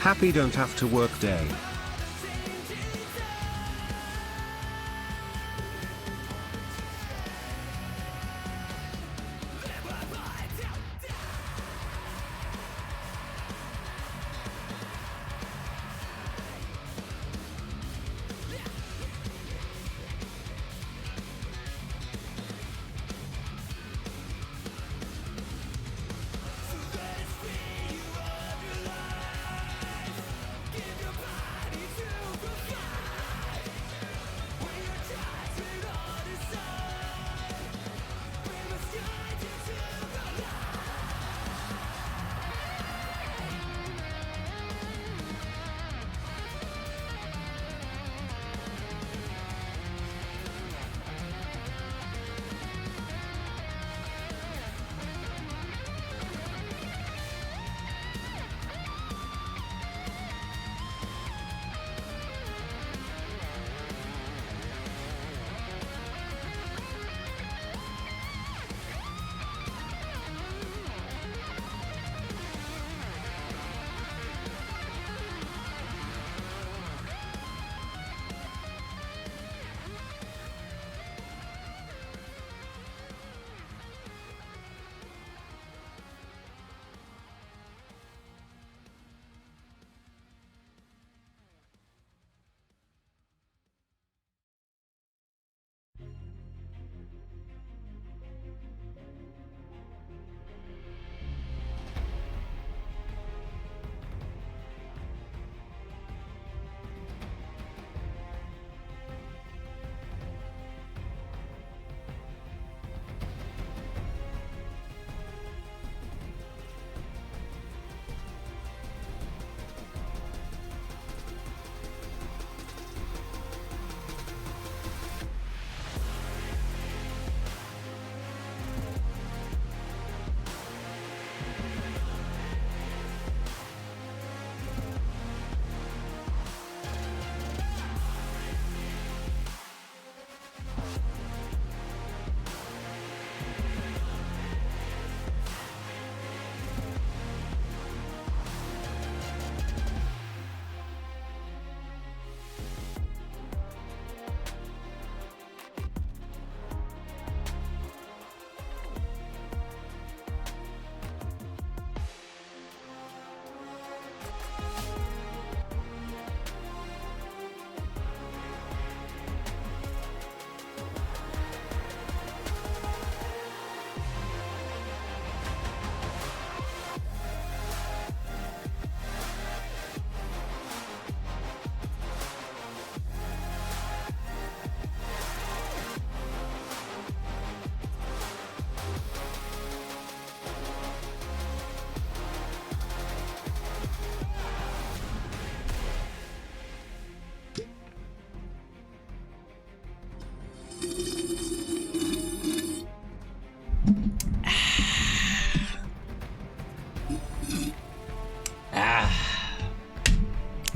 Happy don't have to work day.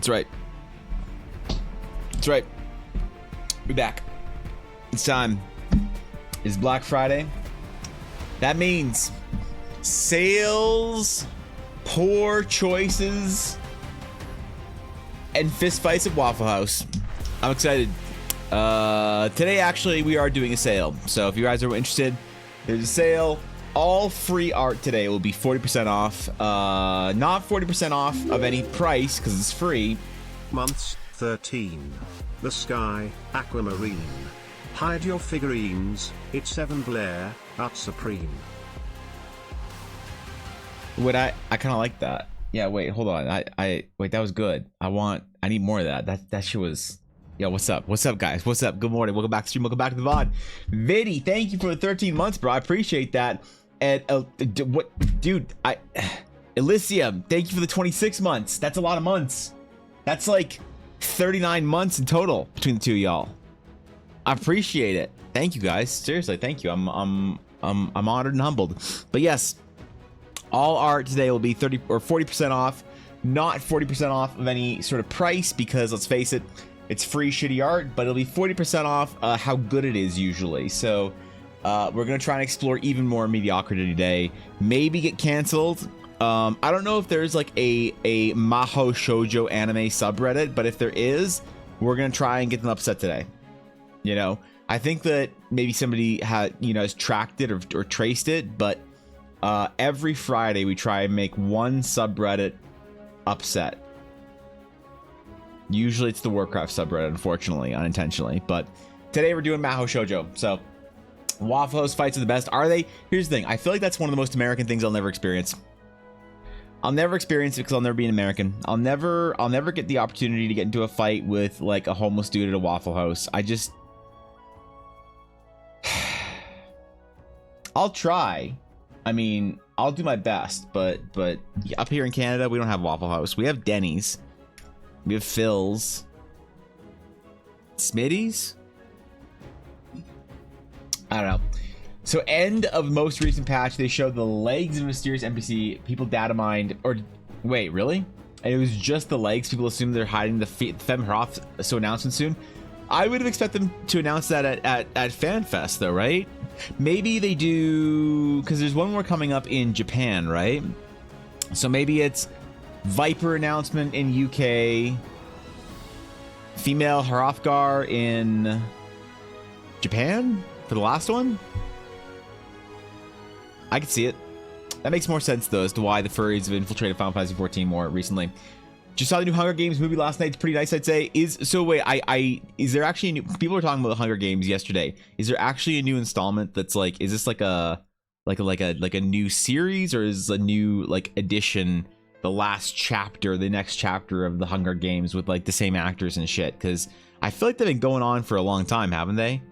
That's right. That's right. We're back. It's time. It's Black Friday. That means sales, poor choices, and fist fights at Waffle House. I'm excited. Today, actually, we are doing a sale. So if you guys are interested, there's a sale. All free art today will be 40% off. Not 40% off of any price because it's free. Months 13. The Sky, Aquamarine. Hide your figurines, it's 7 Blair, Art Supreme. Wait, I kind of like that. Yeah, wait, hold on. I wait, that was good. I need more of that. That shit was. Yo, what's up? What's up, guys? What's up? Good morning. Welcome back to the stream. Welcome back to the VOD. Viddy, thank you for the 13 months, bro. I appreciate that. And what, dude? Elysium, thank you for the 26 months. That's a lot of months. That's like 39 months in total between the two of y'all. I appreciate it. Thank you, guys. Seriously, thank you. I'm honored and humbled. But yes, all art today will be 30 or 40% off. Not 40% off of any sort of price because let's face it, it's free shitty art, but it'll be 40% off how good it is usually. So we're gonna try and explore even more mediocrity today. Maybe get canceled I don't know if there's like a Maho Shoujo anime subreddit, but if there is, we're gonna try and get them upset today. You know, I think that maybe somebody has tracked it or traced it, but every Friday we try and make one subreddit upset. Usually it's the Warcraft subreddit, unfortunately, unintentionally, but today we're doing Maho Shoujo. So Waffle House fights are the best. Are they? Here's the thing. I feel like that's one of the most American things I'll never experience. I'll never experience it because I'll never be an American. I'll never get the opportunity to get into a fight with like a homeless dude at a Waffle House. I'll try. I mean, I'll do my best, but up here in Canada, we don't have Waffle House. We have Denny's. We have Phil's. Smitty's? I don't know. So end of most recent patch, they showed the legs of a mysterious NPC. People data mined, or wait, really? And it was just the legs. People assume they're hiding the Femhoff, so announcement soon. I would have expected them to announce that at FanFest though, right? Maybe they do, because there's one more coming up in Japan, right? So maybe it's Viper announcement in UK, female Hrothgar in Japan for the last one. I could see it. That makes more sense though as to why the furries have infiltrated Final Fantasy 14 more recently. Just saw the new Hunger Games movie last night. It's pretty nice, I'd say. Is there actually a new, people were talking about the Hunger Games yesterday. Is there actually a new installment that's like, is this like a new series, or is a new like edition, the last chapter, the next chapter of the Hunger Games with like the same actors and shit? Because I feel like they've been going on for a long time, haven't they?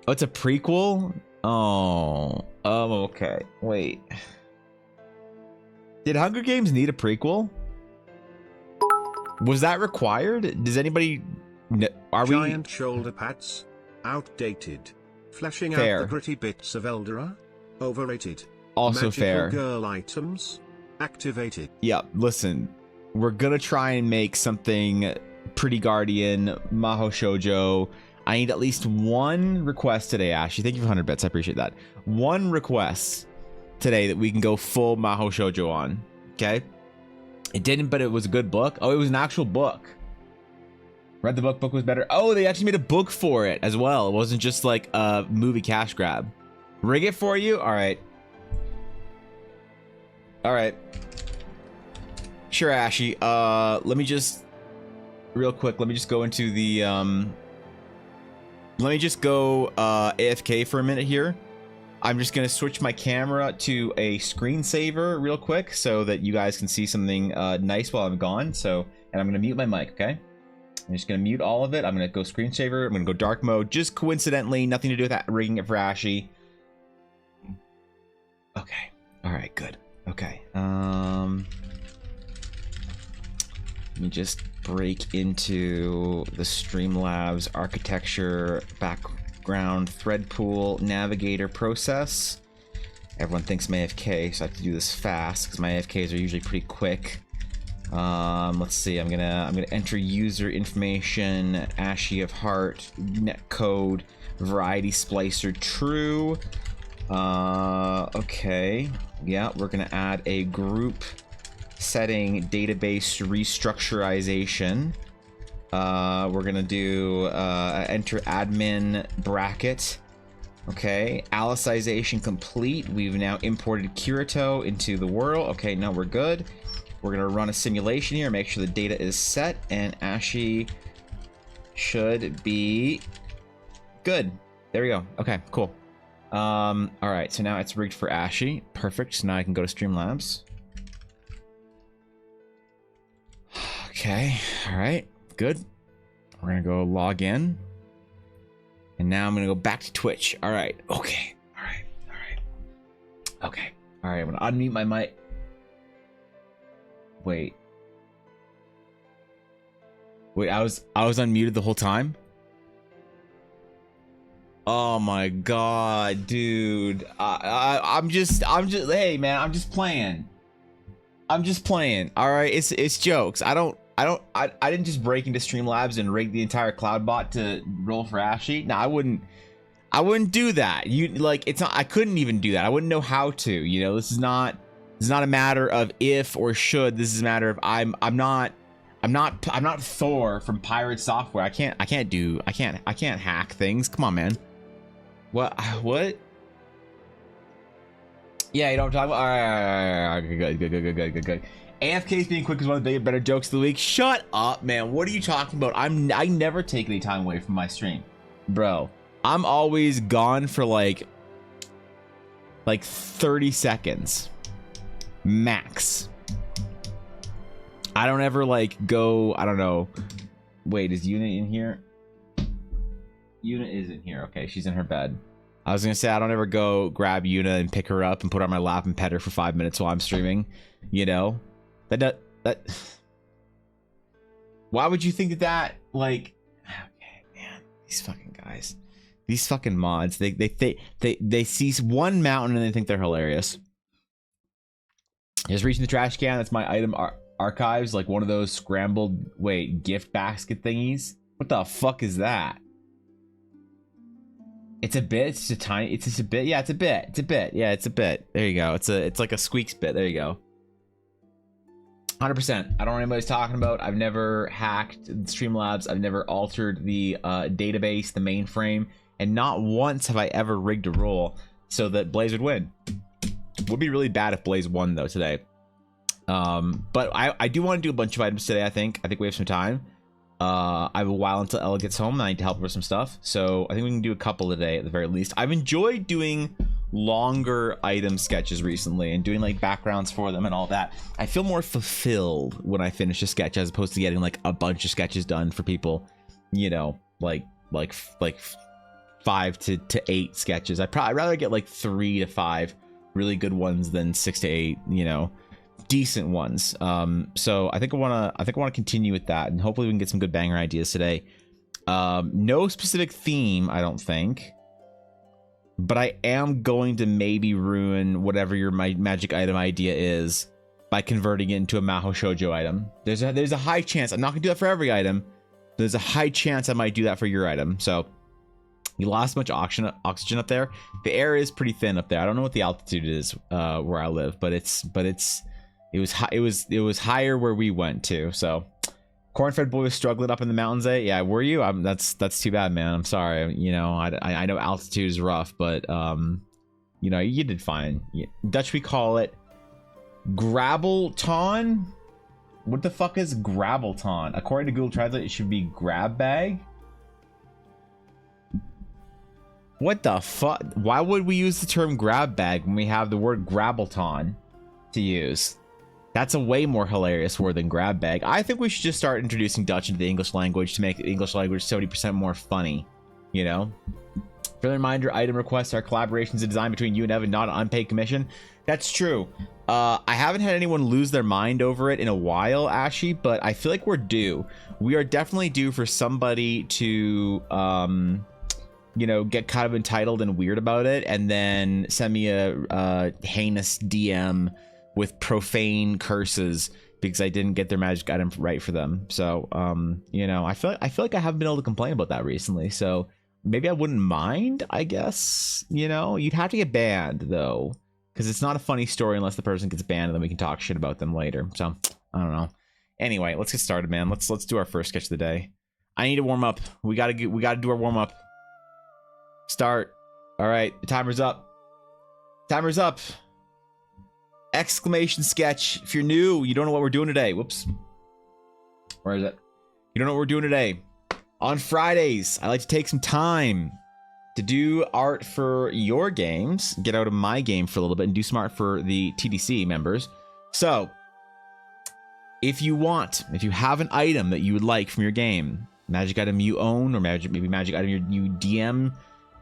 Oh, it's a prequel? Oh, okay. Wait. Did Hunger Games need a prequel? Was that required? Does anybody... Giant shoulder pads? Outdated. Fleshing out the gritty bits of Eldera? Overrated. Also Magical fair. girl items? Activated. Yeah, listen. We're gonna try and make something Pretty Guardian, Maho Shoujo. I need at least one request today, Ashley. Thank you for 100 bits. I appreciate that. One request today that we can go full Maho Shoujo on. Okay? It didn't, but it was a good book. Oh, it was an actual book. Read the book. Book was better. Oh, they actually made a book for it as well. It wasn't just like a movie cash grab. Rig it for you? All right. All right. Sure, Ashy. Let me just... Real quick, let me just go into the... Let me just go AFK for a minute here. I'm just going to switch my camera to a screensaver real quick so that you guys can see something nice while I'm gone. So, and I'm going to mute my mic, okay? I'm just going to mute all of it. I'm going to go screensaver. I'm going to go dark mode. Just coincidentally, nothing to do with that, rigging it for Ashy. Okay. All right, good. Okay. Let me just break into the Streamlabs architecture background thread pool navigator process. Everyone thinks I'm AFK, so I have to do this fast because my AFKs are usually pretty quick. Let's see. I'm gonna enter user information, Ashy of Heart, netcode, variety splicer true. Okay. Yeah, we're gonna add a group setting database restructurization. We're gonna do enter admin bracket. Okay, Alicization complete. We've now imported Kirito into the world. Okay, now we're good. We're gonna run a simulation here, make sure the data is set, and Ashy should be good. There we go. Okay, cool. All right, so now it's rigged for Ashy. Perfect. So now I can go to Streamlabs. Okay, all right, good. We're gonna go log in. And now I'm gonna go back to Twitch. All right, okay, all right, all right. Okay, all right, I'm gonna unmute my mic. Wait, I was unmuted the whole time? Oh my god, dude. I'm just, hey man, I'm just playing. I'm just playing. All right, it's jokes. I didn't just break into Streamlabs and rig the entire cloud bot to roll for Ashy. No, I wouldn't do that. You like, it's not, I couldn't even do that. I wouldn't know how to, you know. This is not It's not a matter of if or should. This is a matter of I'm not Thor from Pirate Software. I can't hack things. Come on, man. What? Yeah, you know what I'm talking about? All right. Good. AFK's being quick is one of the better jokes of the week. Shut up, man. What are you talking about? I never take any time away from my stream. Bro, I'm always gone for like 30 seconds. Max. I don't ever like go, I don't know. Wait, is Yuna in here? Yuna is in here. Okay, she's in her bed. I was gonna say I don't ever go grab Yuna and pick her up and put her on my lap and pet her for 5 minutes while I'm streaming. You know? That why would you think that like okay, man, these fucking guys. These fucking mods, they see one mountain and they think they're hilarious. Just reaching the trash can. That's my item archives, like one of those scrambled gift basket thingies. What the fuck is that? It's a bit. It's just a tiny. It's just a bit. Yeah, it's a bit. It's a bit. Yeah, it's a bit. There you go. It's like a Squeaks bit. There you go. 100%. I don't know what anybody's talking about. I've never hacked Streamlabs. I've never altered the database, the mainframe, and not once have I ever rigged a roll so that Blaze would win. Would be really bad if Blaze won though today. But I do want to do a bunch of items today. I think we have some time. I have a while until Ella gets home and I need to help her with some stuff, so I think we can do a couple today at the very least. I've enjoyed doing longer item sketches recently and doing like backgrounds for them and all that. I feel more fulfilled when I finish a sketch as opposed to getting like a bunch of sketches done for people, you know, like 5 to 8 sketches. I'd rather get like 3 to 5 really good ones than 6 to 8, you know, decent ones. So I think I want to continue with that, and hopefully we can get some good banger ideas today. No specific theme, I don't think, but I am going to maybe ruin whatever your magic item idea is by converting it into a Maho Shoujo item. There's a high chance. I'm not gonna do that for every item. There's a high chance I might do that for your item. So you lost much oxygen up there. The air is pretty thin up there. I don't know what the altitude is where I live, but it was higher where we went to. So Cornfed boy was struggling up in the mountains. Yeah, were you? That's too bad, man. I'm sorry. You know, I know altitude is rough, but you know, you did fine. Dutch, we call it Grabbleton. What the fuck is Grabbleton? According to Google Translate, it should be grab bag. What the fuck? Why would we use the term grab bag when we have the word Grabbleton to use? That's a way more hilarious word than grab bag. I think we should just start introducing Dutch into the English language to make the English language 70% more funny, you know? Friendly reminder, item requests are collaborations and design between you and Evan, not an unpaid commission. That's true. I haven't had anyone lose their mind over it in a while, Ashy, but I feel like we're due. We are definitely due for somebody to, you know, get kind of entitled and weird about it and then send me a heinous DM with profane curses because I didn't get their magic item right for them. So, you know, I feel like I haven't been able to complain about that recently. So maybe I wouldn't mind, I guess. You know, you'd have to get banned though, because it's not a funny story unless the person gets banned and then we can talk shit about them later. So I don't know. Anyway, let's get started, man. Let's do our first sketch of the day. I need to warm up. We gotta do our warm up. Start. All right, the timer's up. Timer's up. Exclamation sketch. If you're new, you don't know what we're doing today. Whoops. Where is it? You don't know what we're doing today. On Fridays, I like to take some time to do art for your games, get out of my game for a little bit, and do some art for the TDC members. So, if you have an item that you would like from your game, magic item you own, or maybe magic item you DM,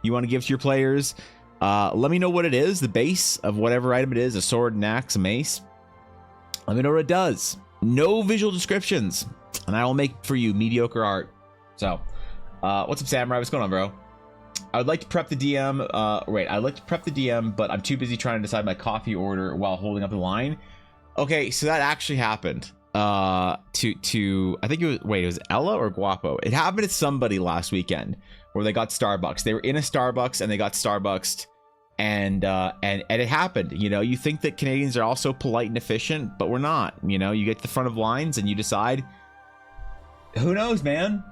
you want to give to your players, let me know what it is, the base of whatever item it is, a sword, an axe, a mace. Let me know what it does. No visual descriptions, and I will make for you mediocre art. So, what's up, Samurai? What's going on, bro? I would like to prep the DM. I'd like to prep the DM, but I'm too busy trying to decide my coffee order while holding up the line. Okay, so that actually happened. I think it was Ella or Guapo? It happened to somebody last weekend where they got Starbucks. They were in a Starbucks and they got Starbucksed, and it happened. You know, you think that Canadians are also polite and efficient, but we're not. You know, you get to the front of lines and you decide, who knows, man?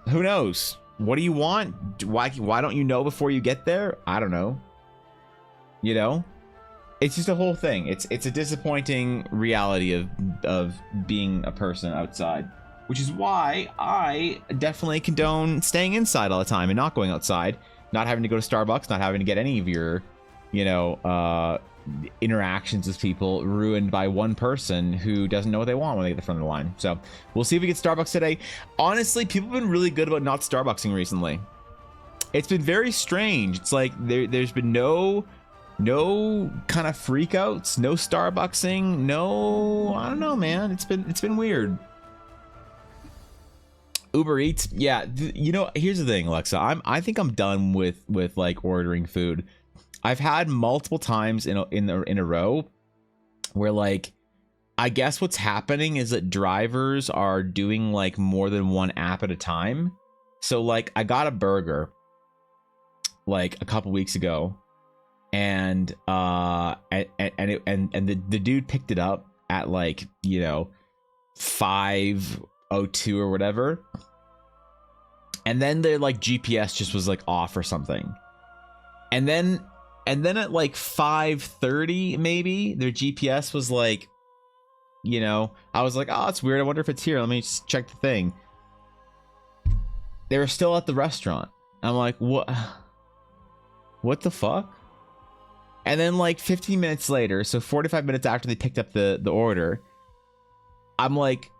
Who knows? What do you want? Why don't you know before you get there? I don't know. You know, it's just a whole thing. It's a disappointing reality of being a person outside, which is why I definitely condone staying inside all the time and not going outside, not having to go to Starbucks, not having to get any of your, you know, interactions with people ruined by one person who doesn't know what they want when they get to the front of the line. So we'll see if we get Starbucks today. Honestly, people have been really good about not Starbucksing recently. It's been very strange. It's like there's been no kind of freakouts, no Starbucksing, no, I don't know, man. It's been weird. Uber Eats, yeah. You know, here's the thing, Alexa. I think I'm done with like ordering food. I've had multiple times in a row where, like, I guess what's happening is that drivers are doing like more than one app at a time. So like I got a burger like a couple weeks ago, and the dude picked it up at like, you know, 5:02 or whatever, and then their like GPS just was like off or something, and then at like 5:30 maybe their GPS was like, you know, I was like, oh, it's weird, I wonder if it's here, let me just check the thing. They were still at the restaurant. I'm like, what the fuck? And then like 15 minutes later, so 45 minutes after they picked up the order, I'm like,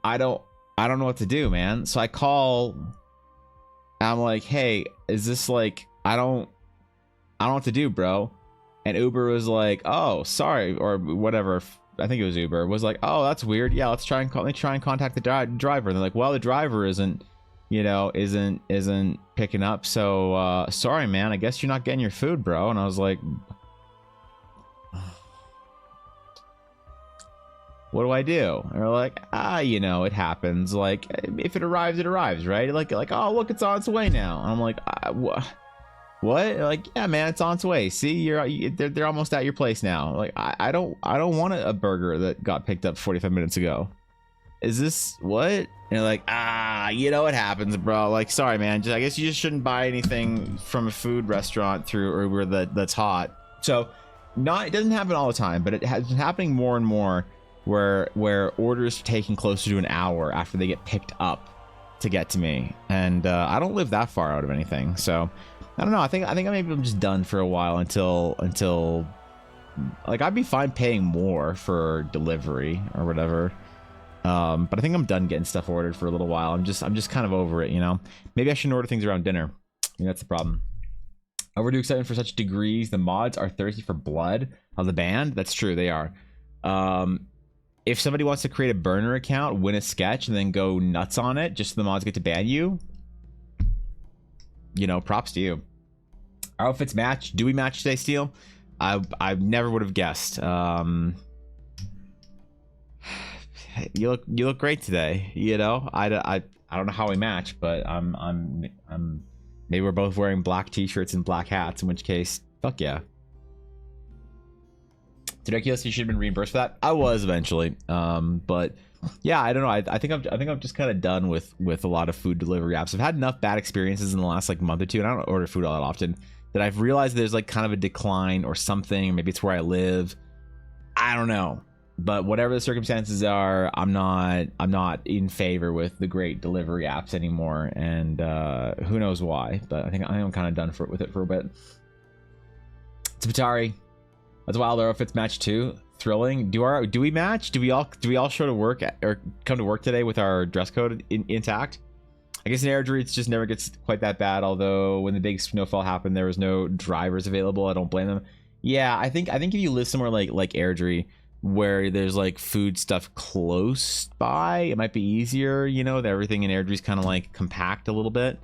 I don't know what to do, man. So I call, I'm like, hey, is this like, I don't know what to do, bro. And Uber was like, oh, sorry, or whatever. I think it was Uber. Was like, oh, that's weird. Yeah, let's try and contact the driver. And they're like, well, the driver isn't picking up. So sorry, man. I guess you're not getting your food, bro. And I was like, what do I do? And they're like, you know, it happens. Like, if it arrives, it arrives, right? Like, oh, look, it's on its way now. And I'm like, what? Like, yeah, man, it's on its way. See, they're almost at your place now. Like, I don't want a burger that got picked up 45 minutes ago. Is this what? And they're like, you know what happens, bro. Like, sorry, man. I guess you just shouldn't buy anything from a food restaurant through Uber that's hot. So, it doesn't happen all the time, but it has been happening more and more where orders are taking closer to an hour after they get picked up to get to me, and I don't live that far out of anything, so I don't know. I think maybe I'm just done for a while until like, I'd be fine paying more for delivery or whatever, but I think I'm done getting stuff ordered for a little while. I'm just kind of over it, you know. Maybe I shouldn't order things around dinner. I think that's the problem. Overdue excitement for such degrees. The mods are thirsty for blood of the band. That's true, they are. If somebody wants to create a burner account, win a sketch, and then go nuts on it just so the mods get to ban you, you know, props to you. Our outfits match. Do we match today, Steel? I never would have guessed. You look great today. You know, I don't know how we match, but I'm maybe we're both wearing black t-shirts and black hats, in which case, fuck yeah. Ridiculous, you should have been reimbursed for that. I was eventually, but yeah, I don't know. I think I'm just kind of done with a lot of food delivery apps. I've had enough bad experiences in the last like month or two, and I don't order food all that often, that I've realized there's like kind of a decline or something. Maybe it's where I live. I don't know, but whatever the circumstances are, I'm not in favor with the great delivery apps anymore, and who knows why. But I think I'm kind of done with it for a bit. It's Batari. That's wild. Our outfits match too. Thrilling. Do we match? Do we all show to work or come to work today with our dress code intact? I guess in Airdrie it just never gets quite that bad. Although when the big snowfall happened, there was no drivers available. I don't blame them. Yeah, I think if you live somewhere like Airdrie, where there's like food stuff close by, it might be easier. You know, that everything in Airdrie's kind of like compact a little bit.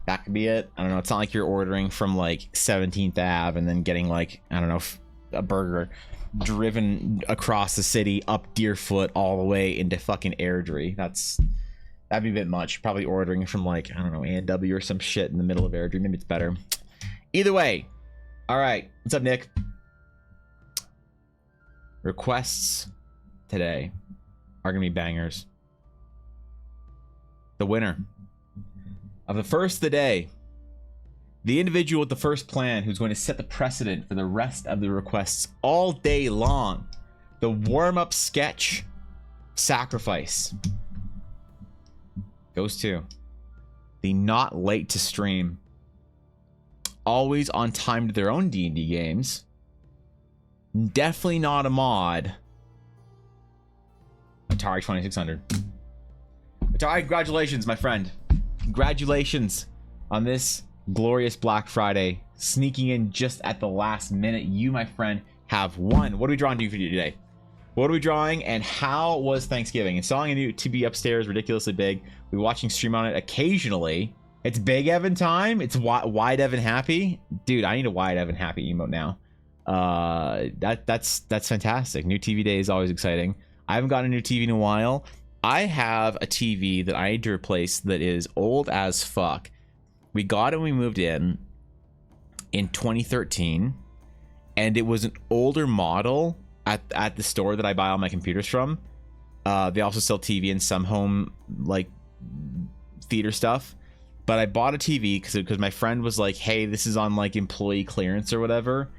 That could be it. I don't know. It's not like you're ordering from like 17th Ave and then getting like, I don't know, a burger driven across the city up Deerfoot all the way into fucking Airdrie. That'd be a bit much. Probably ordering from like, I don't know, A&W or some shit in the middle of Airdrie. Maybe it's better. Either way, All right, what's up, Nick? Requests today are gonna be bangers. The winner of the first of the day, the individual with the first plan who's going to set the precedent for the rest of the requests all day long, the warm-up sketch sacrifice, goes to the not late to stream, always on time to their own D&D games, definitely not a mod, Atari 2600. Atari, congratulations, my friend. Congratulations on this glorious Black Friday, sneaking in just at the last minute. You, my friend, have won. What are we drawing for you today? What are we drawing, and how was Thanksgiving? Installing a new TV upstairs, ridiculously big. We're watching stream on it occasionally. It's Big Evan time. It's Wide Evan happy. Dude, I need a Wide Evan happy emote now. That's fantastic. New TV day is always exciting. I haven't gotten a new TV in a while. I have a TV that I need to replace that is old as fuck. We got it when we moved in 2013, and it was an older model at the store that I buy all my computers from. They also sell TV and some home like theater stuff. But I bought a TV because my friend was like, hey, this is on like employee clearance or whatever,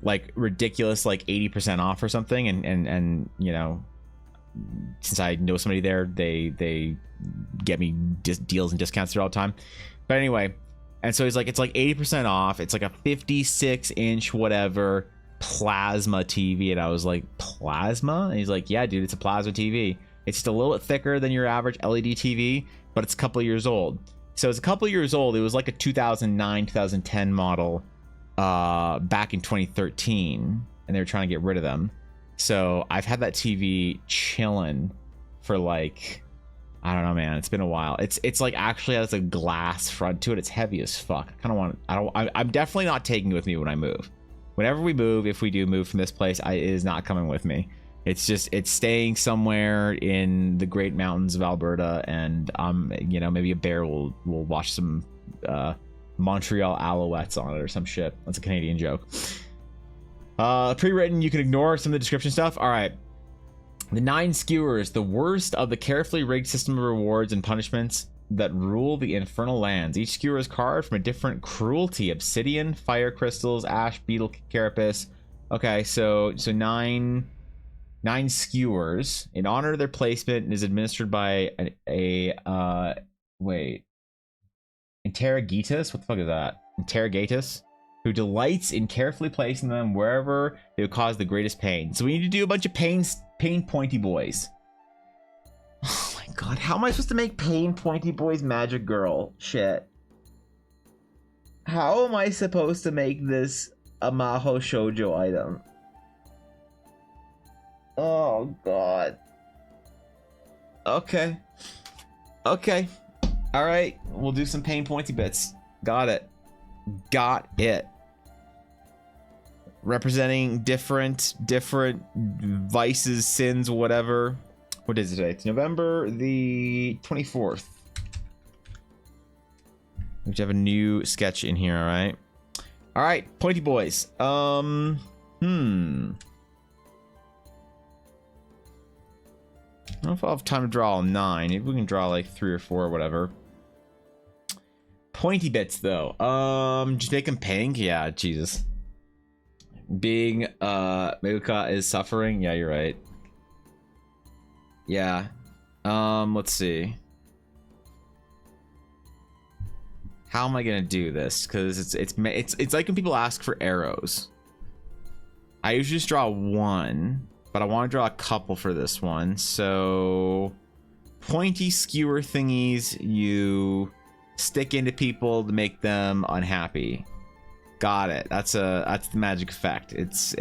like ridiculous, like 80% off or something. And you know, since I know somebody there, they get me deals and discounts there all the time. But anyway, and so he's like, it's like 80% off. It's like a 56-inch whatever plasma TV. And I was like, plasma? And he's like, yeah, dude, it's a plasma TV. It's just a little bit thicker than your average LED TV, but it's a couple of years old. So it's a couple of years old. It was like a 2009, 2010 model back in 2013, and they were trying to get rid of them. So I've had that TV chilling for like, I don't know, man. It's been a while. It's like actually has a glass front to it. It's heavy as fuck. I kind of want. I'm definitely not taking it with me when I move. Whenever we move, if we do move from this place, it is not coming with me. It's staying somewhere in the Great Mountains of Alberta, and you know, maybe a bear will watch some Montreal Alouettes on it or some shit. That's a Canadian joke. Pre-written, you can ignore some of the description stuff. All right. The 9 skewers, the worst of the carefully rigged system of rewards and punishments that rule the infernal lands. Each skewer is carved from a different cruelty: obsidian, fire crystals, ash, beetle, carapace. Okay, so 9 skewers. In honor of their placement, and is administered by wait, Interrogatus? What the fuck is that? Interrogatus, who delights in carefully placing them wherever they would cause the greatest pain. So we need to do a bunch of pain pointy boys. Oh my god, how am I supposed to make pain pointy boys magic girl shit? How am I supposed to make this a Maho Shoujo item? Oh god. Okay. All right, we'll do some pain pointy bits. Got it. Representing different vices, sins, whatever. What is it today? It's November the 24th. We have a new sketch in here. All right, pointy boys. I don't know if I'll have time to draw all 9. Maybe we can draw like 3 or 4 or whatever. Pointy bits though. Just make them pink. Yeah, Jesus. Being Meuka is suffering. Yeah, you're right. Yeah. Let's see. How am I gonna do this? Because it's like when people ask for arrows. I usually just draw 1, but I want to draw a couple for this one. So pointy skewer thingies you stick into people to make them unhappy. Got it. That's the magic effect. Is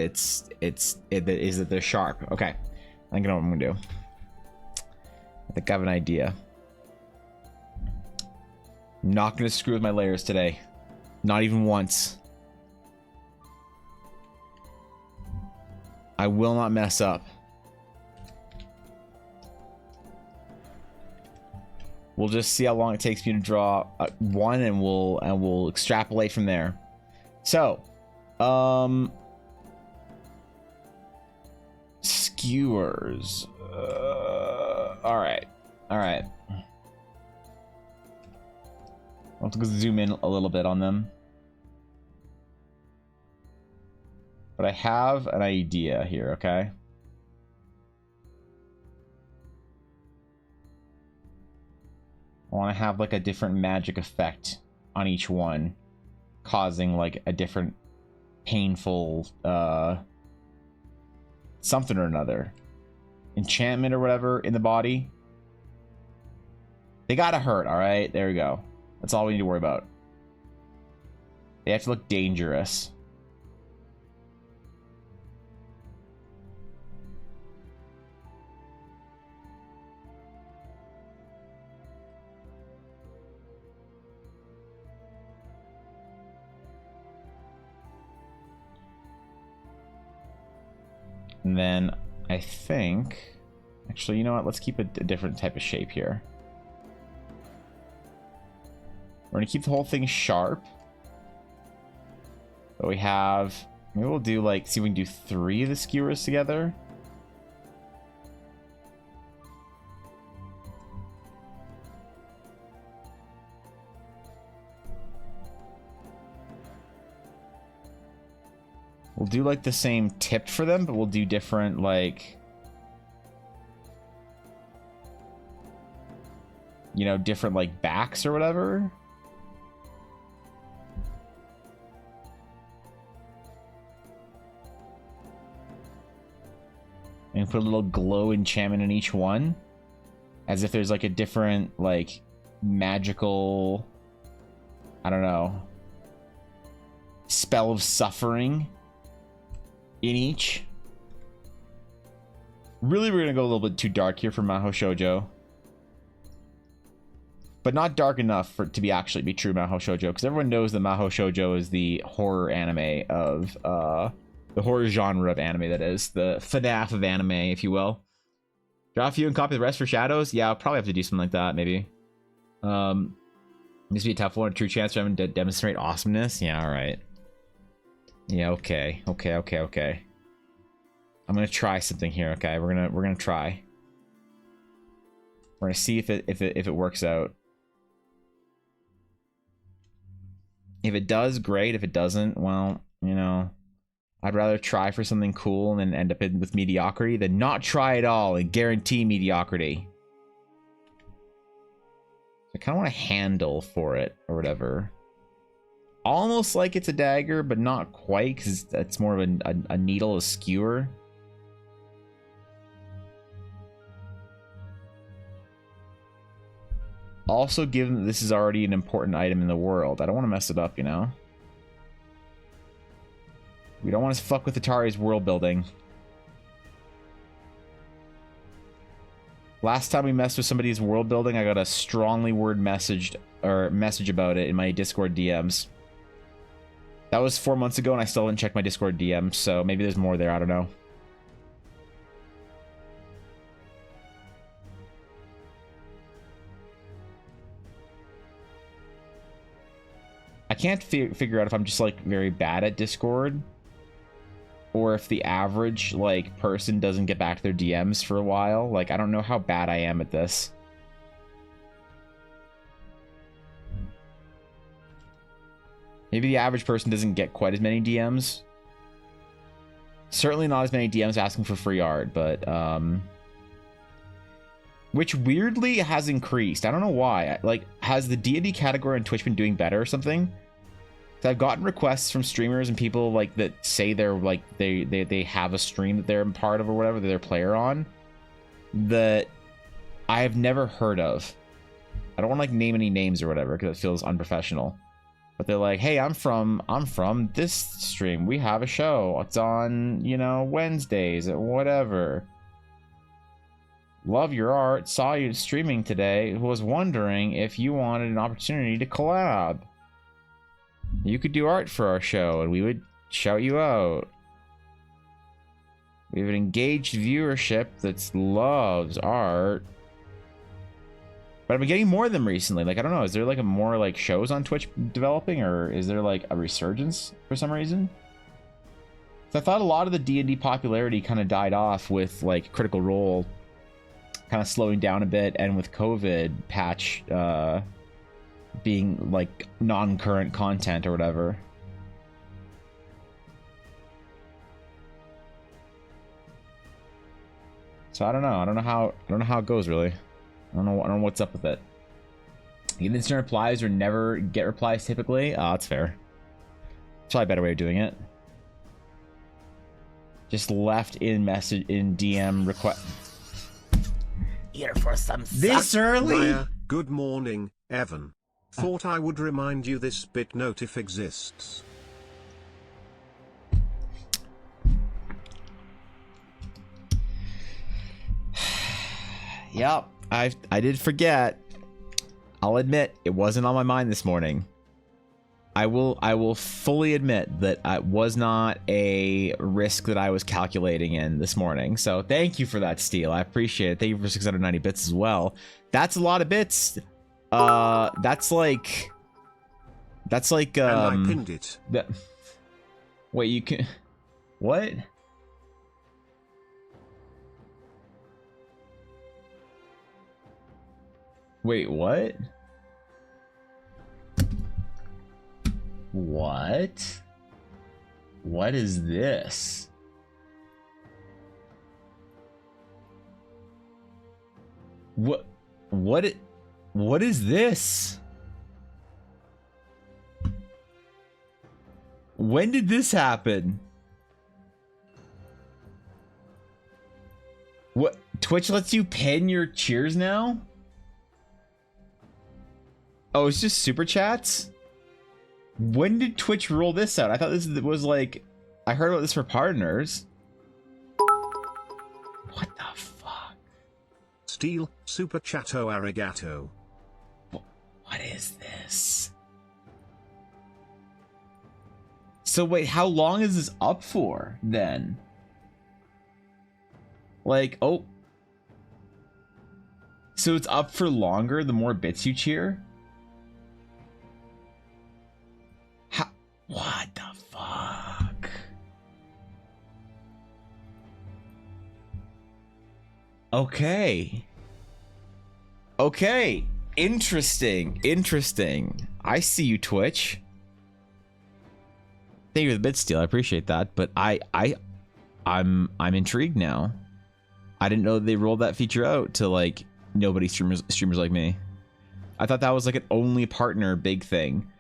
that they're sharp. Okay, I think I know what I'm gonna do. I think I have an idea. I'm not gonna screw with my layers today. Not even once. I will not mess up. We'll just see how long it takes me to draw one, and we'll extrapolate from there. So, Skewers. All right. I'll have to zoom in a little bit on them. But I have an idea here, okay? I want to have like a different magic effect on each one, causing like a different painful something or another. Enchantment or whatever in the body. They gotta hurt, alright? There we go. That's all we need to worry about. They have to look dangerous. And then I think, actually, you know what? Let's keep a different type of shape here. We're gonna keep the whole thing sharp. But we have, maybe we'll do like, see if we can do 3 of the skewers together. We'll do like the same tip for them, but we'll do different like, you know, different like backs or whatever. And put a little glow enchantment in each one, as if there's like a different like magical, I don't know, spell of suffering in each. Really, we're gonna go a little bit too dark here for Mahou Shoujo, but not dark enough for it to actually be true Mahou Shoujo, because everyone knows that Mahou Shoujo is the horror anime of the horror genre of anime, that is the FNAF of anime, if you will. Draw a few and copy the rest for shadows. Yeah, I'll probably have to do something like that, maybe. This be a tough one. A true chance for him to demonstrate awesomeness. Yeah, all right. Yeah, okay. I'm gonna try something here. Okay, we're gonna try. We're gonna see if it works out. If it does, great. If it doesn't, well, you know, I'd rather try for something cool and then end up with mediocrity than not try at all and guarantee mediocrity. I kind of want a handle for it or whatever. Almost like it's a dagger, but not quite, because it's more of a needle, a skewer. Also, given that this is already an important item in the world, I don't want to mess it up, you know? We don't want to fuck with Atari's world building. Last time we messed with somebody's world building, I got a strongly worded message about it in my Discord DMs. That was 4 months ago, and I still haven't checked my Discord DMs, so maybe there's more there, I don't know. I can't figure out if I'm just like very bad at Discord, or if the average like person doesn't get back to their DMs for a while. Like, I don't know how bad I am at this. Maybe the average person doesn't get quite as many DMs. Certainly not as many DMs asking for free art, but which weirdly has increased. I don't know why. Like, has the D&D category on Twitch been doing better or something? I've gotten requests from streamers and people like that say they're like they have a stream that they're a part of or whatever, that they're a player on, that I have never heard of. I don't want to like name any names or whatever because it feels unprofessional. But they're like, hey, I'm from this stream. We have a show. It's on, you know, Wednesdays or whatever. Love your art. Saw you streaming today. Was wondering if you wanted an opportunity to collab. You could do art for our show and we would shout you out. We have an engaged viewership that loves art. But I've been getting more of them recently. Like, I don't know, is there like a more like shows on Twitch developing, or is there like a resurgence for some reason? So I thought a lot of the D&D popularity kind of died off with like Critical Role kind of slowing down a bit, and with COVID patch being like non-current content or whatever. So I don't know. I don't know how it goes really. I don't know what's up with it. You get instant replies or never get replies typically. Oh, that's fair. It's probably a better way of doing it. Just left in message in DM request. Here for some this early. Maya, good morning, Evan. Thought I would remind you this bit notif exists. Yep, I did forget. I'll admit it wasn't on my mind this morning. I will fully admit that it was not a risk that I was calculating in this morning. So thank you for that, Steel. I appreciate it. Thank you for 690 bits as well. That's a lot of bits. That's like and I pinned it. Wait, you can what? Wait, what? What? What is this? What is this? When did this happen? What? Twitch lets you pin your cheers now? Oh, it's just super chats? When did Twitch roll this out? I thought this was like... I heard about this for partners. What the fuck? Steel, super chatto arigato. What is this? So wait, how long is this up for, then? Like, oh. So it's up for longer the more bits you cheer? What the fuck? Okay. Okay. Interesting. Interesting. I see you, Twitch. Thank you for the bit steal. I appreciate that, but I'm intrigued now. I didn't know they rolled that feature out to like nobody streamers like me. I thought that was like an only partner big thing.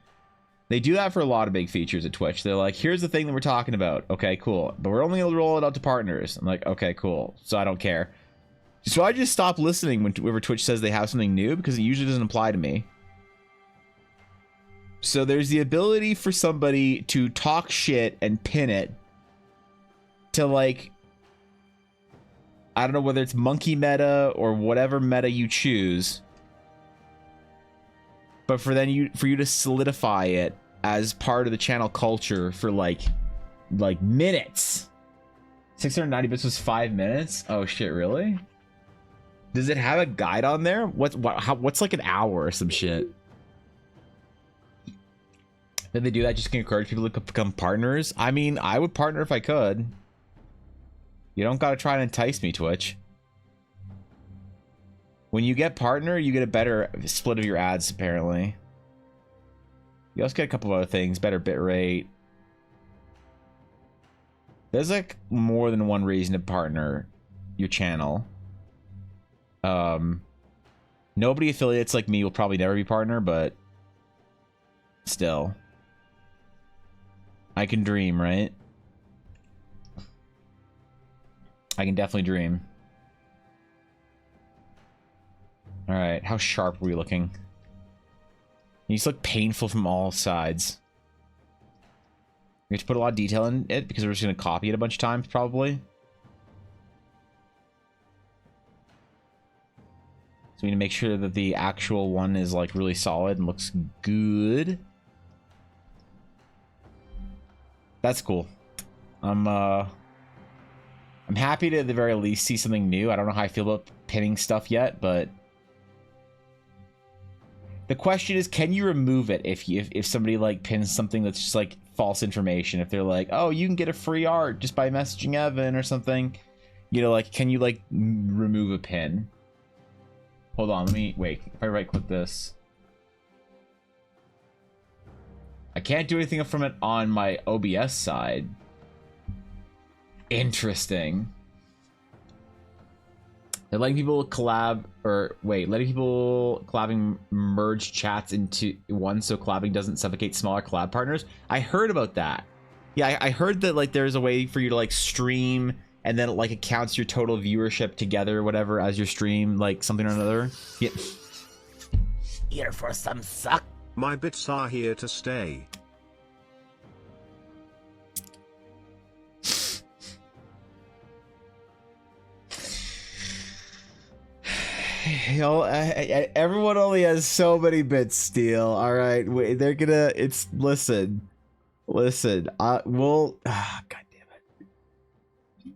They do that for a lot of big features at Twitch. They're like, here's the thing that we're talking about. Okay, cool. But we're only going to roll it out to partners. I'm like, okay, cool. So I don't care. So I just stop listening whenever Twitch says they have something new because it usually doesn't apply to me. So there's the ability for somebody to talk shit and pin it to like, I don't know whether it's monkey meta or whatever meta you choose. But for you to solidify it as part of the channel culture for like minutes. 690 bits was 5 minutes. Oh shit, really? Does it have a guide on there? What's like an hour or some shit? Did they do that just to encourage people to become partners? I mean, I would partner if I could. You don't gotta try and entice me, Twitch. When you get partner, you get a better split of your ads, apparently. You also get a couple of other things, better bitrate. There's like more than one reason to partner your channel. Nobody affiliates like me will probably never be partner, but still. I can dream, right? I can definitely dream. Alright, how sharp are we looking? You just look painful from all sides. We have to put a lot of detail in it because we're just going to copy it a bunch of times, probably. So we need to make sure that the actual one is like really solid and looks good. That's cool. I'm happy to at the very least see something new. I don't know how I feel about pinning stuff yet, but the question is, can you remove it if somebody like pins something that's just like false information. If they're like, oh, you can get a free art just by messaging Evan or something, you know, like, can you like remove a pin? Hold on, let me wait. If I right click this, I can't do anything from it on my OBS side. Interesting. They're letting people collab, or wait, letting people collabing merge chats into one so collabing doesn't suffocate smaller collab partners. I heard about that. Yeah, I heard that like there's a way for you to like stream and then it like it counts your total viewership together or whatever as your stream, like something or another. Yeah. Here for some suck. My bits are here to stay. Yo, everyone only has so many bits, Steel. All right, wait, they're gonna. It's listen. We'll. God damn it.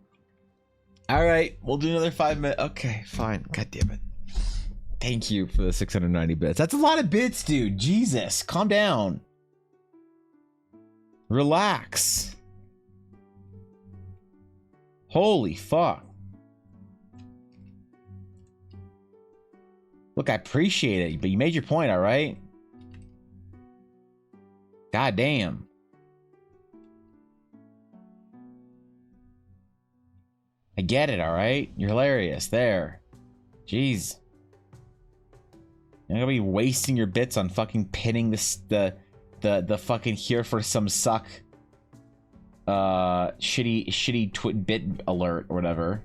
All right, we'll do another 5 minutes. Okay, fine. God damn it. Thank you for the 690 bits. That's a lot of bits, dude. Jesus, calm down. Relax. Holy fuck. Look, I appreciate it, but you made your point, all right? God damn. I get it, all right? You're hilarious. There. Jeez. You're not gonna be wasting your bits on fucking pinning this, the fucking here for some suck shitty bit alert or whatever.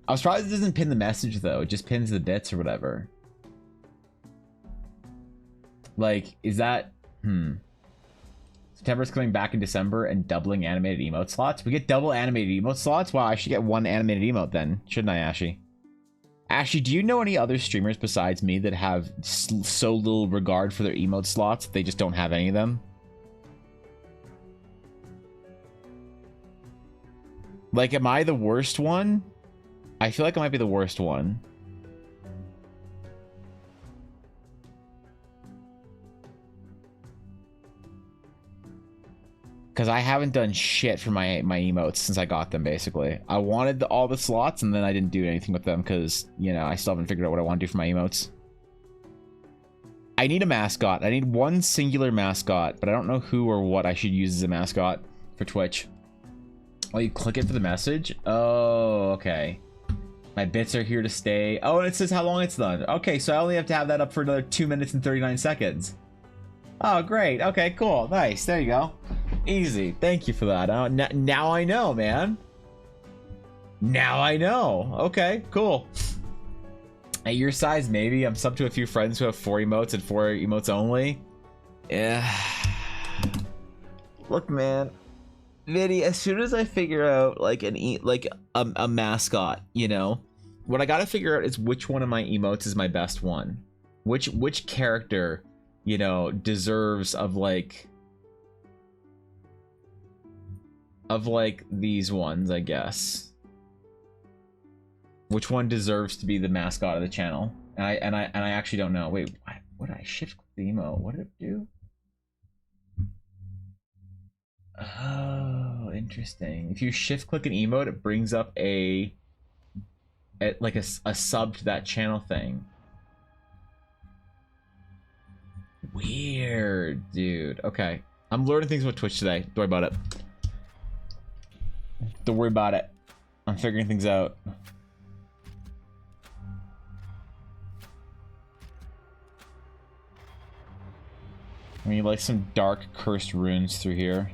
I was surprised it doesn't pin the message though. It just pins the bits or whatever. Like, is that September's coming back in December and doubling animated emote slots? We get double animated emote slots? Wow, I should get one animated emote then, shouldn't I, Ashy? Ashy, do you know any other streamers besides me that have so little regard for their emote slots they just don't have any of them? Like, am I the worst one? I feel like I might be the worst one. Because I haven't done shit for my emotes since I got them, basically. I wanted all the slots, and then I didn't do anything with them because, you know, I still haven't figured out what I want to do for my emotes. I need a mascot. I need one singular mascot, but I don't know who or what I should use as a mascot for Twitch. Oh, you click it for the message? Oh, okay. My bits are here to stay. Oh, and it says how long it's done. Okay, so I only have to have that up for another 2 minutes and 39 seconds. Oh, great. Okay, cool. Nice. There you go. Easy. Thank you for that. Now I know, man. Now I know. Okay, cool. At your size, maybe. I'm subbed to a few friends who have 4 emotes and 4 emotes only. Yeah. Look, man. Vinny, as soon as I figure out like a mascot, you know, what I gotta figure out is which one of my emotes is my best one. Which character, you know, deserves of like these ones, I guess. Which one deserves to be the mascot of the channel? And I actually don't know. Wait, what did I shift the emote? What did it do? Oh, interesting. If you shift click an emote, it brings up a sub to that channel thing. Weird, dude. Okay, I'm learning things about Twitch today. Don't worry about it. Don't worry about it. I'm figuring things out. I mean, like some dark cursed runes through here.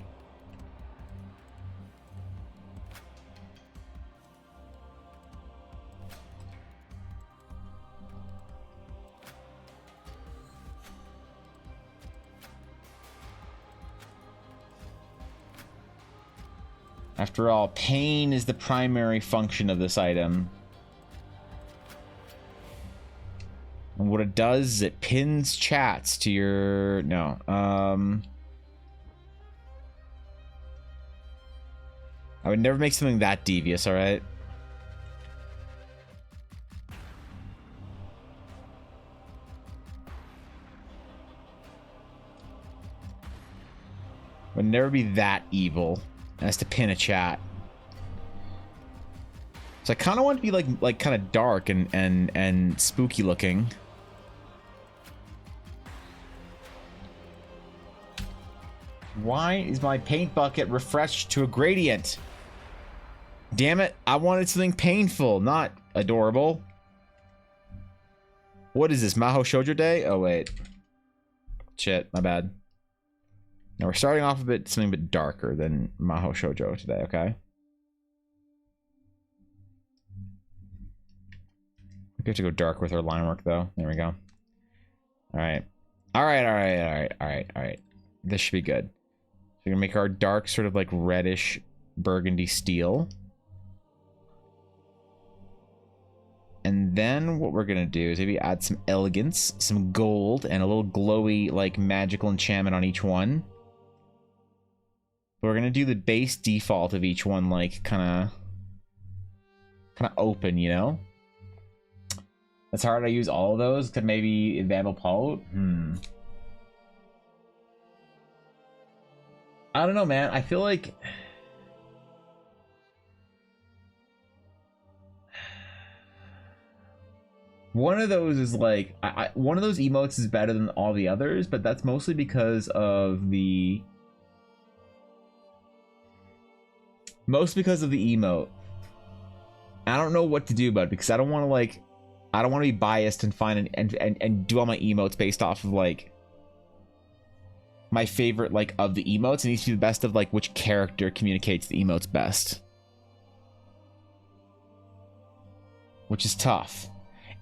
After all, pain is the primary function of this item. And what it does is it pins chats to your... No. I would never make something that devious, alright? Would never be that evil as to pin a chat. So I kind of want to be like kind of dark and spooky looking. Why is my paint bucket refreshed to a gradient? Damn it, I wanted something painful, not adorable. What is this, Maho Shoujo Day? Oh wait. Shit, my bad. Now we're starting off a bit something a bit darker than Maho Shoujo today, okay? We have to go dark with our line work though. There we go. Alright. Alright. This should be good. So we're gonna make our dark sort of like reddish burgundy steel. And then what we're gonna do is maybe add some elegance, some gold, and a little glowy like magical enchantment on each one. But we're gonna do the base default of each one like kind of open, you know? That's hard. I use all of those to maybe Vandal Pout. I don't know, man. I feel like one of those is like one of those emotes is better than all the others, but that's mostly because of the emote. I don't know what to do about it because I don't want to be biased and find and do all my emotes based off of like my favorite like of the emotes. It needs to be the best of like which character communicates the emotes best, which is tough.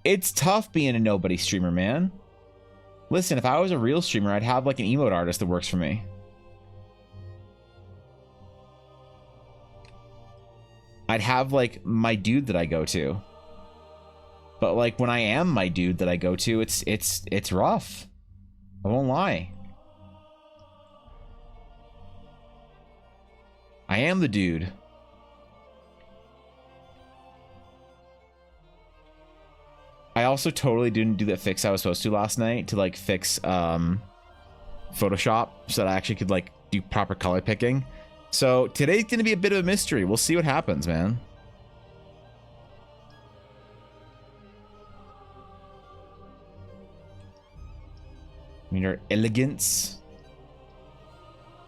It's tough being a nobody streamer, man. Listen, if I was a real streamer, I'd have like an emote artist that works for me. I'd have like my dude that I go to. But like when I am my dude that I go to, it's rough. I won't lie. I am the dude. I also totally didn't do that fix I was supposed to last night to like fix Photoshop so that I actually could like do proper color picking. So today's gonna be a bit of a mystery. We'll see what happens, man. I mean, our elegance.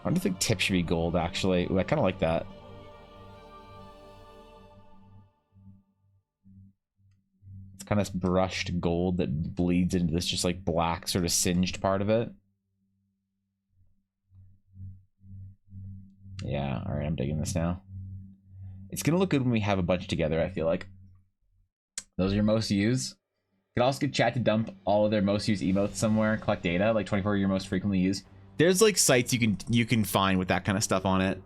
I don't think tip should be gold, actually. Ooh, I kind of like that. It's kind of brushed gold that bleeds into this just like black sort of singed part of it. Yeah, all right, I'm digging this now. It's gonna look good when we have a bunch together, I feel like. Those are your most used. You can also get chat to dump all of their most used emotes somewhere, collect data, like 24 of your most frequently used. There's like sites you can find with that kind of stuff on it.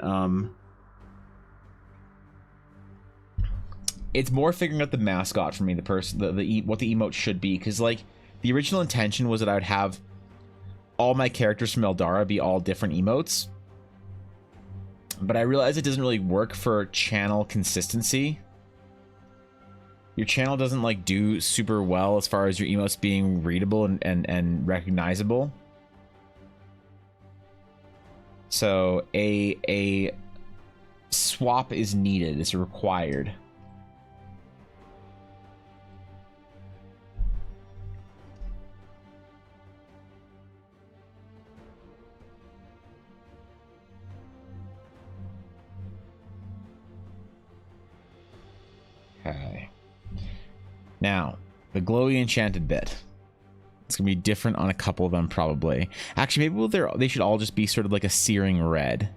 It's more figuring out the mascot for me, the person, what the emote should be, because like the original intention was that I would have all my characters from Eldara be all different emotes, but I realized it doesn't really work for channel consistency. Your channel doesn't like do super well as far as your emotes being readable and recognizable. So a swap is needed, it's required. Okay. Now, the glowy enchanted bit. It's gonna be different on a couple of them, probably. Actually, maybe they should all just be sort of like a searing red.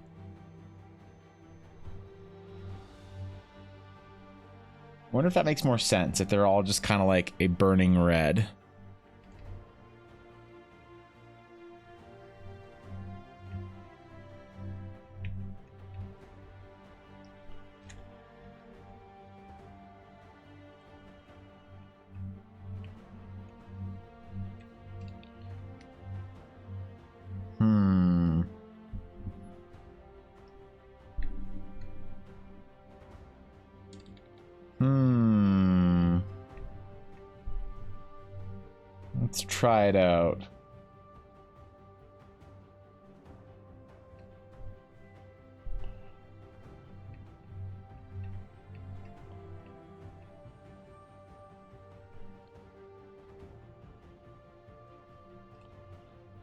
I wonder if that makes more sense, if they're all just kind of like a burning red. Let's try it out.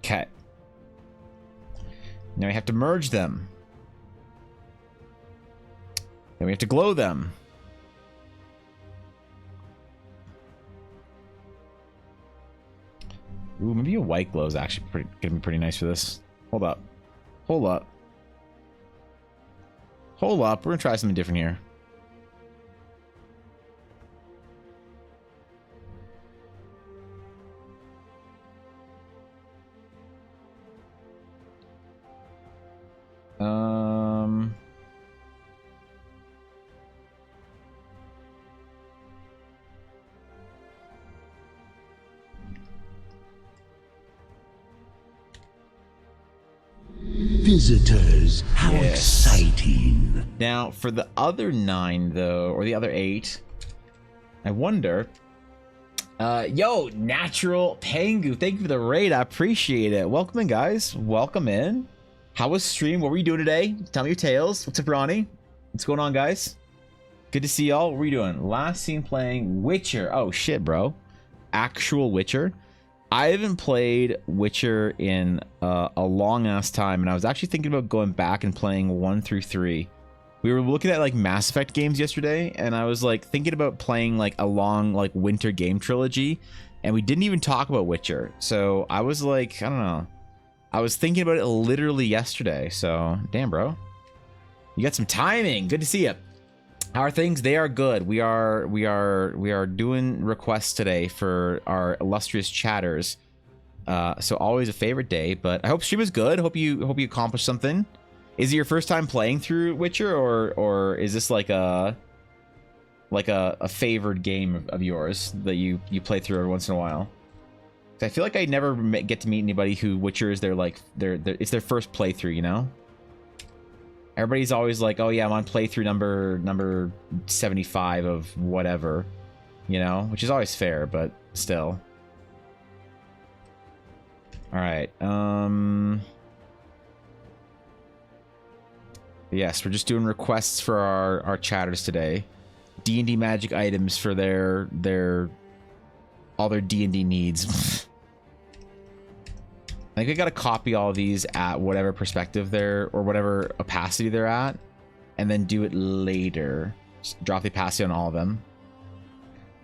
Okay. Now we have to merge them. Then we have to glow them. Ooh, maybe a white glow is actually gonna be pretty nice for this. Hold up. Hold up. Hold up. We're gonna try something different here. Visitors, how exciting. Now, for the other 9, though, or the other 8, I wonder... yo, Natural Pangu, thank you for the raid. I appreciate it. Welcome in, guys. Welcome in. How was stream? What were you doing today? Tell me your tales. What's up, Ronnie? What's going on, guys? Good to see y'all. What were you doing? Last seen playing Witcher. Oh, shit, bro. Actual Witcher. I haven't played Witcher in a long-ass time, and I was actually thinking about going back and playing 1 through 3. We were looking at, like, Mass Effect games yesterday, and I was, like, thinking about playing, like, a long, like, winter game trilogy, and we didn't even talk about Witcher. So I was, like, I don't know. I was thinking about it literally yesterday, so damn, bro. You got some timing. Good to see you. How are things? They are good. We are doing requests today for our illustrious chatters. So always a favorite day, but I hope stream is good. Hope you accomplished something. Is it your first time playing through Witcher, or is this like a favored game of yours that you play through every once in a while? I feel like I never get to meet anybody who Witcher is it's their first playthrough, you know? Everybody's always like, oh yeah, I'm on playthrough number 75 of whatever, you know, which is always fair, but still. All right. Yes, we're just doing requests for our chatters today. D&D magic items for all their D&D needs. I think we gotta copy all of these at whatever perspective they're, or whatever opacity they're at, and then do it later. Just drop the opacity on all of them.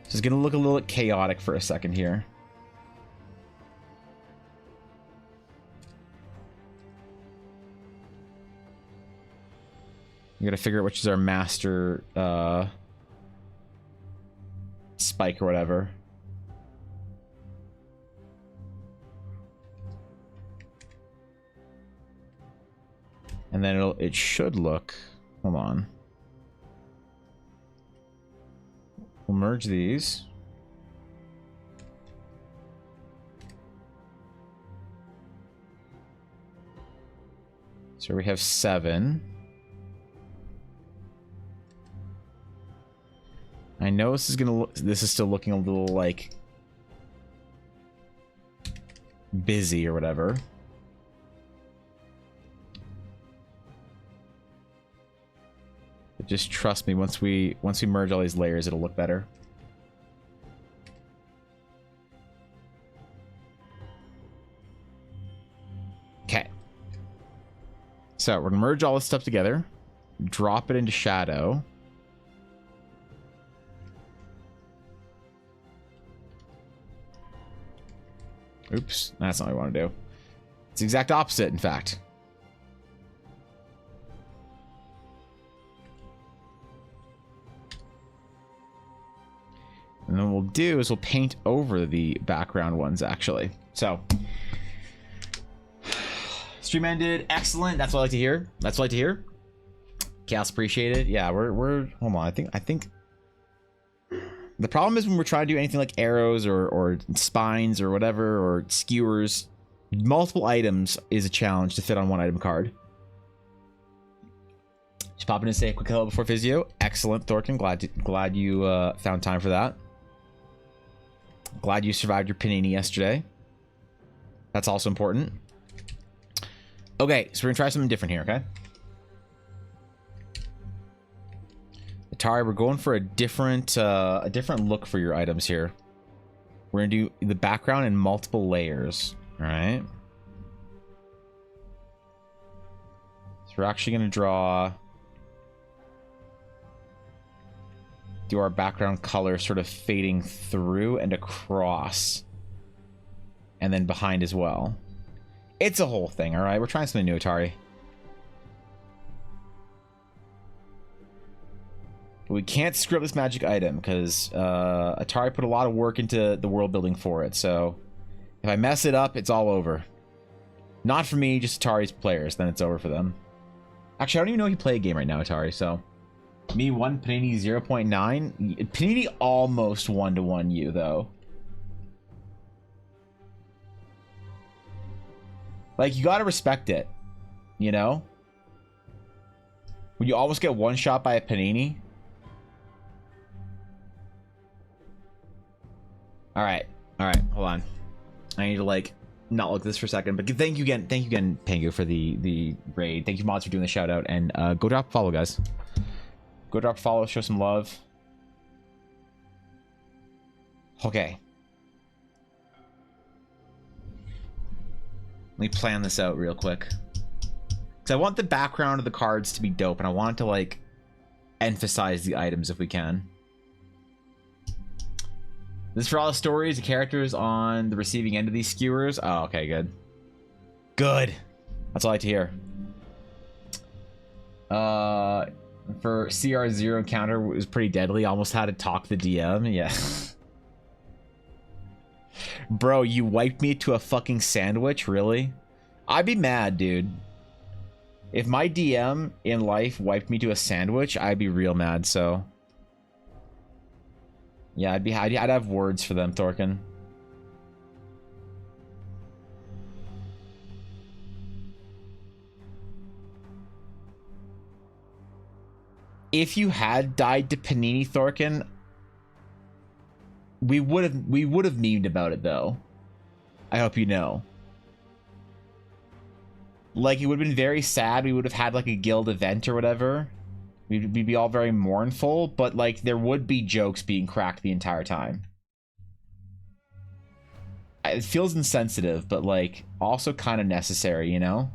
So it's gonna look a little chaotic for a second here. We gotta figure out which is our master spike or whatever. And then it should look, hold on. We'll merge these. So we have 7. I know this is gonna look, this is still looking a little like busy or whatever. But just trust me, once we merge all these layers, it'll look better. Okay. So we're gonna merge all this stuff together, drop it into shadow. Oops, that's not what I want to do. It's the exact opposite, in fact. And then what we'll do is we'll paint over the background ones, actually. So, stream ended. Excellent. That's what I like to hear. That's what I like to hear. Chaos appreciated. Yeah, we're hold on. I think the problem is when we're trying to do anything like arrows or spines or whatever, or skewers, multiple items is a challenge to fit on one item card. Just pop in and say a quick hello before physio. Excellent, Thorkin. Glad you found time for that. Glad you survived your panini yesterday. That's also important. Okay, so we're gonna try something different here, okay? Atari, we're going for a different look for your items here. We're gonna do the background in multiple layers. All right. So we're actually going to draw... do our background color sort of fading through and across. And then behind as well. It's a whole thing, alright? We're trying something new, Atari. But we can't screw up this magic item, because Atari put a lot of work into the world building for it, so... if I mess it up, it's all over. Not for me, just Atari's players, then it's over for them. Actually, I don't even know if you play a game right now, Atari, so... me 1, Panini 0.9. Panini almost 1-to-1 you, though. Like, you gotta respect it. You know? When you almost get one shot by a Panini. Alright. Alright, hold on. I need to, like, not look at this for a second. But thank you again, Pangu, for the raid. Thank you, mods, for doing the shout out. And go drop a follow, guys. Go drop a follow, show some love. Okay. Let me plan this out real quick. Because I want the background of the cards to be dope, and I want to, like, emphasize the items if we can. This is for all the stories, the characters on the receiving end of these skewers. Oh, okay, good. Good. That's all I like to hear. For CR0 encounter, it was pretty deadly. Almost had to talk the DM. Yeah. Bro, you wiped me to a fucking sandwich? Really? I'd be mad, dude. If my DM in life wiped me to a sandwich, I'd be real mad, so... yeah, I'd have words for them, Thorkin. If you had died to Panini, Thorkin, we would have memed about it, though. I hope you know. Like, it would have been very sad. We would have had, like, a guild event or whatever. We'd be all very mournful, but, like, there would be jokes being cracked the entire time. It feels insensitive, but, like, also kind of necessary, you know?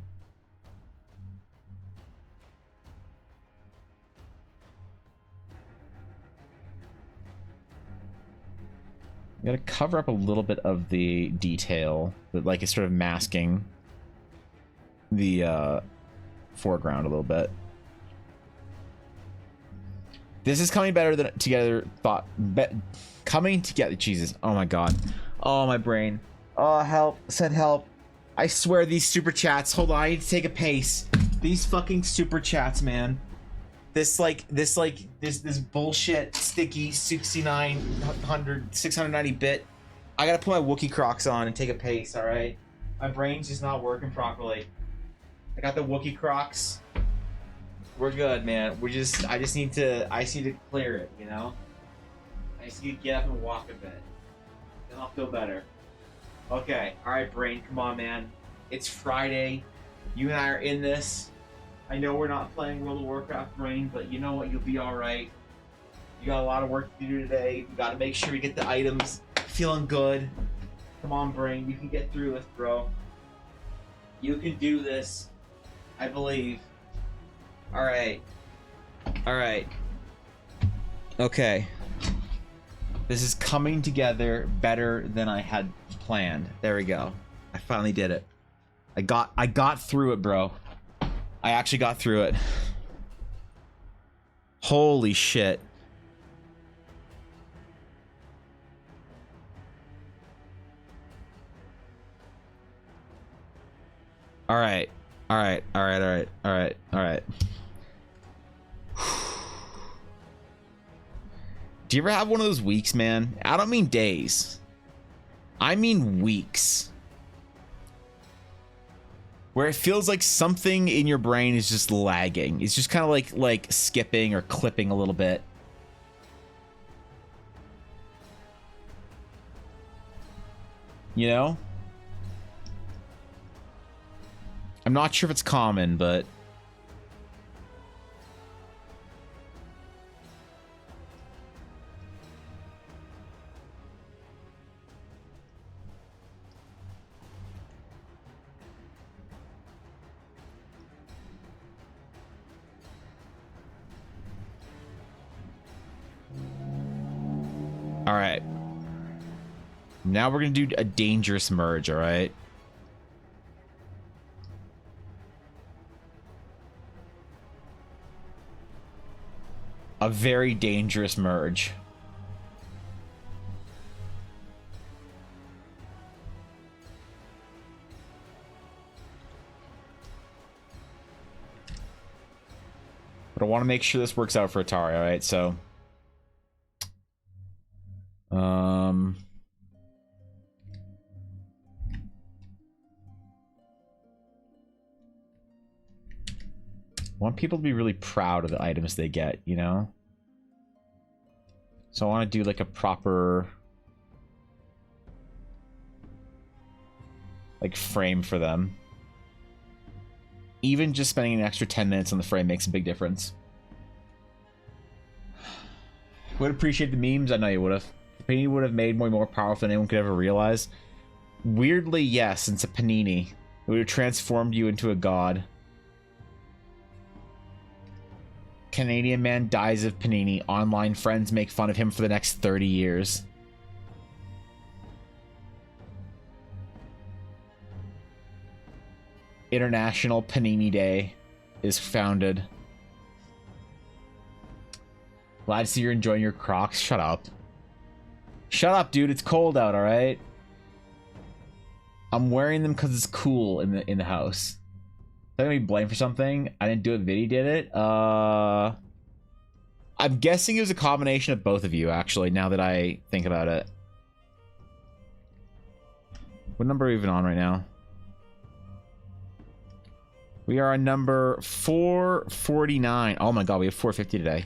You gotta cover up a little bit of the detail that, like, is sort of masking the foreground a little bit. This is coming better than together thought. Coming together. Jesus. Oh my god. Oh, my brain. Oh, help. Said help. I swear these super chats. Hold on. I need to take a pace. These fucking super chats, man. This bullshit sticky 690 bit. I gotta put my Wookiee Crocs on and take a pace, alright? My brain's just not working properly. I got the Wookiee Crocs. We're good, man. I just need to clear it, you know? I just need to get up and walk a bit. Then I'll feel better. Okay, alright, brain, come on, man. It's Friday. You and I are in this. I know we're not playing World of Warcraft, brain, but you know what? You'll be alright. You got a lot of work to do today. You gotta make sure you get the items feeling good. Come on, brain. You can get through this, bro. You can do this. I believe. Alright. Alright. Okay. This is coming together better than I had planned. There we go. I finally did it. I got through it, bro. I actually got through it. Holy shit. Alright. Alright. Alright. Alright. Alright. Alright. Do you ever have one of those weeks, man? I don't mean days. I mean weeks. Where it feels like something in your brain is just lagging. It's just kind of like skipping or clipping a little bit. You know? I'm not sure if it's common, but... All right. Now we're gonna do a dangerous merge. All right. A very dangerous merge. But I want to make sure this works out for Atari, all right? So, want people to be really proud of the items they get, you know? So I want to do like a proper like frame for them. Even just spending an extra 10 minutes on the frame makes a big difference. Would appreciate the memes? I know you would have. Panini would have made more powerful than anyone could ever realize. Weirdly, yes, since a Panini. It would have transformed you into a god. Canadian man dies of Panini. Online friends make fun of him for the next 30 years. International Panini Day is founded. Glad to see you're enjoying your Crocs. Shut up. Shut up, dude. It's cold out, alright? I'm wearing them because it's cool in the house. Is that gonna be blamed for something? I didn't do it, Viddy did it? I'm guessing it was a combination of both of you, actually, now that I think about it. What number are we even on right now? We are on number 449. Oh my god, we have 450 today.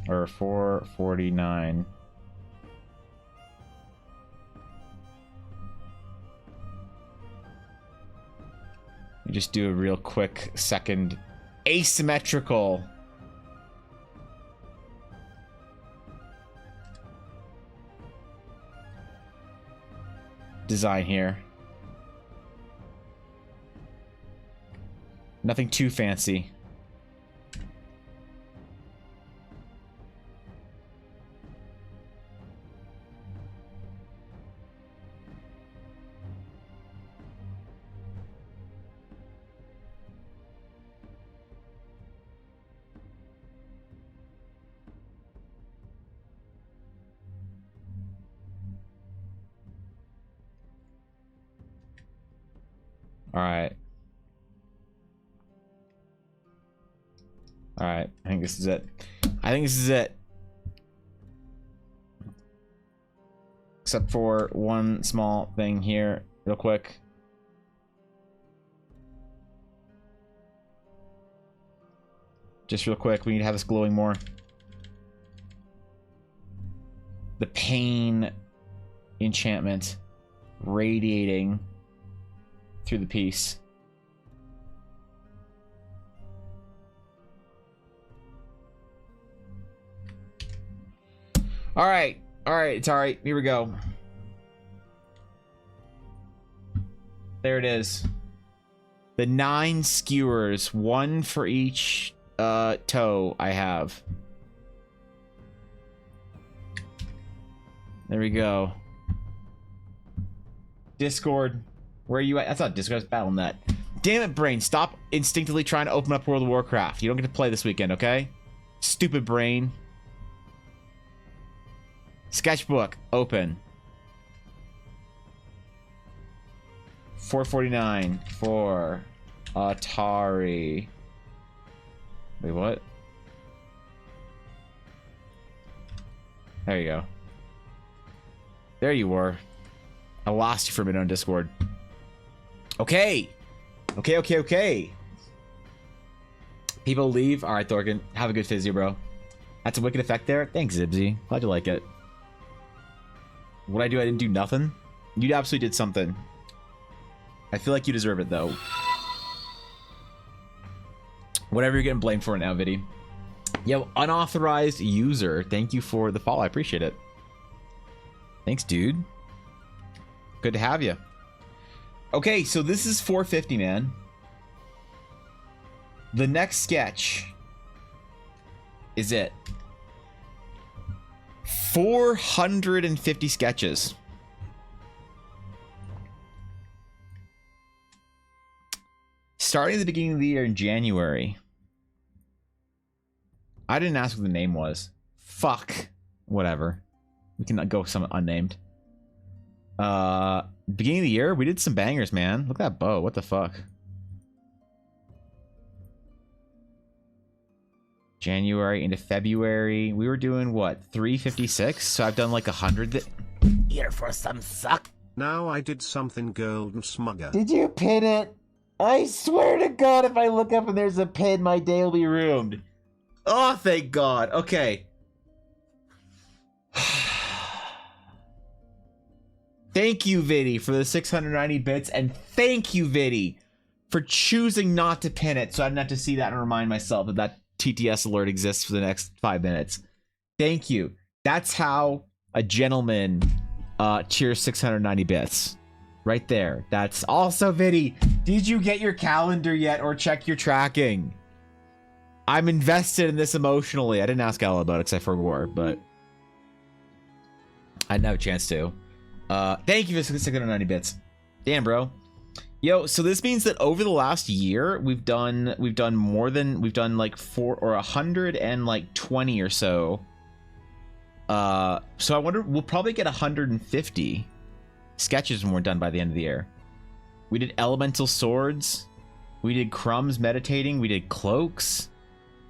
Or 449. Let me just do a real quick second asymmetrical design here. Nothing too fancy. Alright. Alright, I think this is it. I think this is it. Except for one small thing here, real quick. Just real quick, we need to have this glowing more. The pain enchantment radiating through the piece. All right, it's all right. Here we go. There it is. The 9 skewers, one for each toe I have. There we go. Discord. Where are you at? That's not Discord, that's Battle.net. Damn it, brain. Stop instinctively trying to open up World of Warcraft. You don't get to play this weekend, okay? Stupid brain. Sketchbook. Open. 449 for Atari. Wait, what? There you go. There you were. I lost you for a minute on Discord. Okay. Okay. People leave. All right, Thorgan. Have a good physio, bro. That's a wicked effect there. Thanks, Zibsy. Glad you like it. What I do? I didn't do nothing. You absolutely did something. I feel like you deserve it, though. Whatever you're getting blamed for now, Viddy. Yo, unauthorized user. Thank you for the follow. I appreciate it. Thanks, dude. Good to have you. Okay, so this is 450, man. The next sketch is it. 450 sketches. Starting at the beginning of the year in January. I didn't ask what the name was. Fuck. Whatever. We can go some unnamed. Beginning of the year, we did some bangers, man. Look at that bow. What the fuck? January into February. We were doing what? 356? So I've done like 100. Here for some suck. Now I did something golden smugger. Did you pin it? I swear to God, if I look up and there's a pin, my day will be ruined. Oh, thank God. Okay. Thank you, Viddy, for the 690 bits, and thank you, Viddy, for choosing not to pin it so I didn't have to see that and remind myself that that TTS alert exists for the next 5 minutes. Thank you. That's how a gentleman cheers 690 bits. Right there. That's also, Viddy, did you get your calendar yet or check your tracking? I'm invested in this emotionally. I didn't ask Ella about it because I forgot, but I didn't have a chance to. Thank you for 690 bits. Damn, bro. Yo, so this means that over the last year, we've done like 120 or so. So I wonder, we'll probably get 150 sketches when we're done by the end of the year. We did elemental swords. We did crumbs meditating. We did cloaks.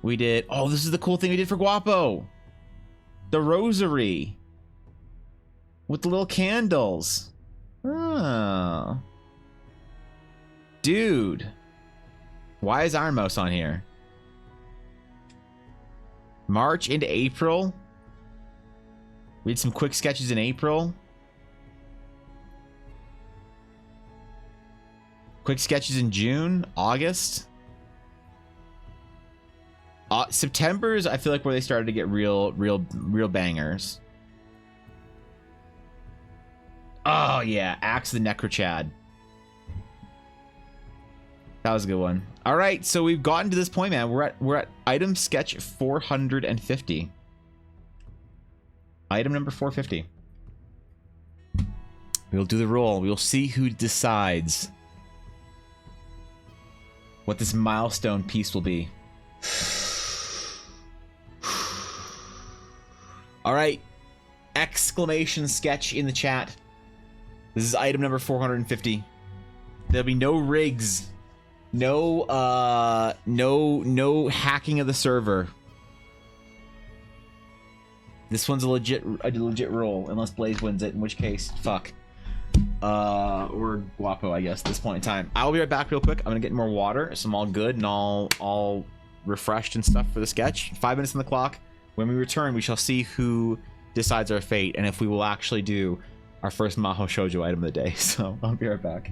We did, oh, this is the cool thing we did for Guapo. The rosary. With the little candles. Oh. Dude. Why is Iron Mouse on here? March into April. We did some quick sketches in April. Quick sketches in June, August. September's, I feel like, where they started to get real bangers. Oh yeah, Axe the Necrochad. That was a good one. All right, so we've gotten to this point, man. We're at item sketch 450. Item number 450. We'll do the roll. We'll see who decides what this milestone piece will be. All right, exclamation sketch in the chat. This is item number 450. There'll be no rigs, no hacking of the server. This one's a legit roll, unless Blaze wins it, in which case, fuck. Or Guapo, I guess, at this point in time. I'll be right back real quick. I'm gonna get more water, so I'm all good and all refreshed and stuff for the sketch. 5 minutes on the clock. When we return, we shall see who decides our fate and if we will actually do our first Maho Shoujo item of the day. So I'll be right back.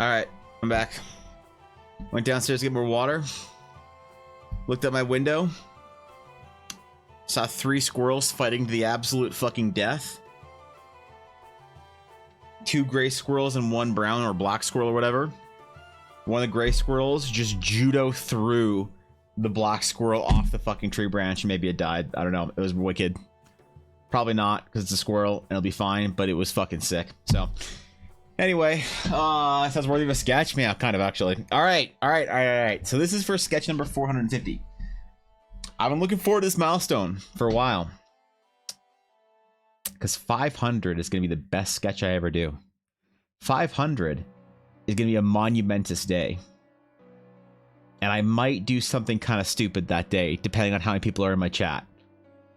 Alright, I'm back. Went downstairs to get more water. Looked out my window. Saw 3 squirrels fighting to the absolute fucking death. 2 gray squirrels and 1 brown or black squirrel or whatever. One of the gray squirrels just judo threw the black squirrel off the fucking tree branch and maybe it died. I don't know. It was wicked. Probably not because it's a squirrel and it'll be fine, but it was fucking sick. So anyway, sounds worthy of a sketch. Yeah, kind of actually. All right. So this is for sketch number 450. I've been looking forward to this milestone for a while because 500 is going to be the best sketch I ever do. 500 is going to be a monumentous day. And I might do something kind of stupid that day, depending on how many people are in my chat.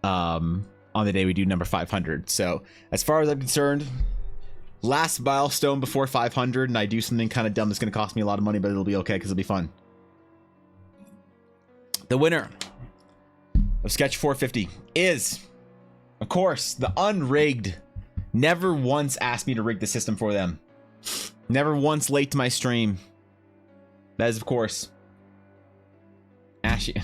On the day we do number 500. So as far as I'm concerned, last milestone before 500, and I do something kind of dumb that's going to cost me a lot of money, but it'll be okay because it'll be fun. The winner of sketch 450 is, of course, the unrigged. Never once asked me to rig the system for them. Never once late to my stream. That is, of course, Ashy.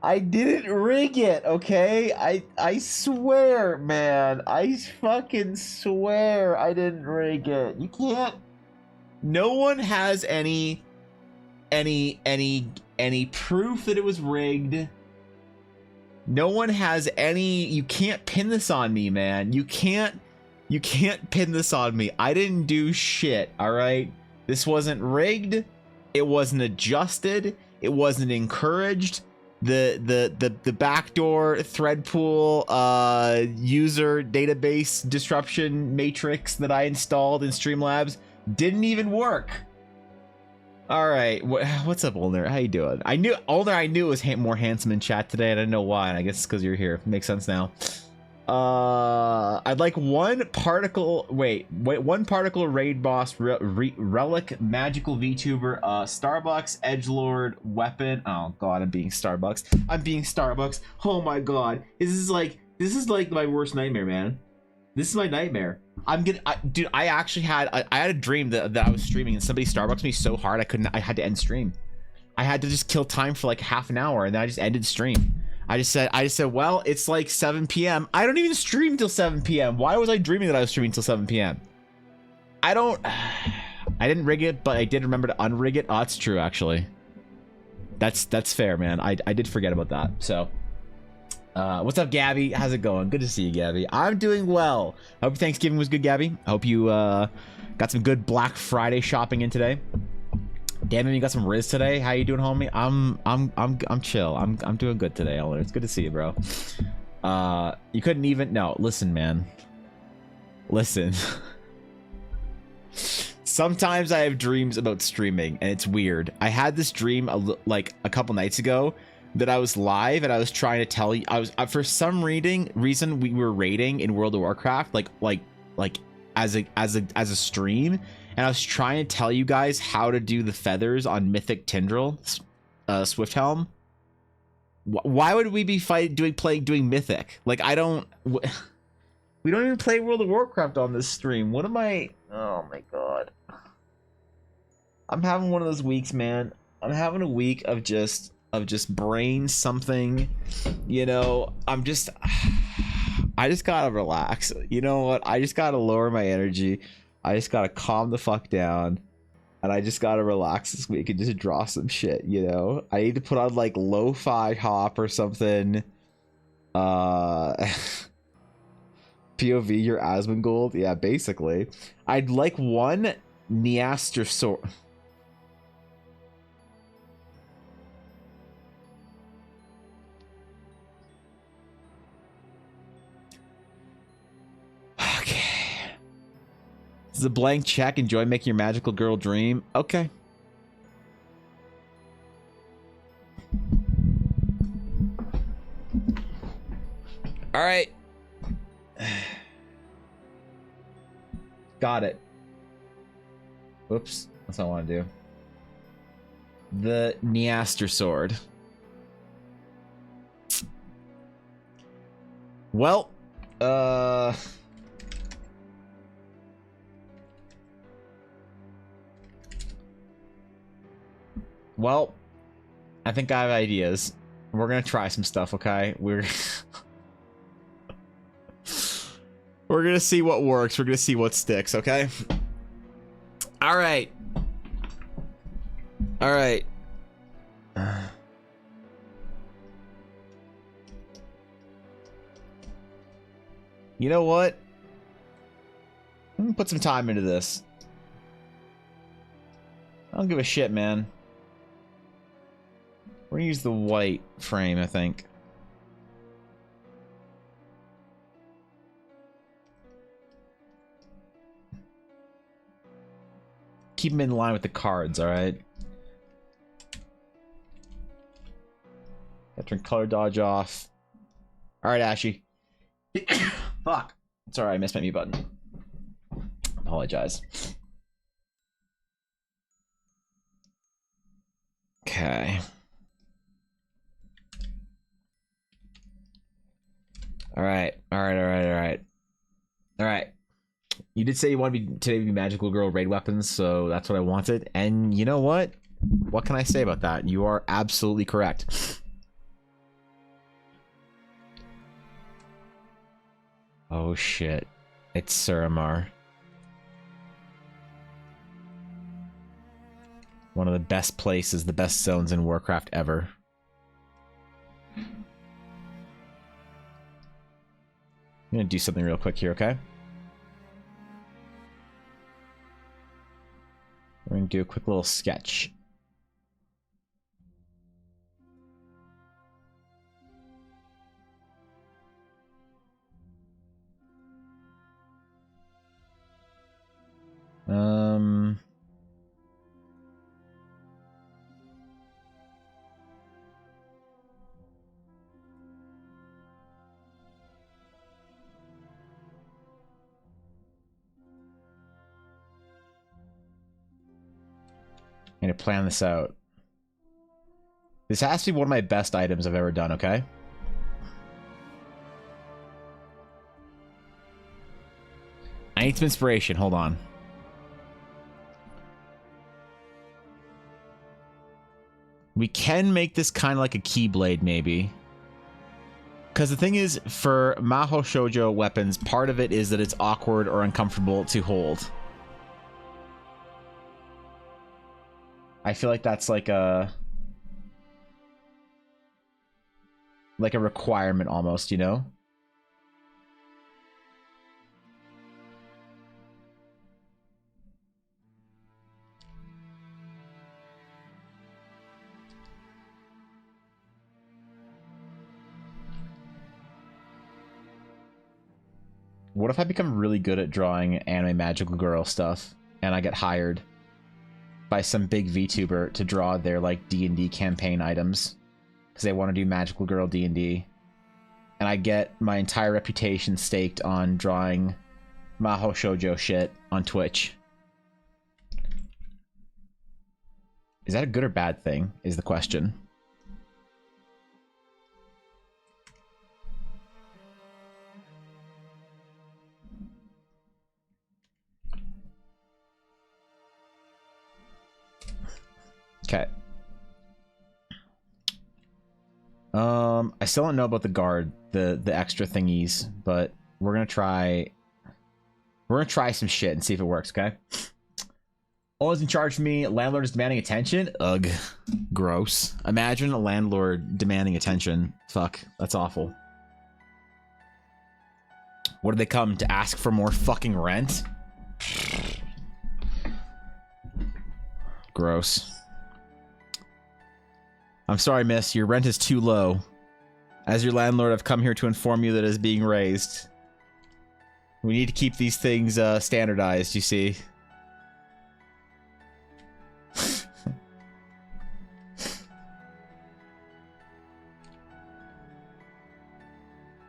I didn't rig it, okay? I swear, man. I fucking swear I didn't rig it. You can't. No one has any proof that it was rigged. No one has any. You can't pin this on me, man. You can't pin this on me. I didn't do shit, all right? This wasn't rigged. It wasn't adjusted. It wasn't encouraged. The backdoor thread pool user database disruption matrix that I installed in Streamlabs didn't even work. All right, what's up, Olner? How you doing? I knew it was more handsome in chat today. I didn't know why. And I guess it's because you're here. Makes sense now. I'd like one particle raid boss relic magical VTuber Starbucks edgelord weapon. Oh god, I'm being Starbucks. Oh my god, this is like my worst nightmare, man. This is my nightmare. Dude, I actually had a dream that I was streaming and somebody Starbucks me so hard I had to end stream. I had to just kill time for like half an hour and then I just ended stream. I just said, well, it's like 7 p.m. I don't even stream till 7 p.m. Why was I dreaming that I was streaming till 7 p.m.? I didn't rig it, but I did remember to unrig it. Oh, that's true, actually. That's fair, man. I did forget about that. So, what's up, Gabby? How's it going? Good to see you, Gabby. I'm doing well. I hope Thanksgiving was good, Gabby. I hope you got some good Black Friday shopping in today. Damn it, you got some Riz today. How you doing, homie? I'm chill. I'm doing good today, Elder. It's good to see you, bro. You couldn't even. No, listen, man. Listen. Sometimes I have dreams about streaming, and it's weird. I had this dream like a couple nights ago that I was live, and I was trying to tell you. I was for some reason we were raiding in World of Warcraft, like as a stream. And I was trying to tell you guys how to do the feathers on Mythic Tindril, Swifthelm. Why would we be doing Mythic? Like, we don't even play World of Warcraft on this stream. What am I? Oh my god. I'm having one of those weeks, man. I'm having a week of just brain something. You know, I just gotta relax. You know what? I just gotta lower my energy. I just gotta calm the fuck down, and I just gotta relax this week and just draw some shit, you know? I need to put on like lo-fi hop or something. POV your Asmongold? Yeah, basically. I'd like one Neaster sword. This is a blank check. Enjoy making your magical girl dream. Okay. All right. Got it. Whoops. That's what I want to do. The Neaster sword. Well, Well, I think I have ideas. We're gonna try some stuff, okay? We're gonna see what works. We're gonna see what sticks, okay? All right. All right. You know what? I'm gonna put some time into this. I don't give a shit, man. We're gonna use the white frame, I think. Keep them in line with the cards, alright? Turn color dodge off. Alright, Ashy. Fuck. It's alright, I missed my mute button. Apologize. Okay. Alright. Alright. You did say you wanted today to be magical girl raid weapons, so that's what I wanted. And you know what? What can I say about that? You are absolutely correct. Oh shit. It's Suramar. One of the best places, the best zones in Warcraft ever. I'm gonna do something real quick here, okay? We're gonna do a quick little sketch. I'm gonna plan this out. This has to be one of my best items I've ever done, okay? I need some inspiration, hold on. We can make this kind of like a keyblade, maybe. Because the thing is, for Maho Shoujo weapons, part of it is that it's awkward or uncomfortable to hold. I feel like that's like a requirement almost, you know? What if I become really good at drawing anime magical girl stuff and I get hired by some big VTuber to draw their like D&D campaign items because they want to do magical girl D&D, and I get my entire reputation staked on drawing Maho Shoujo shit on Twitch? Is that a good or bad thing is the question. Okay. I still don't know about the guard, the extra thingies, but we're gonna try some shit and see if it works, okay? Always in charge of me, landlord is demanding attention? Ugh. Gross. Imagine a landlord demanding attention. Fuck, that's awful. What did they come to ask for more fucking rent? Gross. I'm sorry, miss. Your rent is too low. As your landlord, I've come here to inform you that it is being raised. We need to keep these things standardized, you see.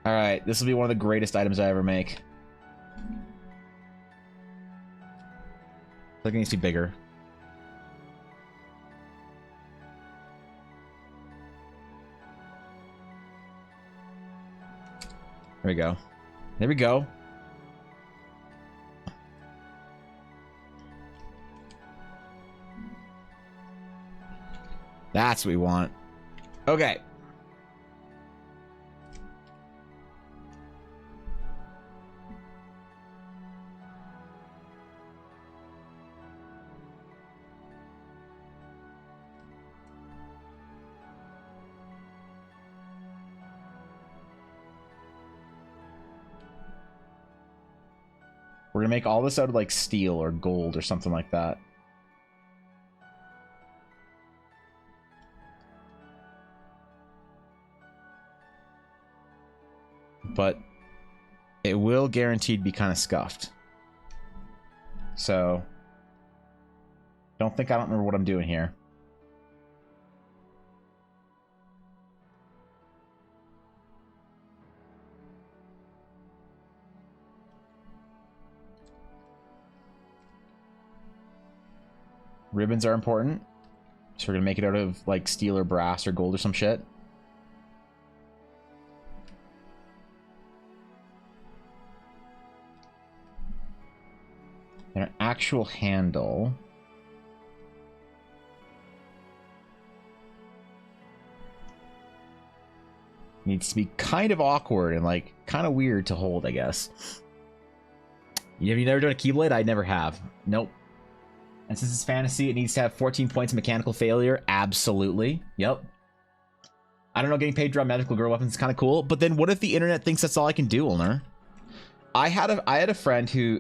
Alright, this will be one of the greatest items I ever make. I think it needs to be bigger. There we go. There we go. That's what we want. Okay. We're gonna make all this out of like steel or gold or something like that. But it will guaranteed be kind of scuffed. So I don't remember what I'm doing here. Ribbons are important. So we're gonna make it out of like steel or brass or gold or some shit. And an actual handle. Needs to be kind of awkward and like kind of weird to hold, I guess. Have you never done a Keyblade? I never have. Nope. And since it's fantasy, it needs to have 14 points of mechanical failure. Absolutely. Yep. I don't know, getting paid to draw magical girl weapons is kind of cool. But then what if the internet thinks that's all I can do, Ulner? I had a friend who's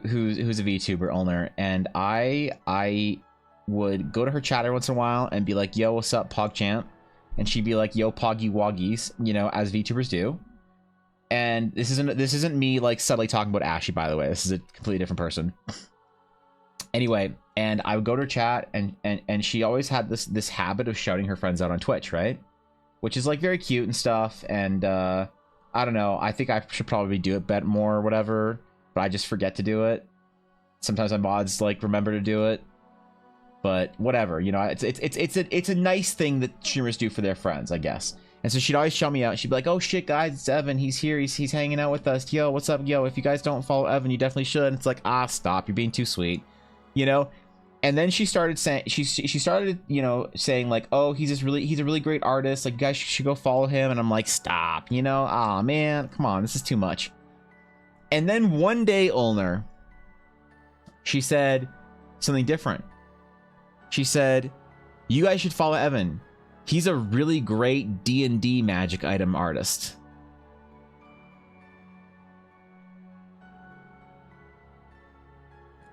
a VTuber, Ulner, and I would go to her chat every once in a while and be like, yo, what's up, PogChamp? And she'd be like, yo, Poggy Woggies, you know, as VTubers do. And this isn't me like subtly talking about Ashy, by the way. This is a completely different person. Anyway, and I would go to her chat, and she always had this habit of shouting her friends out on Twitch, right? Which is like very cute and stuff. And I don't know. I think I should probably do it more or whatever, but I just forget to do it. Sometimes my mods like remember to do it, but whatever. You know, it's a nice thing that streamers do for their friends, I guess. And so she'd always shout me out. She'd be like, "Oh shit, guys, it's Evan. He's here. He's hanging out with us. Yo, what's up? Yo, if you guys don't follow Evan, you definitely should." And it's like, ah, stop. You're being too sweet. You know. And then she started saying, she started, you know, saying like, oh, he's a really great artist. Like, you guys should go follow him. And I'm like, stop, you know, ah, man, come on, this is too much. And then one day, Ulner, she said something different. She said, you guys should follow Evan. He's a really great D&D magic item artist.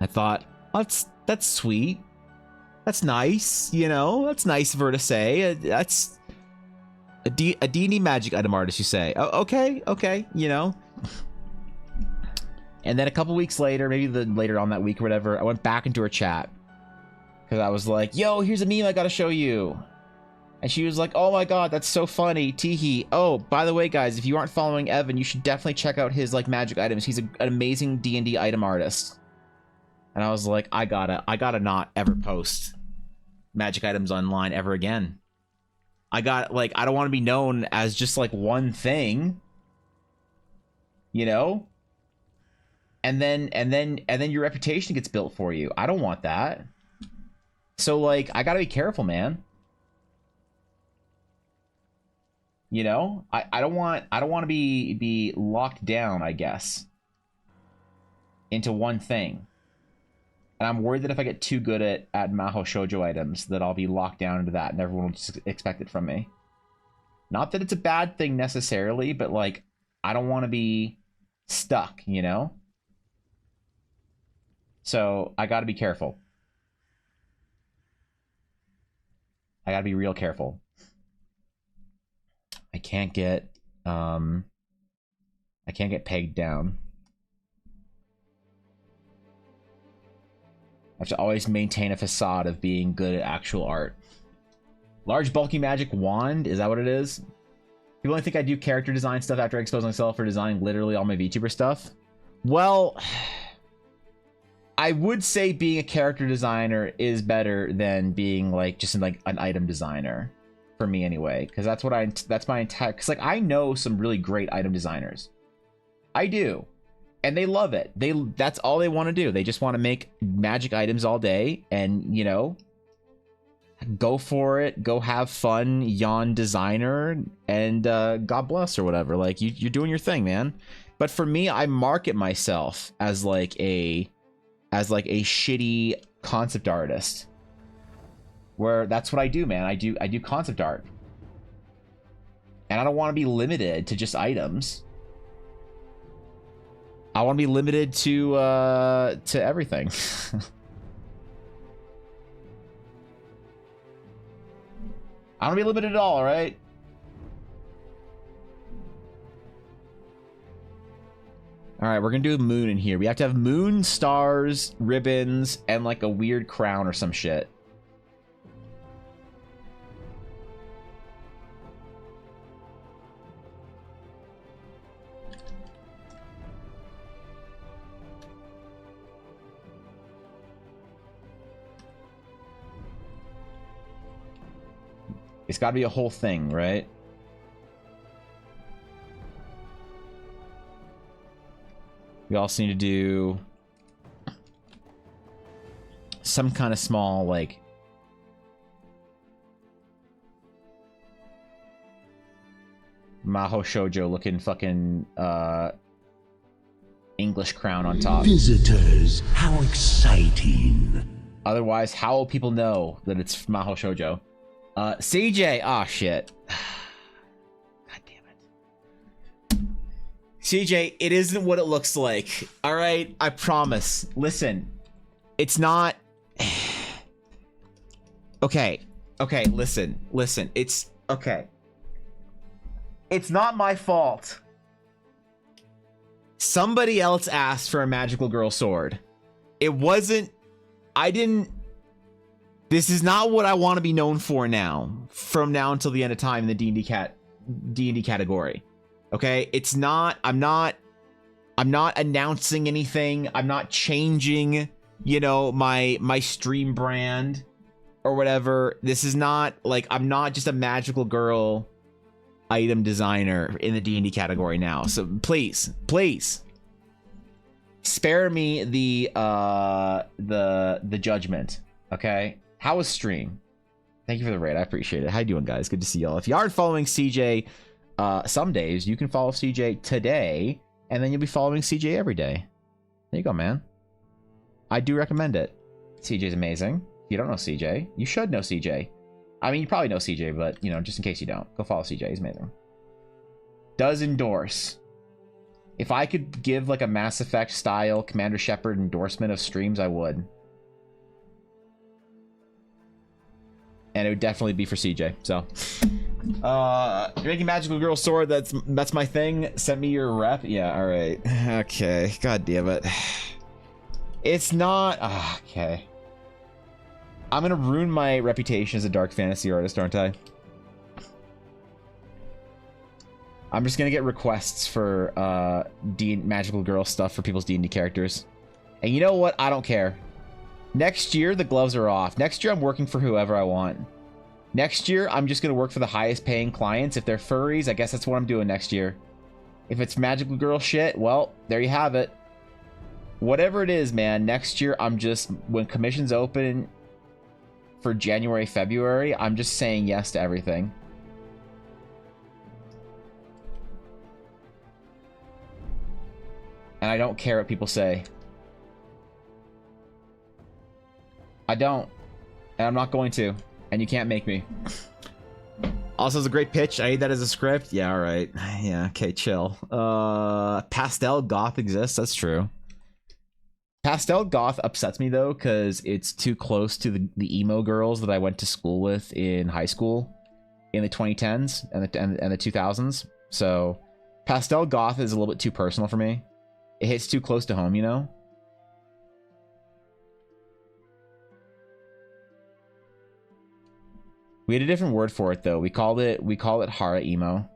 I thought, that's sweet. That's nice, you know? That's nice of her to say. That's a D&D magic item artist, you say. Oh, okay, you know? And then a couple weeks later, maybe later on that week or whatever, I went back into her chat. Because I was like, yo, here's a meme I gotta show you. And she was like, oh my god, that's so funny, teehee. Oh, by the way, guys, if you aren't following Evan, you should definitely check out his like magic items. He's an amazing D&D item artist. And I was like, I gotta not ever post magic items online ever again. I don't want to be known as just like one thing, you know? And then your reputation gets built for you. I don't want that. So like, I gotta be careful, man. You know? I don't want to be locked down, I guess, into one thing. And I'm worried that if I get too good at Maho Shoujo items, that I'll be locked down into that and everyone will just expect it from me. Not that it's a bad thing necessarily, but like, I don't want to be stuck, you know? So I got to be careful. I got to be real careful. I can't get pegged down. I have to always maintain a facade of being good at actual art. Large bulky magic wand, is that what it is? People only think I do character design stuff after I expose myself for designing literally all my VTuber stuff. Well, I would say being a character designer is better than being like just like an item designer for me anyway, because that's my entire, because like I know some really great item designers. I do. And they love it. That's all they want to do. They just want to make magic items all day and, you know, go for it. Go have fun. Yawn designer, and God bless or whatever. Like you're doing your thing, man. But for me, I market myself as like a shitty concept artist. Where that's what I do, man. I do concept art. And I don't want to be limited to just items. I want to be limited to everything. I don't be limited at all, right? All right, we're gonna do a moon in here. We have to have moon, stars, ribbons, and like a weird crown or some shit. It's got to be a whole thing, right? We also need to do some kind of small, like, Maho Shoujo looking fucking English crown on top. Visitors, how exciting. Otherwise, how will people know that it's Maho Shoujo? CJ, ah, shit. God damn it. CJ, it isn't what it looks like. All right, I promise. Listen, it's not. Okay, listen. It's okay. It's not my fault. Somebody else asked for a magical girl sword. It wasn't. I didn't. This is not what I want to be known for now. From now until the end of time in the D&D category. Okay? It's not. I'm not announcing anything. I'm not changing, you know, my stream brand or whatever. This is not like I'm not just a magical girl item designer in the D&D category now. So please spare me the judgment. Okay? How was stream? Thank you for the raid. I appreciate it. How you doing, guys? Good to see y'all. If you aren't following CJ some days, you can follow CJ today, and then you'll be following CJ every day. There you go, man. I do recommend it. CJ's amazing. If you don't know CJ, you should know CJ. I mean, you probably know CJ, but, you know, just in case you don't, go follow CJ. He's amazing. Does endorse. If I could give, like, a Mass Effect style Commander Shepard endorsement of streams, I would. And it would definitely be for CJ. So, you're making magical girl sword. That's my thing. Send me your rep. Yeah. All right. Okay. God damn it. It's not. Okay. I'm gonna ruin my reputation as a dark fantasy artist, aren't I? I'm just gonna get requests for magical girl stuff for people's D&D characters. And you know what? I don't care. Next year, the gloves are off. Next year, I'm working for whoever I want. Next year, I'm just going to work for the highest paying clients. If they're furries, I guess that's what I'm doing next year. If it's magical girl shit, well, there you have it. Whatever it is, man, next year, I'm just, when commissions open for January, February, I'm just saying yes to everything. And I don't care what people say. I don't. And I'm not going to. And you can't make me. Also, it's a great pitch. I need that as a script. Yeah, alright. Yeah, okay, chill. Pastel Goth exists. That's true. Pastel Goth upsets me, though, because it's too close to the emo girls that I went to school with in high school in the 2010s and the 2000s. So, Pastel Goth is a little bit too personal for me. It hits too close to home, you know? We had a different word for it though. We call it Hara emo.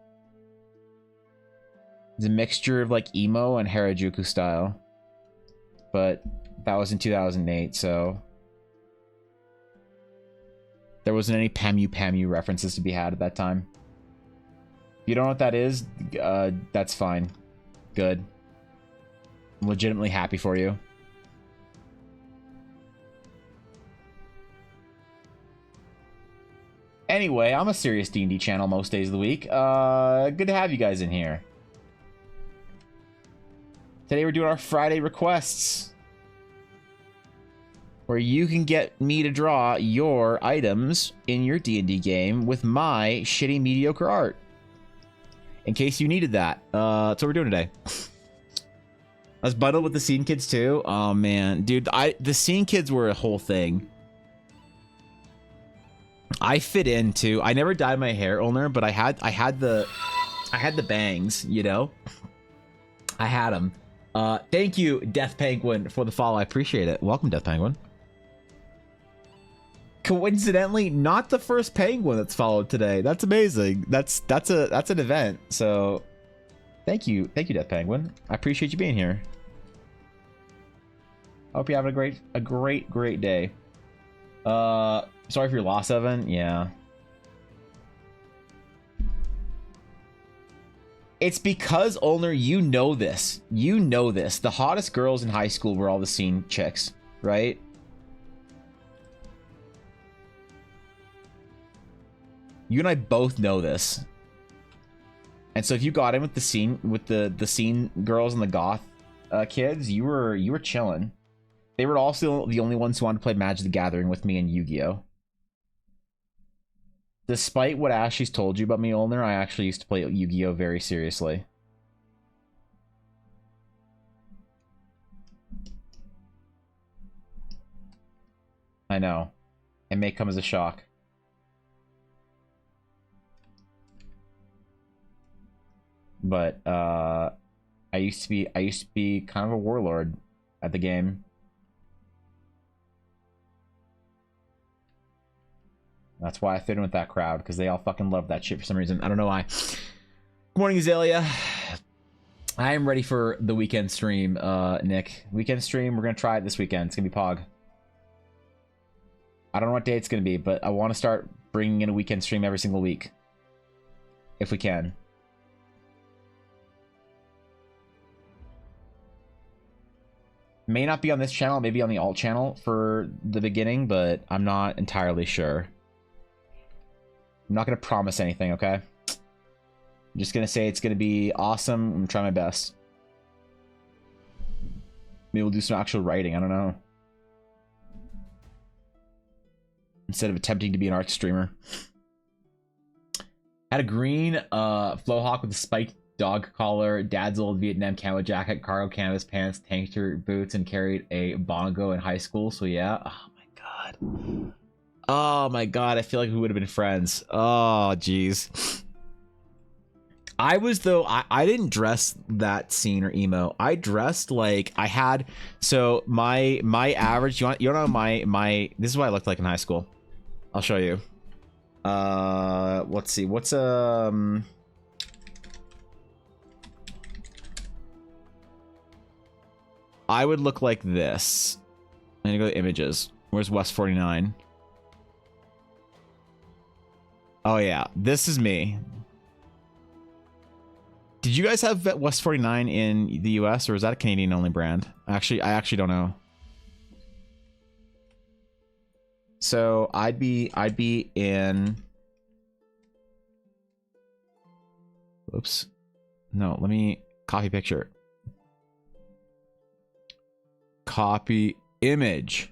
It's a mixture of like emo and Harajuku style. But that was in 2008, so there wasn't any Pamu references to be had at that time. If you don't know what that is, that's fine. Good. I'm legitimately happy for you. Anyway, I'm a serious D&D channel most days of the week. Good to have you guys in here. Today we're doing our Friday requests, where you can get me to draw your items in your D&D game with my shitty mediocre art. In case you needed that. That's what we're doing today. I was bundled with the Scene Kids too. Oh man, dude, the Scene Kids were a whole thing. I fit in too. I never dyed my hair, Ulner, but I had the bangs, you know. I had them. Thank you, Death Penguin, for the follow. I appreciate it. Welcome, Death Penguin. Coincidentally, not the first penguin that's followed today. That's amazing. That's an event. So, thank you, Death Penguin. I appreciate you being here. I hope you're having a great day. Sorry for your loss, Evan. Yeah. It's because, Ulner, you know this. You know this. The hottest girls in high school were all the Scene chicks, right? You and I both know this. And so if you got in with the Scene, with the Scene girls and the goth kids, you were chilling. They were also the only ones who wanted to play Magic the Gathering with me and Yu-Gi-Oh! Despite what Ashley's told you about me, Ulner, I actually used to play Yu-Gi-Oh! Very seriously. I know. It may come as a shock. But I used to be kind of a warlord at the game. That's why I fit in with that crowd, because they all fucking love that shit for some reason. I don't know why. Good morning, Azalea. I am ready for the weekend stream, Nick. Weekend stream, we're gonna try it this weekend. It's gonna be Pog. I don't know what day it's gonna be, but I want to start bringing in a weekend stream every single week, if we can. May not be on this channel, maybe on the alt channel for the beginning, but I'm not entirely sure. I'm not going to promise anything, okay? I'm just going to say it's going to be awesome. I'm going to try my best. Maybe we'll do some actual writing, I don't know. Instead of attempting to be an art streamer. Had a green Flowhawk with a spiked dog collar, dad's old Vietnam camo jacket, cargo canvas pants, tank shirt, boots, and carried a bongo in high school. So yeah. Oh my god. Oh my god. I feel like we would have been friends. Oh jeez. I was though. I didn't dress that scene or emo. I dressed like I had. So my average. You know my. This is what I looked like in high school. I'll show you. Let's see. What's I would look like this. I'm gonna go to images. Where's West 49? Oh yeah, this is me. Did you guys have West 49 in the US, or is that a Canadian only brand? I actually don't know. So I'd be in. Oops. No, let me copy picture. Copy image.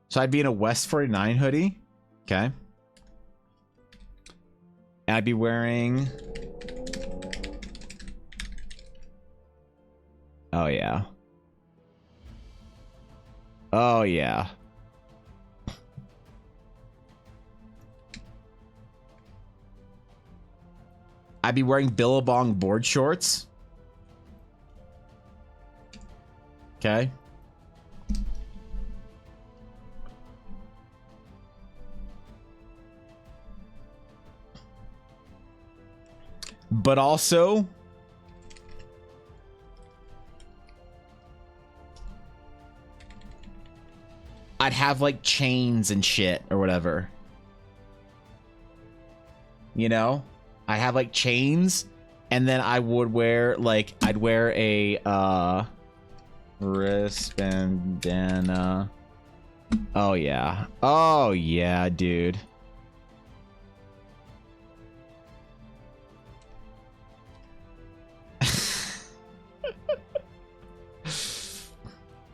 So I'd be in a West 49 hoodie. Okay. And I'd be wearing. Oh yeah. Oh yeah. I'd be wearing Billabong board shorts. Okay. But also I'd have like chains and shit or whatever. You know? I have like chains, and then I would wear like I'd wear a wrist bandana Oh yeah. Oh yeah, dude.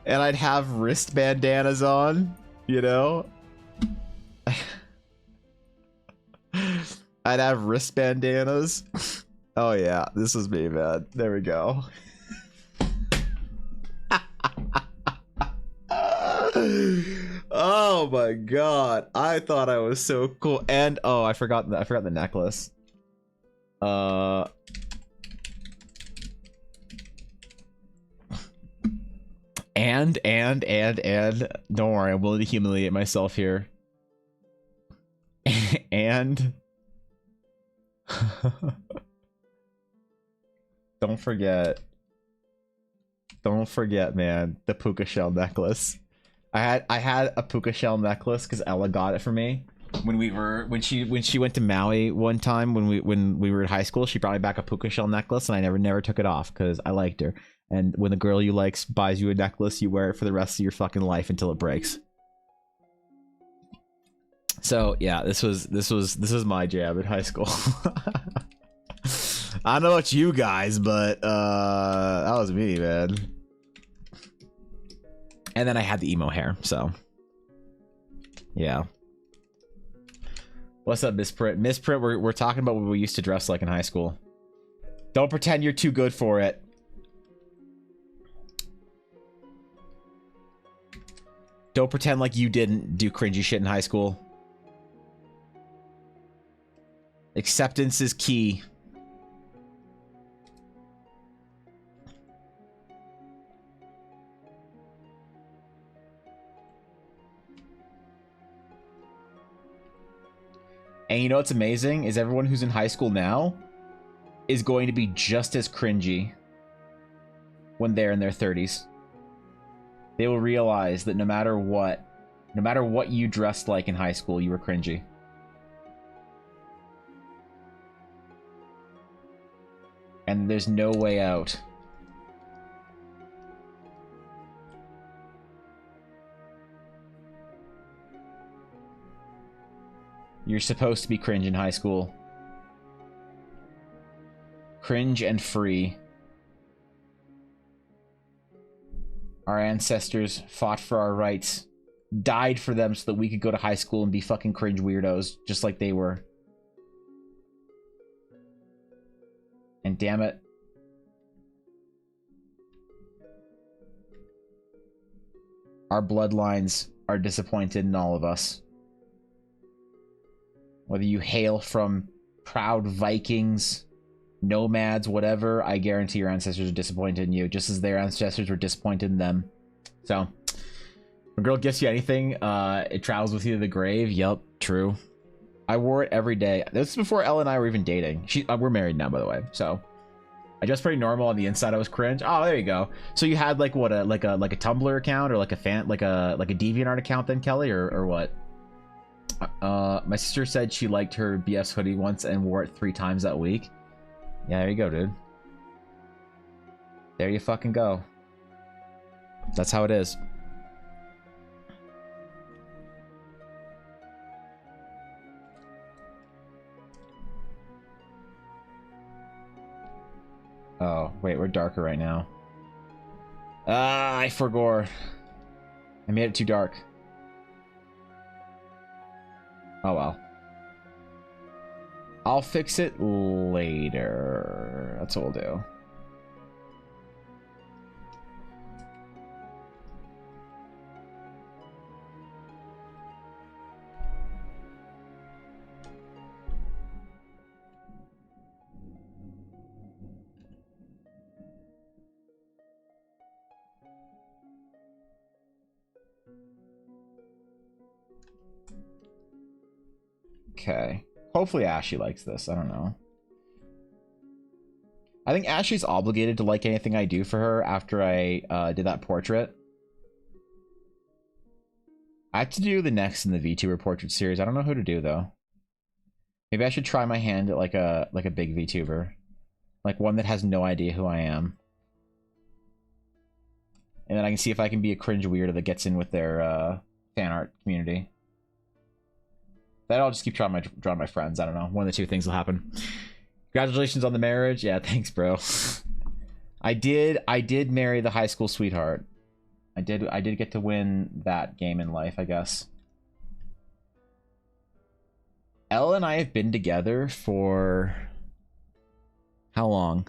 And I'd have wrist bandanas on, you know? I'd have wrist bandanas. Oh yeah, this was me, man. There we go. Oh my god, I thought I was so cool. And oh, I forgot the necklace. And don't worry, I'm willing to humiliate myself here. And don't forget, man, the puka shell necklace. I had a puka shell necklace because Ella got it for me when she went to Maui one time when we were in high school. She brought me back a puka shell necklace, and I never took it off because I liked her. And when the girl you like buys you a necklace, you wear it for the rest of your fucking life until it breaks. So yeah, this was my jam in high school. I don't know about you guys, but that was me, man. And then I had the emo hair, so yeah. What's up, Miss Print? Miss Print, we're talking about what we used to dress like in high school. Don't pretend you're too good for it. Don't pretend like you didn't do cringy shit in high school. Acceptance is key. And you know what's amazing is everyone who's in high school now is going to be just as cringy when they're in their 30s. They will realize that no matter what you dressed like in high school, you were cringy. And there's no way out. You're supposed to be cringe in high school. Cringe and free. Our ancestors fought for our rights, died for them so that we could go to high school and be fucking cringe weirdos, just like they were. And damn it, our bloodlines are disappointed in all of us. Whether you hail from proud Vikings, nomads, whatever, I guarantee your ancestors are disappointed in you, just as their ancestors were disappointed in them. So, when a girl gifts you anything, it travels with you to the grave. Yup, true. I wore it every day. This is before Ella and I were even dating. We're married now, by the way. So, I dressed pretty normal. On the inside, I was cringe. Oh, there you go. So you had like what, like a Tumblr account or like a DeviantArt account then, Kelly, or what? My sister said she liked her BS hoodie once and wore it 3 times that week. Yeah, there you go, dude. There you fucking go. That's how it is. Oh, wait, we're darker right now. Ah, I forgot. I made it too dark. Oh well. I'll fix it later. That's what we'll do. Okay. Hopefully Ashley likes this. I don't know. I think Ashley's obligated to like anything I do for her after I did that portrait. I have to do the next in the VTuber portrait series. I don't know who to do though. Maybe I should try my hand at like a big VTuber. Like one that has no idea who I am. And then I can see if I can be a cringe weirdo that gets in with their fan art community. Then I'll just keep drawing my friends. I don't know. One of the two things will happen. Congratulations on the marriage. Yeah, thanks, bro. I did marry the high school sweetheart. I did get to win that game in life, I guess. Elle and I have been together for how long?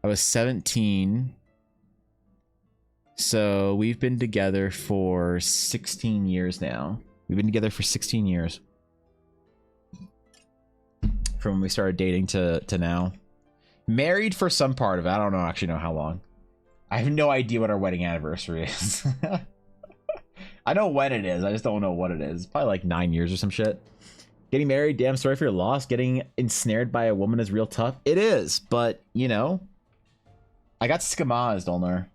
I was 17. So we've been together for 16 years now. We've been together for 16 years. From when we started dating to now. Married for some part of it. I don't know actually know how long. I have no idea what our wedding anniversary is. I know when it is. I just don't know what it is. Probably like 9 years or some shit. Getting married, damn sorry for your loss. Getting ensnared by a woman is real tough. It is, but you know. I got skamazed, Ulnar.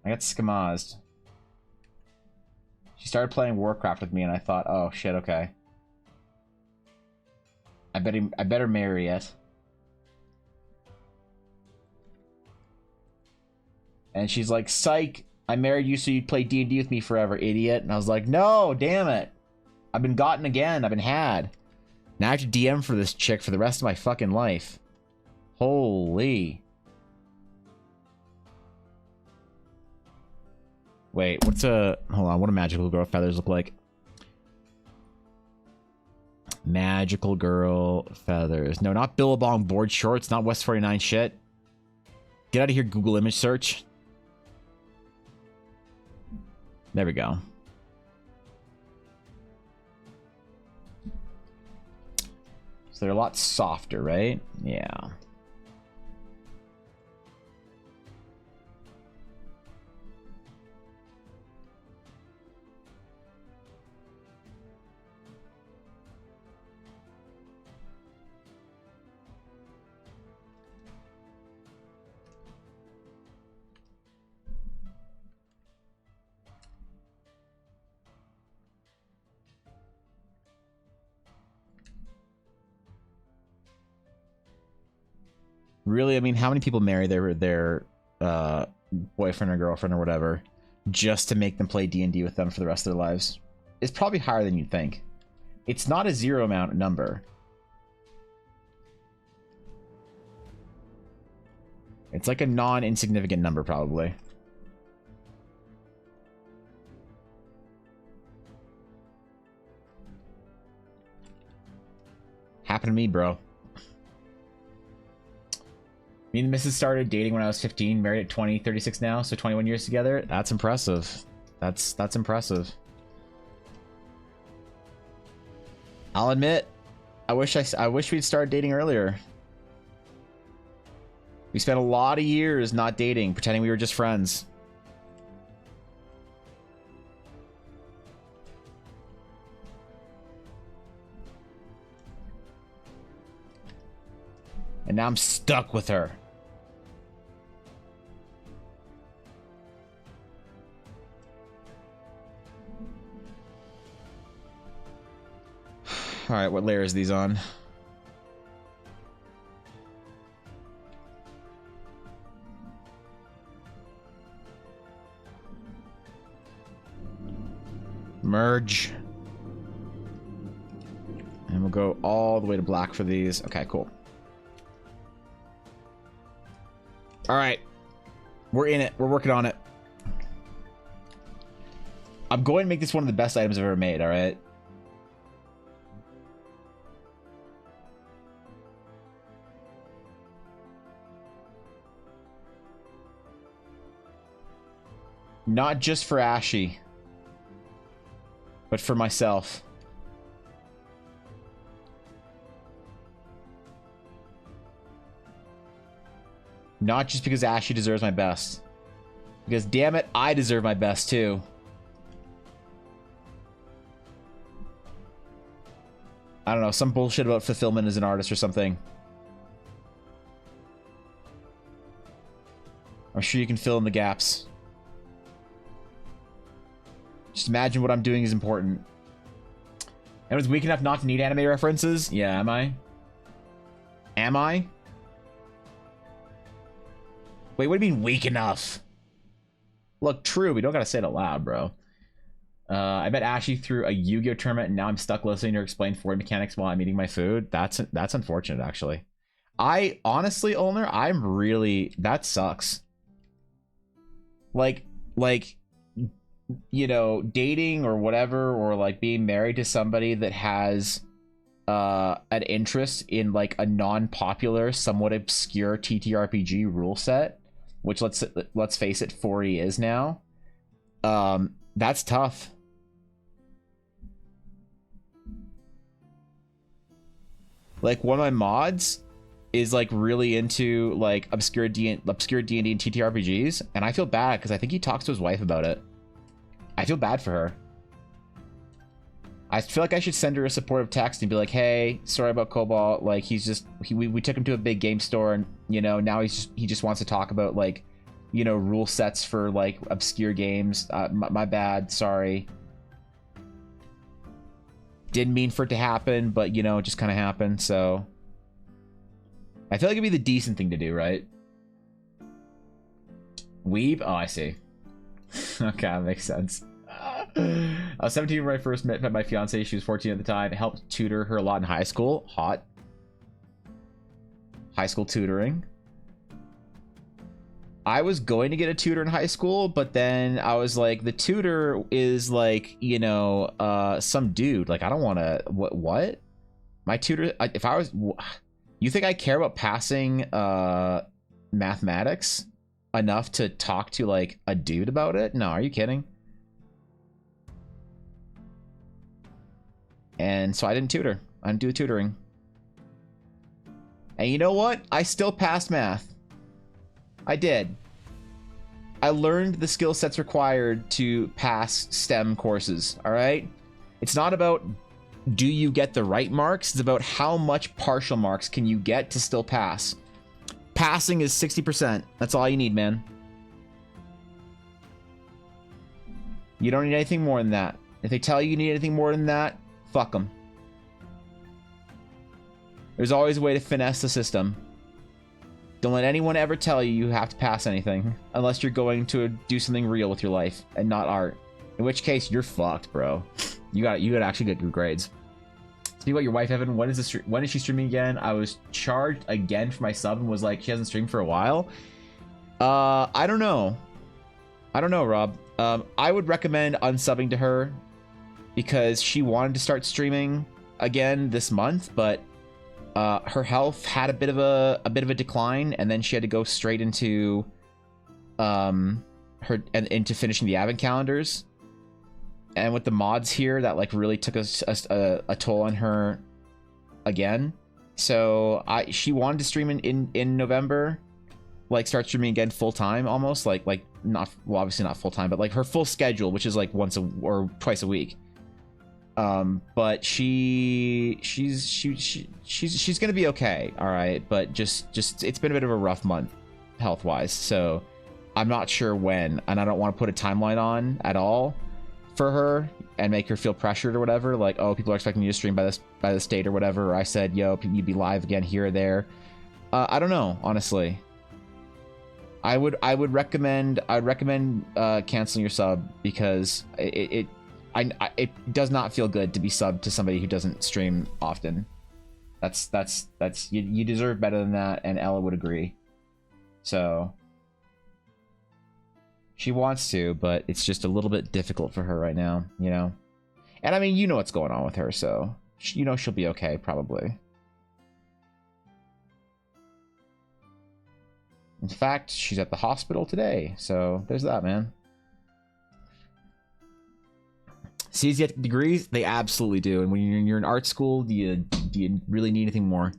I got skamazed. She started playing Warcraft with me and I thought, oh shit, okay. I better marry it. And she's like, psych, I married you so you'd play D&D with me forever, idiot. And I was like, no, damn it. I've been gotten again. I've been had. Now I have to DM for this chick for the rest of my fucking life. Holy. Wait, what's a... Hold on, what do magical girl feathers look like? Magical girl feathers. No, not Billabong board shorts, not West 49 shit. Get out of here, Google image search. There we go. So they're a lot softer, right? Yeah. Really, I mean, how many people marry their boyfriend or girlfriend or whatever just to make them play D&D with them for the rest of their lives? It's probably higher than you'd think. It's not a zero amount number. It's like a non-insignificant number, probably. Happened to me, bro. Me and the missus started dating when I was 15, married at 20, 36 now, so 21 years together. That's impressive. That's impressive. I'll admit, I wish we'd started dating earlier. We spent a lot of years not dating, pretending we were just friends. And now I'm stuck with her. All right, what layer is these on? Merge. And we'll go all the way to black for these. Okay, cool. All right. We're in it. We're working on it. I'm going to make this one of the best items I've ever made, all right? Not just for Ashy, but for myself. Not just because Ashy deserves my best. Because damn it, I deserve my best too. I don't know, some bullshit about fulfillment as an artist or something. I'm sure you can fill in the gaps. Just imagine what I'm doing is important. And was weak enough not to need anime references? Yeah, am I? Am I? Wait, what do you mean weak enough? Look, true, we don't gotta say it out loud, bro. I met Ashley through a Yu-Gi-Oh tournament, and now I'm stuck listening to her explain 4 mechanics while I'm eating my food. That's unfortunate, actually. I honestly, Ulner, I'm really, that sucks. Like, you know, dating or whatever, or like being married to somebody that has an interest in like a non-popular, somewhat obscure TTRPG rule set, which let's face it, 4E is now. That's tough. Like, one of my mods is like really into like obscure D&D and TTRPGs, and I feel bad because I think he talks to his wife about it. I feel bad for her. I feel like I should send her a supportive text and be like, hey, sorry about Cobalt, like we took him to a big game store, and you know, now he just wants to talk about like, you know, rule sets for like obscure games. My bad, sorry. Didn't mean for it to happen, but you know, it just kind of happened. So I feel like it'd be the decent thing to do, right? Weeb? Oh, I see. Okay, that makes sense. I was 17 when I first met my fiance. She was 14 at the time. Helped tutor her a lot in high school. Hot. High school tutoring. I was going to get a tutor in high school, but then I was like, the tutor is like, you know, some dude. Like, I don't want to. What? My tutor. If I was, you think I care about passing mathematics enough to talk to like a dude about it? No, are you kidding? And so I didn't tutor. I didn't do tutoring. And you know what? I still passed math. I did. I learned the skill sets required to pass STEM courses, all right? It's not about do you get the right marks, it's about how much partial marks can you get to still pass. Passing is 60%. That's all you need, man. You don't need anything more than that. If they tell you you need anything more than that, fuck them. There's always a way to finesse the system. Don't let anyone ever tell you you have to pass anything, unless you're going to do something real with your life and not art. In which case, you're fucked, bro. You got to actually get good grades. Speak about your wife, Evan. When is she streaming again? I was charged again for my sub and was like, she hasn't streamed for a while. I don't know. I don't know, Rob. I would recommend unsubbing to her because she wanted to start streaming again this month, but her health had a bit of a decline, and then she had to go straight into into finishing the advent calendars. And with the mods here, that like really took a toll on her again. So she wanted to stream in November, like start streaming again full time, almost like not, well, obviously not full time, but like her full schedule, which is like once or twice a week. But she's gonna be okay, all right. But just it's been a bit of a rough month health wise, so I'm not sure when, and I don't want to put a timeline on at all for her and make her feel pressured or whatever. Like, oh, people are expecting you to stream by this date or whatever. Or I said, yo, you'd be live again here or there. I don't know, honestly. I'd recommend canceling your sub because it does not feel good to be subbed to somebody who doesn't stream often. That's you deserve better than that, and Ella would agree. So she wants to, but it's just a little bit difficult for her right now, you know. And I mean, you know what's going on with her, so you know she'll be okay probably. In fact, she's at the hospital today, so there's that, man. C's get degrees? They absolutely do. And when you're in art school, do you really need anything more?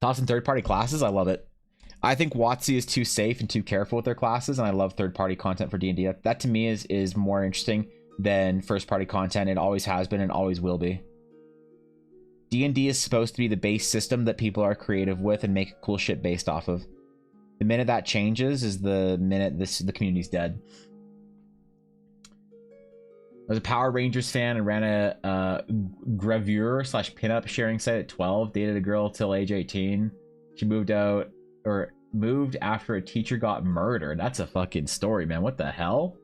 Thoughts on third-party classes? I love it. I think WotC is too safe and too careful with their classes, and I love third-party content for D&D. That to me is more interesting than first-party content. It always has been and always will be. D&D is supposed to be the base system that people are creative with and make cool shit based off of. The minute that changes is the minute the community's dead. I was a Power Rangers fan and ran a gravure / pinup sharing site at 12. Dated a girl till age 18. She moved out, or moved after a teacher got murdered. That's a fucking story, man. What the hell?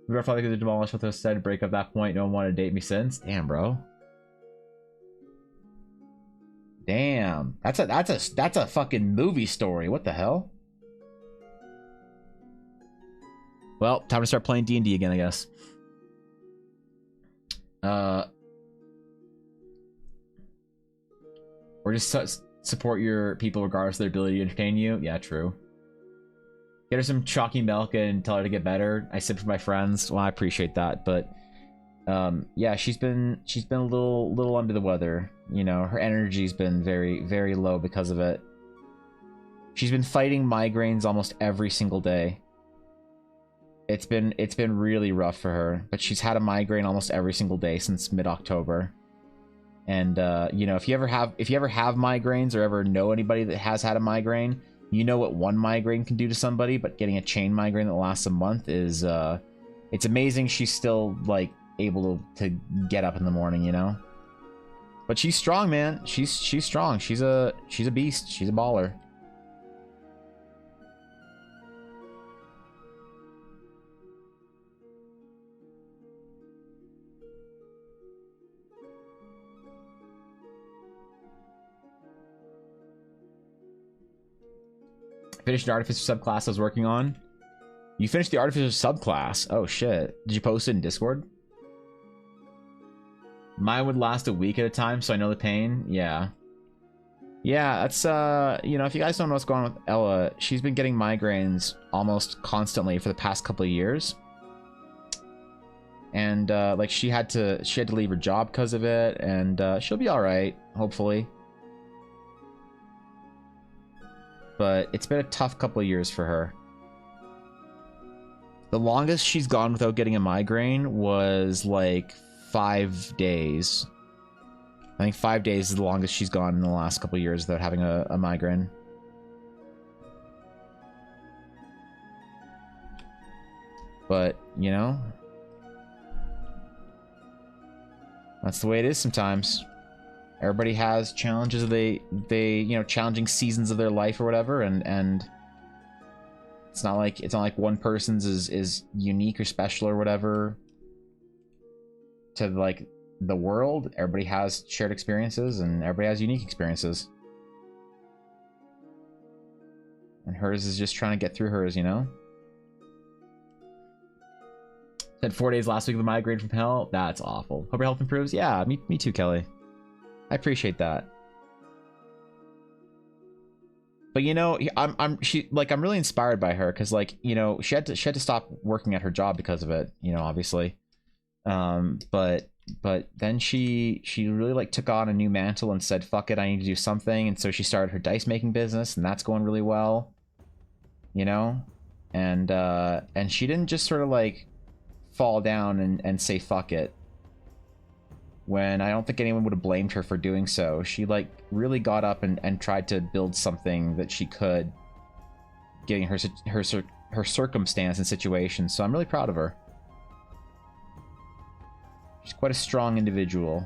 We were probably going to demolish what I said, break up that point. No one wanted to date me since. Damn, bro. Damn. That's a fucking movie story. What the hell? Well, time to start playing D&D again, I guess. Or just support your people regardless of their ability to entertain you. Yeah, true. Get her some chalky milk and tell her to get better. I sip for my friends. Well, I appreciate that, but yeah, she's been a little under the weather. You know, her energy's been very low because of it. She's been fighting migraines almost every single day. It's been really rough for her, but she's had a migraine almost every single day since mid-October. And you know, if you ever have migraines or ever know anybody that has had a migraine, you know what one migraine can do to somebody, but getting a chain migraine that lasts a month is it's amazing she's still like able to get up in the morning, you know. But she's strong, man. She's strong. She's a beast. She's a baller. Finished the artificer subclass I was working on. You finished the artificer subclass? Oh shit. Did you post it in Discord? Mine would last a week at a time, so I know the pain. Yeah. Yeah, that's you know, if you guys don't know what's going on with Ella, she's been getting migraines almost constantly for the past couple of years. And like she had to leave her job because of it, and she'll be alright, hopefully. But it's been a tough couple of years for her. The longest she's gone without getting a migraine was like 5 days. I think 5 days is the longest she's gone in the last couple of years without having a migraine. But, you know, that's the way it is sometimes. Everybody has challenges. They you know, challenging seasons of their life or whatever, and it's not like one person's is unique or special or whatever to like the world. Everybody has shared experiences and everybody has unique experiences. And hers is just trying to get through hers, you know? Said 4 days last week of the migraine from hell. That's awful. Hope your health improves. Yeah, me too, Kelly. I appreciate that. But you know, I'm really inspired by her because, like, you know, she had to stop working at her job because of it, you know, obviously. But then she really like took on a new mantle and said, fuck it, I need to do something. And so she started her dice making business, and that's going really well, you know. And she didn't just sort of like fall down and say fuck it, when I don't think anyone would have blamed her for doing so. She like really got up and tried to build something that she could, getting her circumstance and situation. So I'm really proud of her. She's quite a strong individual.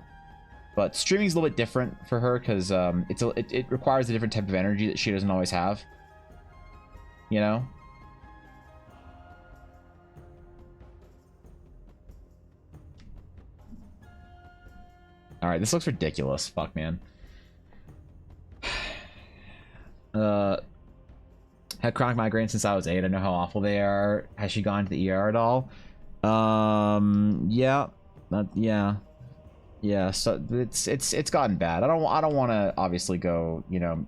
But streaming is a little bit different for her because it requires a different type of energy that she doesn't always have. You know? Alright, this looks ridiculous. Fuck, man. Had chronic migraines since I was 8. I know how awful they are. Has she gone to the ER at all? Yeah. Yeah, so it's gotten bad. I don't want to obviously go, you know.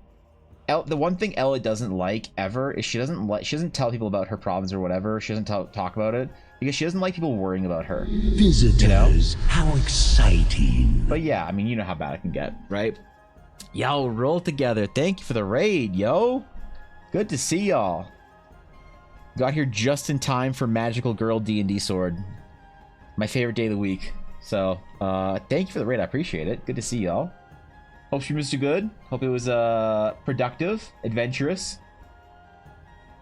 The one thing Ella doesn't like ever is she doesn't tell people about her problems or whatever. She doesn't talk about it because she doesn't like people worrying about her. Visitors, you know? How exciting. But yeah, I mean, you know how bad it can get, right? Yo, roll together. Thank you for the raid, yo. Good to see y'all. Got here just in time for Magical Girl D&D Sword. My favorite day of the week. So, thank you for the raid. I appreciate it. Good to see y'all. Hope she missed you good. Hope it was productive, adventurous.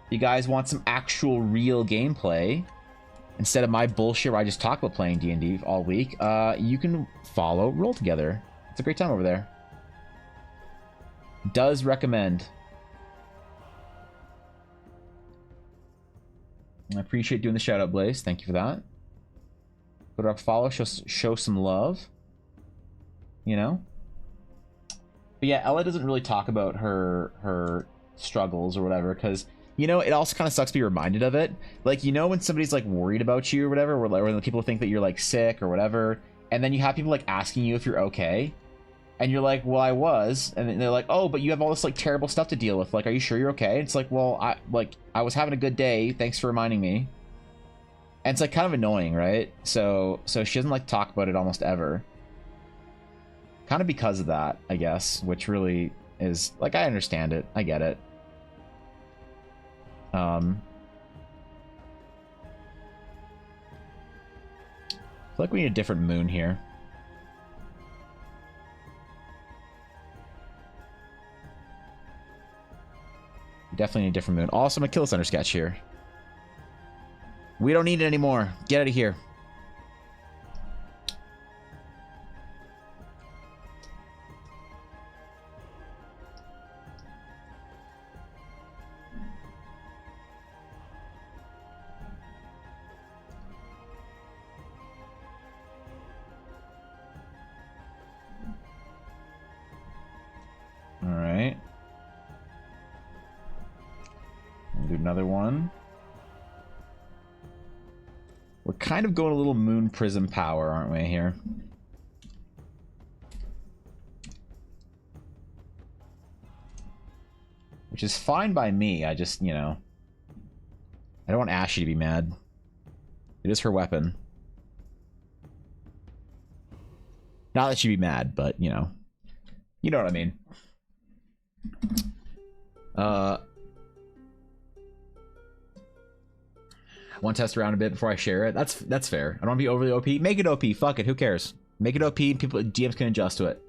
You guys want some actual real gameplay instead of my bullshit where I just talk about playing D&D all week. You can follow Roll Together. It's a great time over there. Does recommend. I appreciate doing the shout out, Blaze. Thank you for that. Put up follow, show some love. You know? But yeah, Ella doesn't really talk about her struggles or whatever, because, you know, it also kind of sucks to be reminded of it. Like, you know, when somebody's like worried about you or whatever, or when people think that you're like sick or whatever, and then you have people like asking you if you're okay, and you're like, well, I was, and then they're like, oh, but you have all this like terrible stuff to deal with. Like, are you sure you're okay? It's like, well, I was having a good day. Thanks for reminding me. And it's like kind of annoying, right? So she doesn't like talk about it almost ever. Kind of because of that, I guess, which really is like, I understand it. I get it. I feel like we need a different moon here. We definitely need a different moon. Also, I'm gonna kill this under sketch here. We don't need it anymore. Get out of here. Alright. We'll do another one. We're kind of going a little moon prism power, aren't we, here? Which is fine by me. I just, you know, I don't want Ashy to be mad. It is her weapon. Not that she'd be mad, but, you know what I mean. Want to test around a bit before I share it. That's fair. I don't want to be overly OP. Make it OP. Fuck it. Who cares? Make it OP. People, GMs can adjust to it.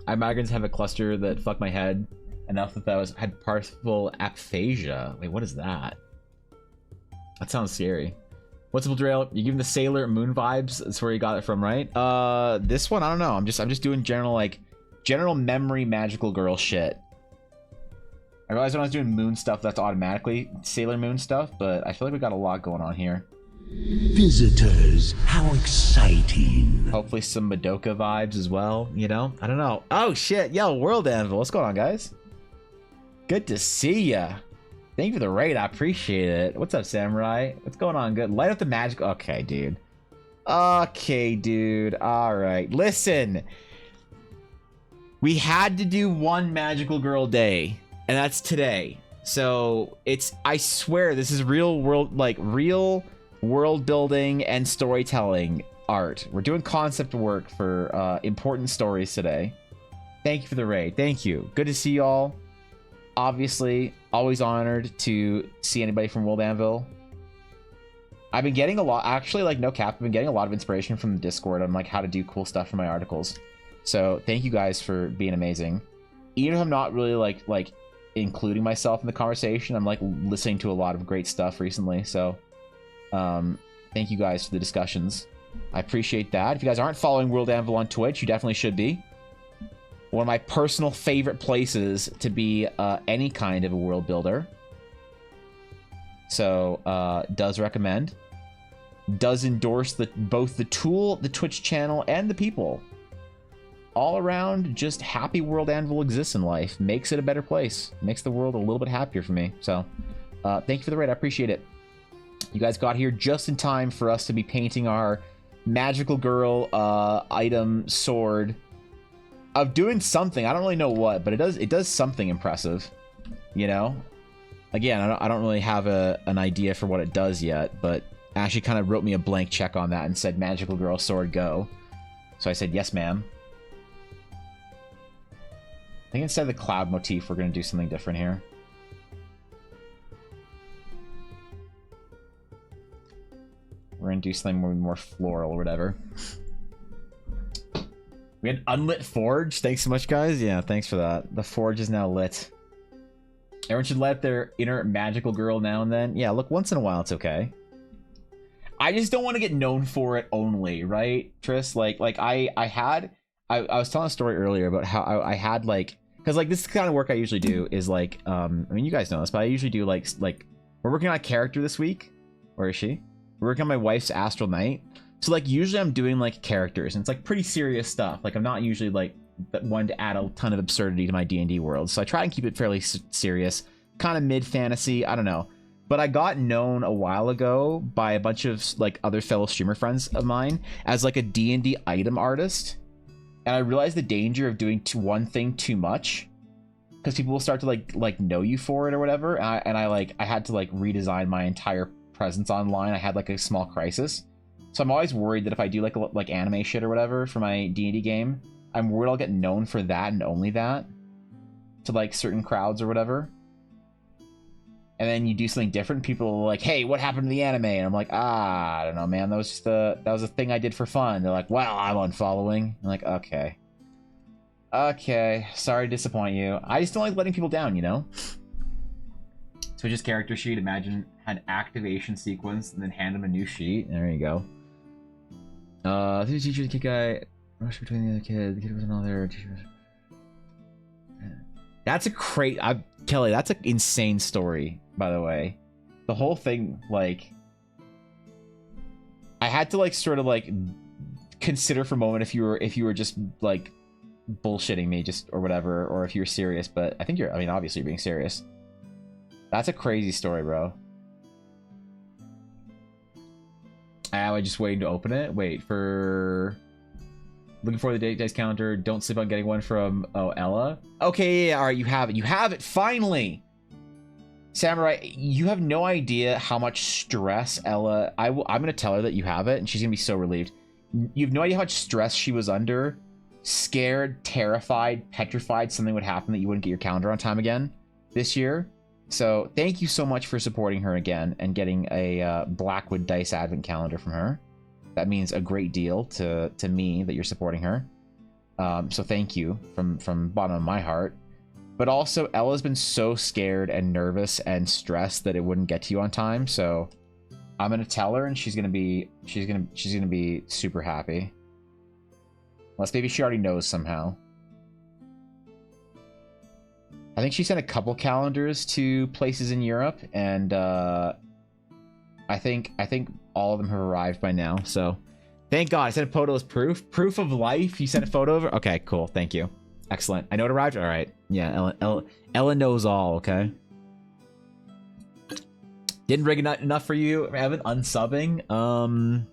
I migraines have a cluster that fucked my head enough that had partial aphasia. Wait, what is that? That sounds scary. What's up, Drill? You giving the Sailor Moon vibes? That's where you got it from, right? This one, I don't know. I'm just doing general memory magical girl shit. I realized when I was doing moon stuff, that's automatically Sailor Moon stuff, but I feel like we got a lot going on here. Visitors, how exciting. Hopefully some Madoka vibes as well, you know? I don't know. Oh shit, yo, World Anvil, what's going on, guys? Good to see ya. Thank you for the raid, I appreciate it. What's up, Samurai? What's going on? Good. Light up the magic. Okay, dude. Okay, dude. Alright, listen. We had to do one magical girl day. And that's today. So I swear this is real world building and storytelling art. We're doing concept work for important stories today. Thank you for the raid. Thank you. Good to see y'all. Obviously, always honored to see anybody from World Anvil. I've been getting a lot, actually, like no cap, I've been getting a lot of inspiration from the Discord on like how to do cool stuff for my articles. So thank you guys for being amazing. Even if I'm not really like including myself in the conversation, I'm like listening to a lot of great stuff recently. So thank you guys for the discussions. I appreciate that. If you guys aren't following World Anvil on Twitch, you definitely should be. One of my personal favorite places to be any kind of a world builder. So does recommend. Does endorse both the tool, the Twitch channel, and the people. All around, just happy World Anvil exists in life. Makes it a better place. Makes the world a little bit happier for me. So, thank you for the raid. I appreciate it. You guys got here just in time for us to be painting our magical girl item sword. Of doing something. I don't really know what, but it does something impressive. You know? Again, I don't really have an idea for what it does yet, but Ashley kind of wrote me a blank check on that and said, magical girl sword, go. So I said, yes, ma'am. I think instead of the cloud motif, we're going to do something different here. We're going to do something more floral or whatever. We had unlit forge. Thanks so much, guys. Yeah, thanks for that. The forge is now lit. Everyone should let their inner magical girl now and then. Yeah, look, once in a while, it's okay. I just don't want to get known for it only, right, Tris? Like I was telling a story earlier about how I had like, because like this is the kind of work I usually do is like I mean you guys know this, but I usually do like we're working on a character this week, Where is she? We're working on my wife's Astral Knight. So like usually I'm doing like characters and it's like pretty serious stuff. Like I'm not usually like one to add a ton of absurdity to my D&D world. So I try and keep it fairly serious, kind of mid fantasy. I don't know. But I got known a while ago by a bunch of like other fellow streamer friends of mine as like a D&D item artist. And I realized the danger of doing one thing too much, because people will start to like know you for it or whatever. And I had to like redesign my entire presence online. I had like a small crisis. So I'm always worried that if I do like anime shit or whatever for my D&D game, I'm worried I'll get known for that and only that to like certain crowds or whatever. And then you do something different, people are like, hey, what happened to the anime? And I'm like, I don't know, man. That was just that was a thing I did for fun. They're like, well, I'm unfollowing. I'm like, okay. Okay, sorry to disappoint you. I just don't like letting people down, you know? Switch his character sheet. Imagine an activation sequence and then hand him a new sheet. There you go. The teacher, the kid guy, rush between the other kid. The kid was another teacher. That's a Kelly, that's an insane story, by the way. The whole thing, like, I had to like sort of like consider for a moment if you were just like bullshitting me just or whatever, or if you were serious, but I think I mean obviously you're being serious. That's a crazy story, bro. Am I just waiting to open it? Wait for looking for the date dice calendar. Don't sleep on getting one from Ella. Okay, yeah, all right, you have it finally. Samurai, you have no idea how much stress Ella. I'm gonna tell her that you have it, and she's gonna be so relieved. You have no idea how much stress she was under, scared, terrified, petrified something would happen that you wouldn't get your calendar on time again this year. So thank you so much for supporting her again and getting a Blackwood Dice Advent calendar from her. That means a great deal to me that you're supporting her. So thank you from bottom of my heart. But also Ella's been so scared and nervous and stressed that it wouldn't get to you on time. So I'm gonna tell her, and she's gonna be super happy. Unless maybe she already knows somehow. I think she sent a couple calendars to places in Europe, and I think all of them have arrived by now. So thank God. I sent a photo as proof of life. You sent a photo over. Okay, cool. Thank you. Excellent. I know it arrived. All right. Yeah, Ellen knows all. Okay. Didn't rig enough for you, Evan. Unsubbing.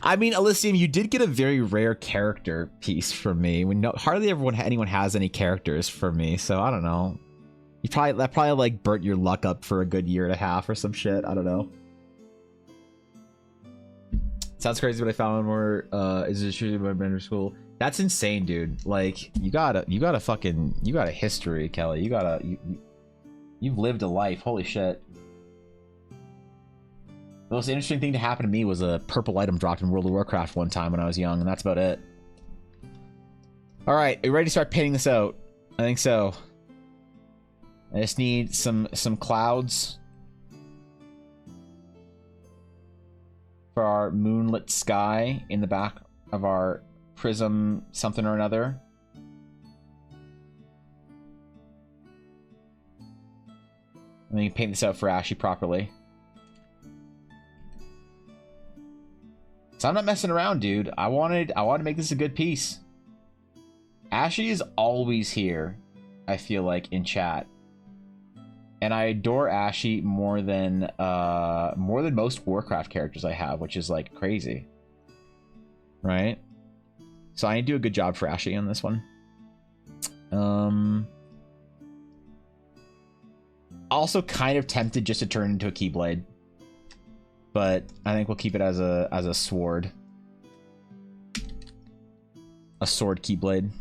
I mean, Elysium, you did get a very rare character piece from me. When hardly anyone has any characters for me, so I don't know. That probably like burnt your luck up for a good year and a half or some shit. I don't know. Sounds crazy, but I found more. Is it shooting by Bender School? That's insane, dude. Like you got a history, Kelly. You've lived a life. Holy shit. The most interesting thing to happen to me was a purple item dropped in World of Warcraft one time when I was young, and that's about it. All right, are you ready to start painting this out? I think so. I just need some clouds for our moonlit sky in the back of our prism something or another. And then you paint this out for Ashy properly. So I'm not messing around, dude. I wanted to make this a good piece. Ashy is always here, I feel like, in chat. And I adore Ashy more than most Warcraft characters I have, which is like crazy. Right? So I need to do a good job for Ashy on this one. Also kind of tempted just to turn into a Keyblade. But I think we'll keep it as a sword. A sword Keyblade.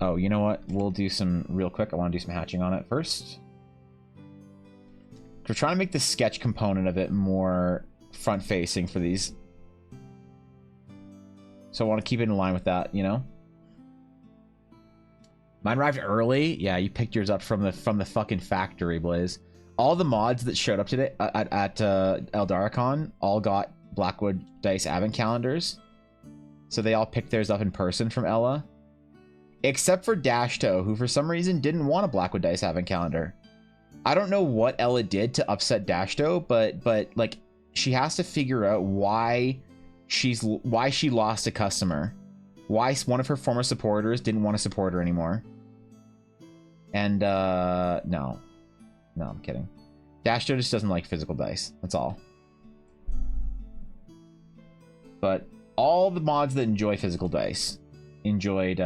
Oh, you know what? We'll do some real quick. I want to do some hatching on it first. We're trying to make the sketch component of it more front-facing for these. So I want to keep it in line with that, you know? Mine arrived early. Yeah, you picked yours up from the fucking factory, Blaze. All the mods that showed up today at Eldaracon all got Blackwood Dice Advent calendars. So they all picked theirs up in person from Ella. Except for Dashto, who for some reason didn't want a Blackwood Dice Advent calendar. I don't know what Ella did to upset Dashto, but like she has to figure out why she lost a customer, why one of her former supporters didn't want to support her anymore. And no, I'm kidding. Dashto just doesn't like physical dice. That's all. But all the mods that enjoy physical dice enjoyed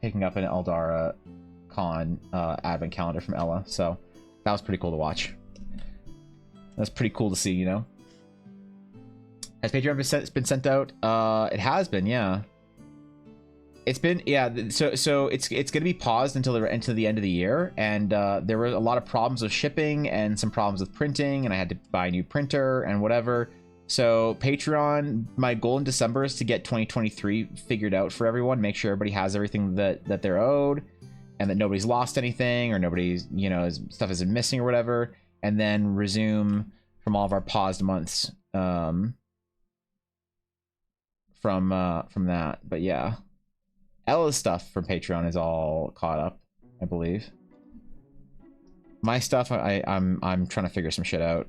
picking up an Eldara Con advent calendar from Ella, so that was pretty cool to watch. That's pretty cool to see, you know. Has Patreon been sent out? It has been, yeah. It's been, yeah. So it's gonna be paused until the end of the year, and there were a lot of problems with shipping and some problems with printing, and I had to buy a new printer and whatever. So Patreon, my goal in December is to get 2023 figured out for everyone, make sure everybody has everything that they're owed, and that nobody's lost anything, or nobody's, you know, stuff isn't missing or whatever, and then resume from all of our paused months from that. But yeah, Ella's stuff from Patreon is all caught up, I believe. My stuff, I'm trying to figure some shit out,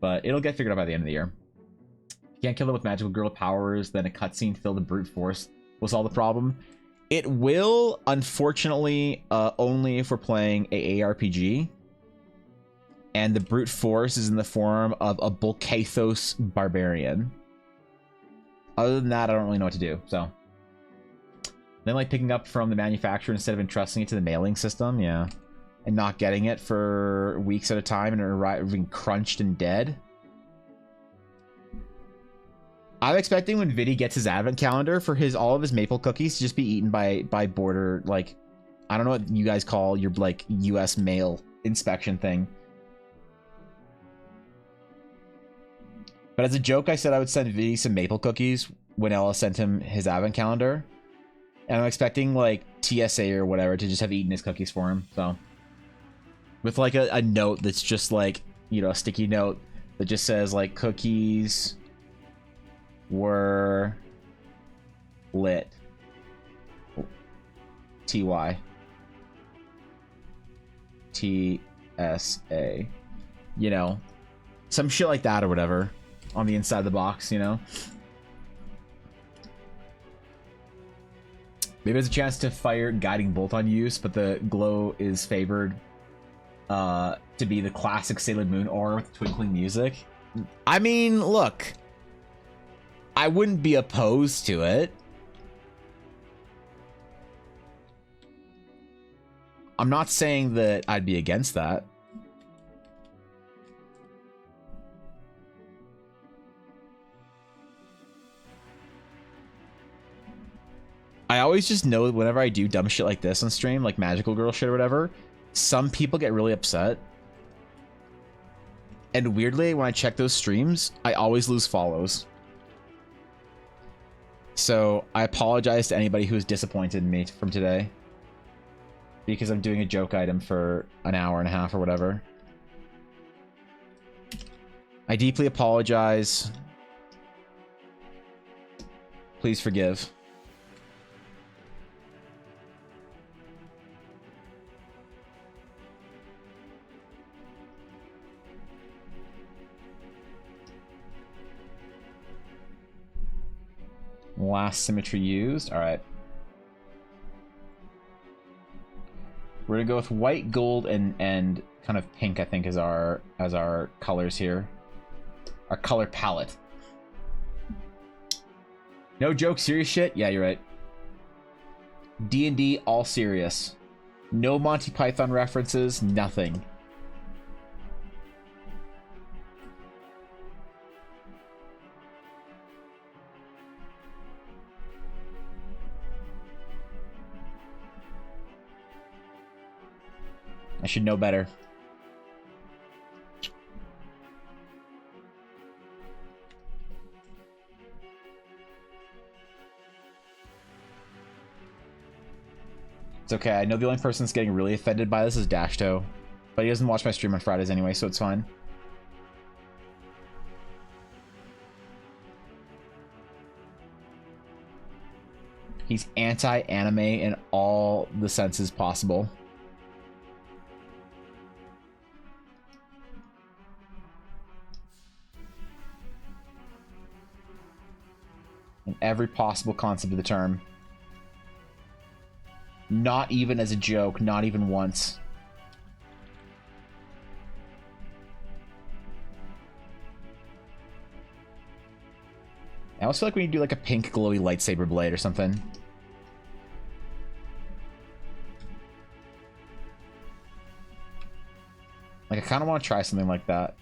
but it'll get figured out by the end of the year. You can't kill them with magical girl powers, then a cutscene filled with brute force will solve the problem. It will, unfortunately, only if we're playing a ARPG, and the brute force is in the form of a Bulkathos barbarian. Other than that, I don't really know what to do. So then, like, picking up from the manufacturer instead of entrusting it to the mailing system, yeah, and not getting it for weeks at a time and arriving crunched and dead. I'm expecting when Viddy gets his advent calendar for all of his maple cookies to just be eaten by border, like, I don't know what you guys call your, like, US mail inspection thing. But as a joke, I said I would send Viddy some maple cookies when Ella sent him his advent calendar. And I'm expecting, like, TSA or whatever to just have eaten his cookies for him, so. With, like, a note that's just, like, you know, a sticky note that just says, like, cookies were lit. TY. TSA. You know, some shit like that or whatever on the inside of the box, you know? Maybe there's a chance to fire Guiding Bolt on use, but the glow is favored to be the classic Sailor Moon aura with twinkling music. I mean, look, I wouldn't be opposed to it. I'm not saying that I'd be against that. I always just know whenever I do dumb shit like this on stream, like magical girl shit or whatever, some people get really upset. And weirdly, when I check those streams, I always lose follows. So I apologize to anybody who was disappointed in me from today, because I'm doing a joke item for an hour and a half or whatever. I deeply apologize. Please forgive. Last symmetry used. All right. We're gonna go with white, gold, and kind of pink, I think, as our colors here. Our color palette. No joke, serious shit? Yeah, you're right. D&D, all serious. No Monty Python references, nothing. I should know better. It's okay. I know the only person that's getting really offended by this is Dashto, but he doesn't watch my stream on Fridays anyway, so it's fine. He's anti-anime in all the senses possible. In every possible concept of the term. Not even as a joke, not even once. I always feel like we need to do like a pink glowy lightsaber blade or something. Like, I kind of want to try something like that.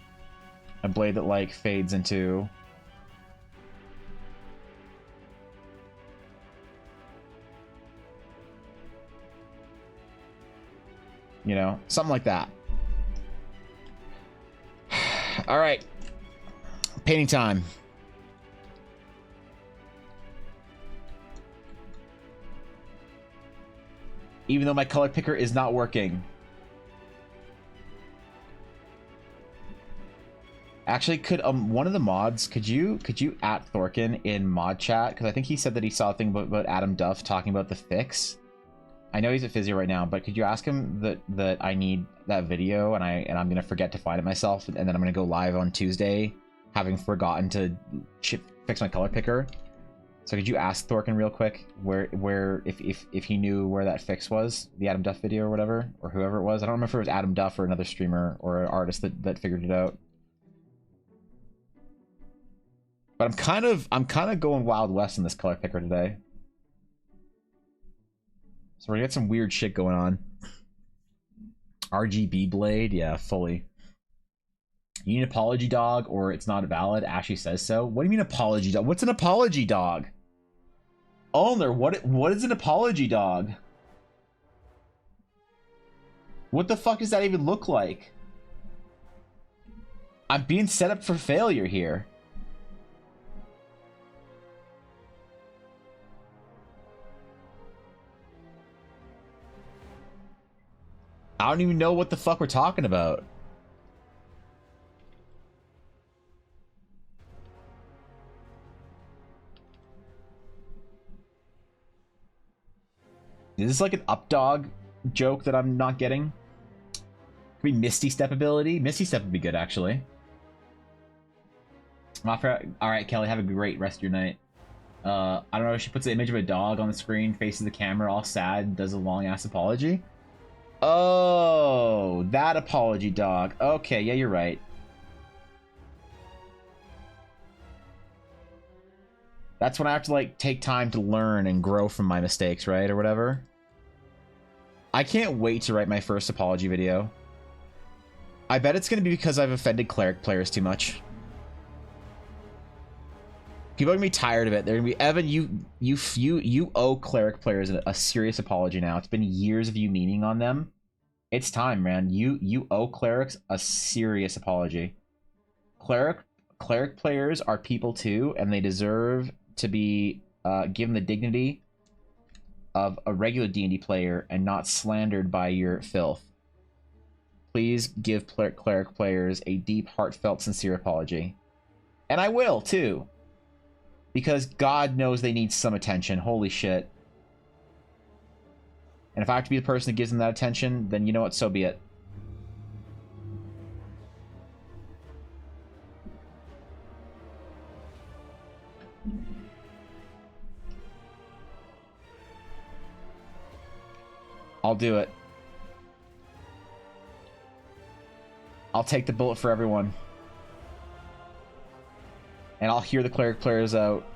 A blade that, like, fades into... You know? Something like that. Alright. Painting time. Even though my color picker is not working. Actually, could one of the mods, could you at Thorkin in mod chat? Because I think he said that he saw a thing about Adam Duff talking about the fix. I know he's at physio right now, but could you ask him that I need that video and I'm gonna forget to find it myself, and then I'm gonna go live on Tuesday, having forgotten to fix my color picker. So could you ask Thorkin real quick where if he knew where that fix was, the Adam Duff video or whatever, or whoever it was. I don't remember if it was Adam Duff or another streamer or an artist that figured it out. But I'm kind of going Wild West in this color picker today. So we're gonna get some weird shit going on. RGB blade, yeah, fully. You need an apology dog or it's not valid. Ashley says so. What do you mean apology dog? What's an apology dog? Owner, what is an apology dog? What the fuck does that even look like? I'm being set up for failure here. I don't even know what the fuck we're talking about. Is this like an updog joke that I'm not getting? Could be Misty Step ability. Misty Step would be good, actually. Alright, Kelly, have a great rest of your night. I don't know, she puts the image of a dog on the screen, faces the camera, all sad, does a long-ass apology. Oh, that apology dog. Okay, yeah, you're right. That's when I have to, like, take time to learn and grow from my mistakes, right? Or whatever. I can't wait to write my first apology video. I bet it's going to be because I've offended cleric players too much. People are going to be tired of it. They're going to be, Evan, you owe cleric players a serious apology now. It's been years of you meaning on them. It's time, man. You owe clerics a serious apology. Cleric players are people too, and they deserve to be given the dignity of a regular D&D player and not slandered by your filth. Please give cleric players a deep, heartfelt, sincere apology. And I will, too. Because God knows they need some attention. Holy shit. And if I have to be the person that gives them that attention, then you know what? So be it. I'll do it. I'll take the bullet for everyone. And I'll hear the cleric players out.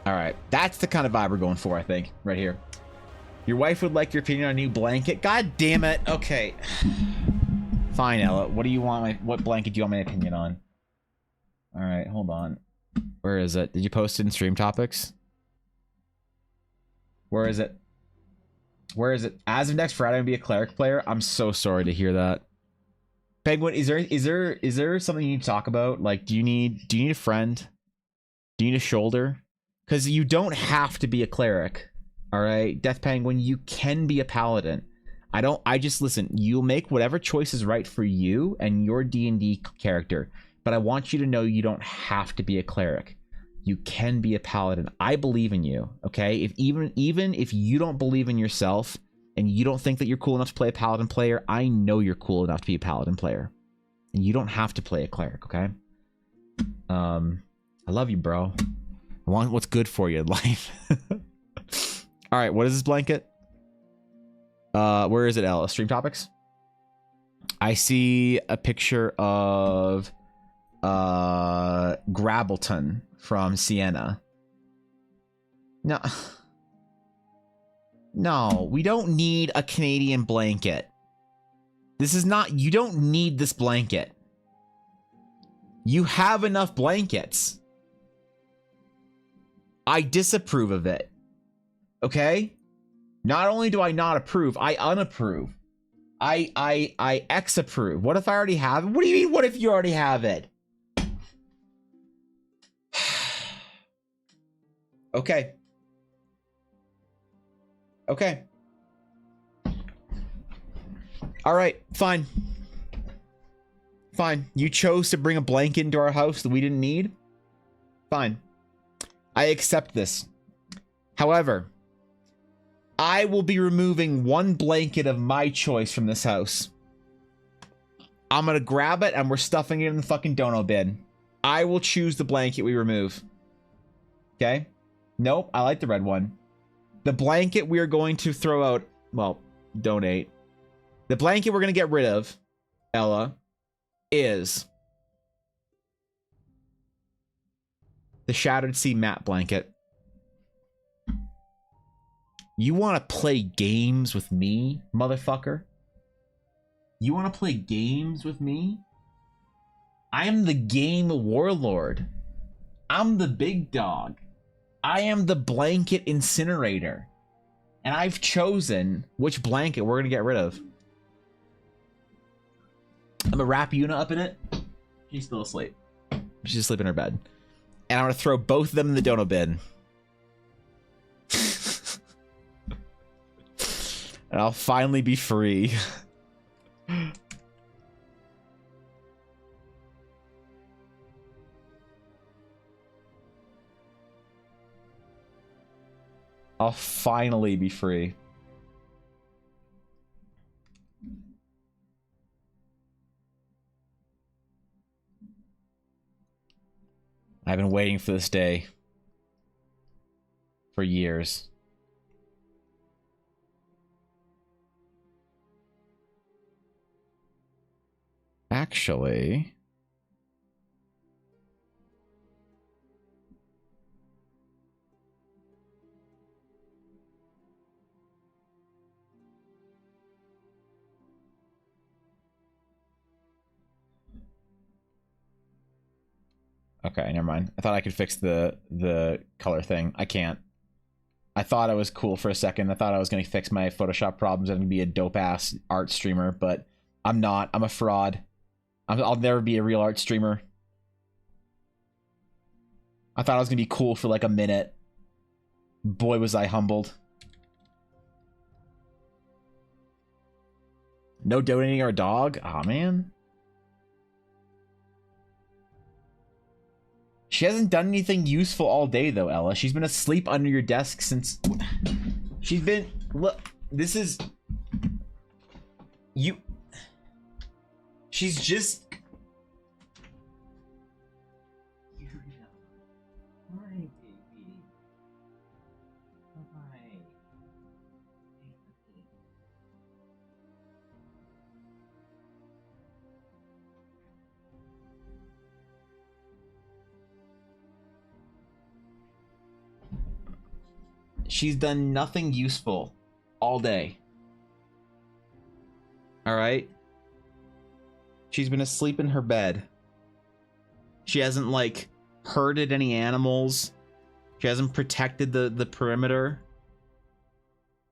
Alright, that's the kind of vibe we're going for, I think, right here. Your wife would like your opinion on a new blanket? God damn it. Okay. Fine, Ella. What do you want what blanket do you want my opinion on? Alright, hold on. Where is it? Did you post it in stream topics? Where is it? Where is it? As of next Friday, I'm gonna be a cleric player. I'm so sorry to hear that. Penguin, is there something you need to talk about? Like, do you need a friend? Do you need a shoulder? Because you don't have to be a cleric. Alright? Death Penguin, you can be a paladin. I just listen, you'll make whatever choice is right for you and your D&D character. But I want you to know you don't have to be a cleric. You can be a paladin. I believe in you, okay? If even if you don't believe in yourself and you don't think that you're cool enough to play a paladin player, I know you're cool enough to be a paladin player. And you don't have to play a cleric, okay? I love you, bro. I want what's good for you in life. All right, what is this blanket? Where is it, Ella? Stream topics? I see a picture of Grabbleton from Sienna. No. No, we don't need a Canadian blanket. This is not, you don't need this blanket. You have enough blankets. I disapprove of it. Okay? Not only do I not approve, I unapprove. I X-approve. What if I already have it? What do you mean, what if you already have it? Okay. Okay. All right, fine. Fine. You chose to bring a blanket into our house that we didn't need? Fine. I accept this. However, I will be removing one blanket of my choice from this house. I'm gonna grab it and we're stuffing it in the fucking dono bin. I will choose the blanket we remove. Okay? Nope, I like the red one. The blanket we are going to throw out, well, donate. The blanket we're gonna get rid of, Ella, is the Shattered Sea mat blanket. You want to play games with me, motherfucker? You want to play games with me? I am the game warlord. I'm the big dog. I am the blanket incinerator. And I've chosen which blanket we're going to get rid of. I'm going to wrap Yuna up in it. She's still asleep. She's asleep in her bed. And I'm going to throw both of them in the dono bin. And I'll finally be free. I'll finally be free. I've been waiting for this day for years. Actually, okay, never mind. I thought I could fix the color thing. I can't. I thought I was cool for a second. I thought I was going to fix my Photoshop problems and be a dope-ass art streamer, but I'm not. I'm a fraud. I'll never be a real art streamer. I thought I was going to be cool for like a minute. Boy, was I humbled. No donating our dog? Aw, man. She hasn't done anything useful all day, though, Ella. She's been asleep under your desk since... She's been... Look, this is... You... She's just... She's done nothing useful all day. Alright? She's been asleep in her bed. She hasn't, like, herded any animals. She hasn't protected the perimeter.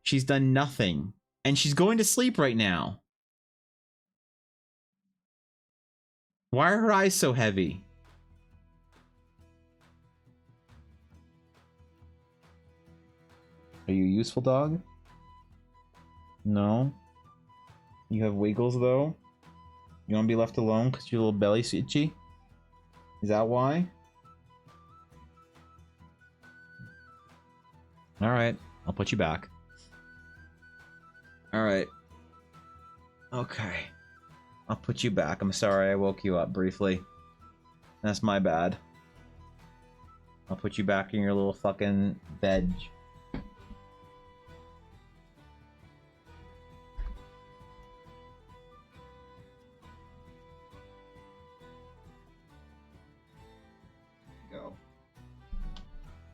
She's done nothing. And she's going to sleep right now. Why are her eyes so heavy? Are you a useful dog? No. You have wiggles, though? You want to be left alone because your little belly's itchy? Is that why? Alright, I'll put you back. Alright. Okay. I'll put you back. I'm sorry I woke you up briefly. That's my bad. I'll put you back in your little fucking bed. Go.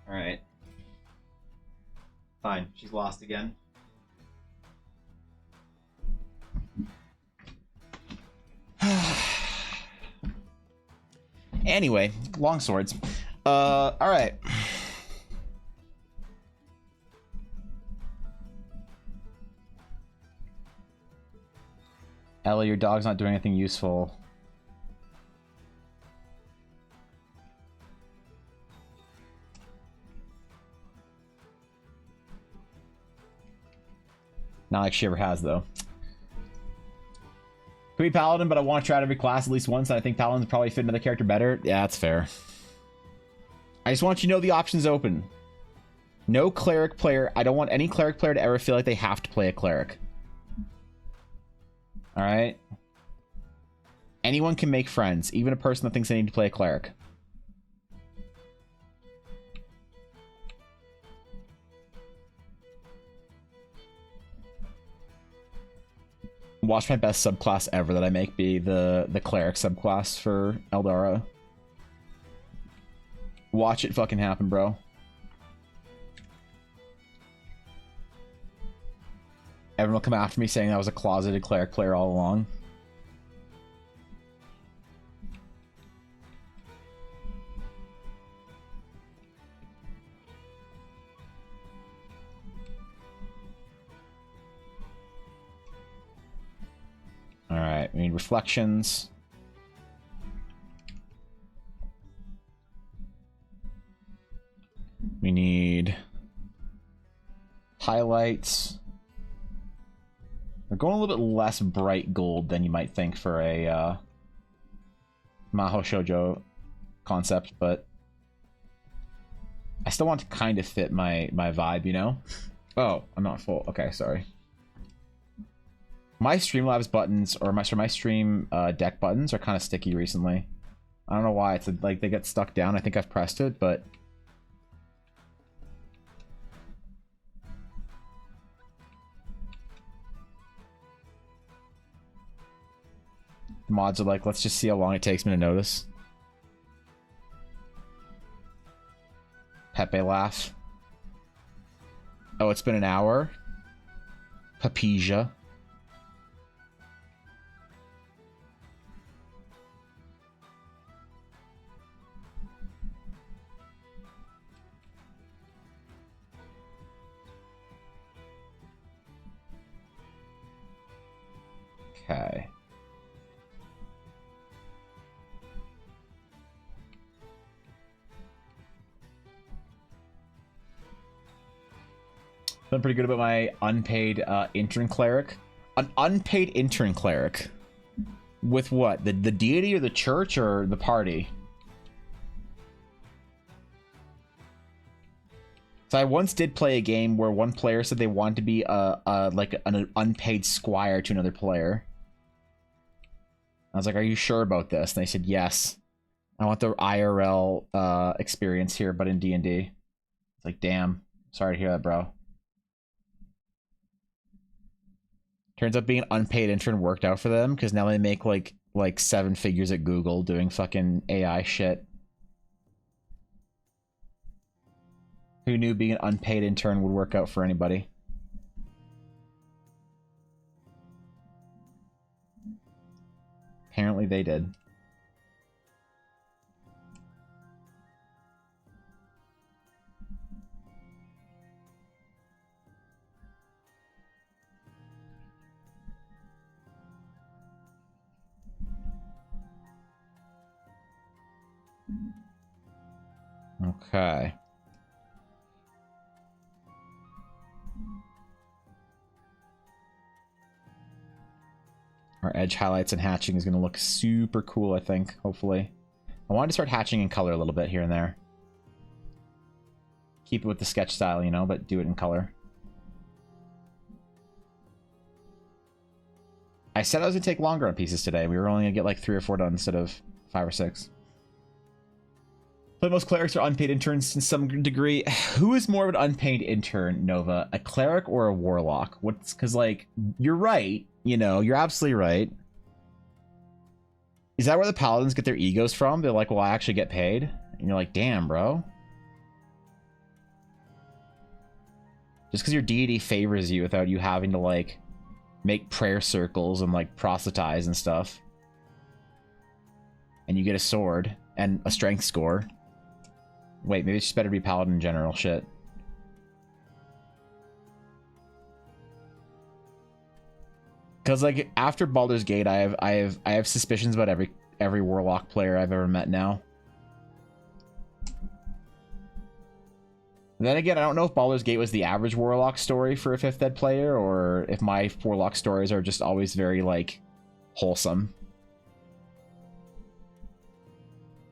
Alright. Fine. She's lost again. Anyway, long swords. Alright. Ellie, your dog's not doing anything useful. Not like she ever has, though. Could be Paladin, but I want to try out every class at least once, and I think Paladins probably fit another character better. Yeah, that's fair. I just want you to know the options open. No cleric player. I don't want any cleric player to ever feel like they have to play a cleric. Alright? Anyone can make friends, even a person that thinks they need to play a cleric. Watch my best subclass ever that I make be the cleric subclass for Eldara. Watch it fucking happen, bro. Everyone will come after me saying I was a closeted cleric player all along. Alright, we need reflections. We need highlights. We're going a little bit less bright gold than you might think for a Maho Shoujo concept, but I still want to kind of fit my vibe, you know? Oh, I'm not full. Okay, sorry. My Streamlabs buttons, or my stream deck buttons are kind of sticky recently. I don't know why. It's like they get stuck down. I think I've pressed it, but... The mods are like, let's just see how long it takes me to notice. Pepe laugh. Oh, it's been an hour? Papesia. Okay. Feeling pretty good about my unpaid intern cleric. An unpaid intern cleric. With what? The deity or the church or the party? So I once did play a game where one player said they wanted to be like an unpaid squire to another player. I was like, are you sure about this? And they said, yes. I want the IRL experience here, but in D&D. It's like, damn. Sorry to hear that, bro. Turns out being an unpaid intern worked out for them, because now they make like 7 figures at Google doing fucking AI shit. Who knew being an unpaid intern would work out for anybody? Apparently they did. Okay. Our edge highlights and hatching is going to look super cool, I think, hopefully. I wanted to start hatching in color a little bit here and there. Keep it with the sketch style, you know, but do it in color. I said I was gonna take longer on pieces today. We were only gonna get like 3 or 4 done instead of 5 or 6. But most clerics are unpaid interns in some degree. Who is more of an unpaid intern, Nova? A cleric or a warlock? What's because like you're right, you know, you're absolutely right. Is that where the paladins get their egos from? They're like, well, I actually get paid. And you're like, damn, bro. Just because your deity favors you without you having to like make prayer circles and like proselytize and stuff. And you get a sword and a strength score. Wait, maybe it's just better to be paladin in general. Shit. Because like after Baldur's Gate, I have suspicions about every warlock player I've ever met now. Then again, I don't know if Baldur's Gate was the average warlock story for a 5th ed player, or if my warlock stories are just always very like wholesome.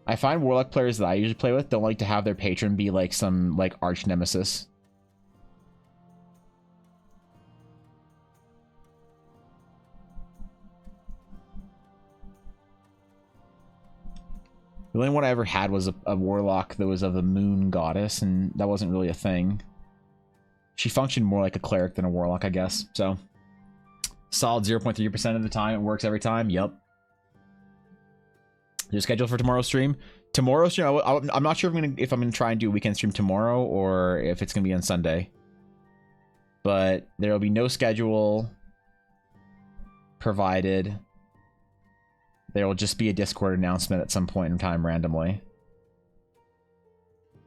I find warlock players that I usually play with don't like to have their patron be like some like arch nemesis. The only one I ever had was a warlock that was of the moon goddess, and that wasn't really a thing. She functioned more like a cleric than a warlock, I guess. So, solid 0.3% of the time. It works every time. Yep. You're scheduled for tomorrow's stream. Tomorrow's stream, I'm not sure if I'm gonna try and do a weekend stream tomorrow or if it's gonna be on Sunday. But there will be no schedule provided. There will just be a Discord announcement at some point in time randomly.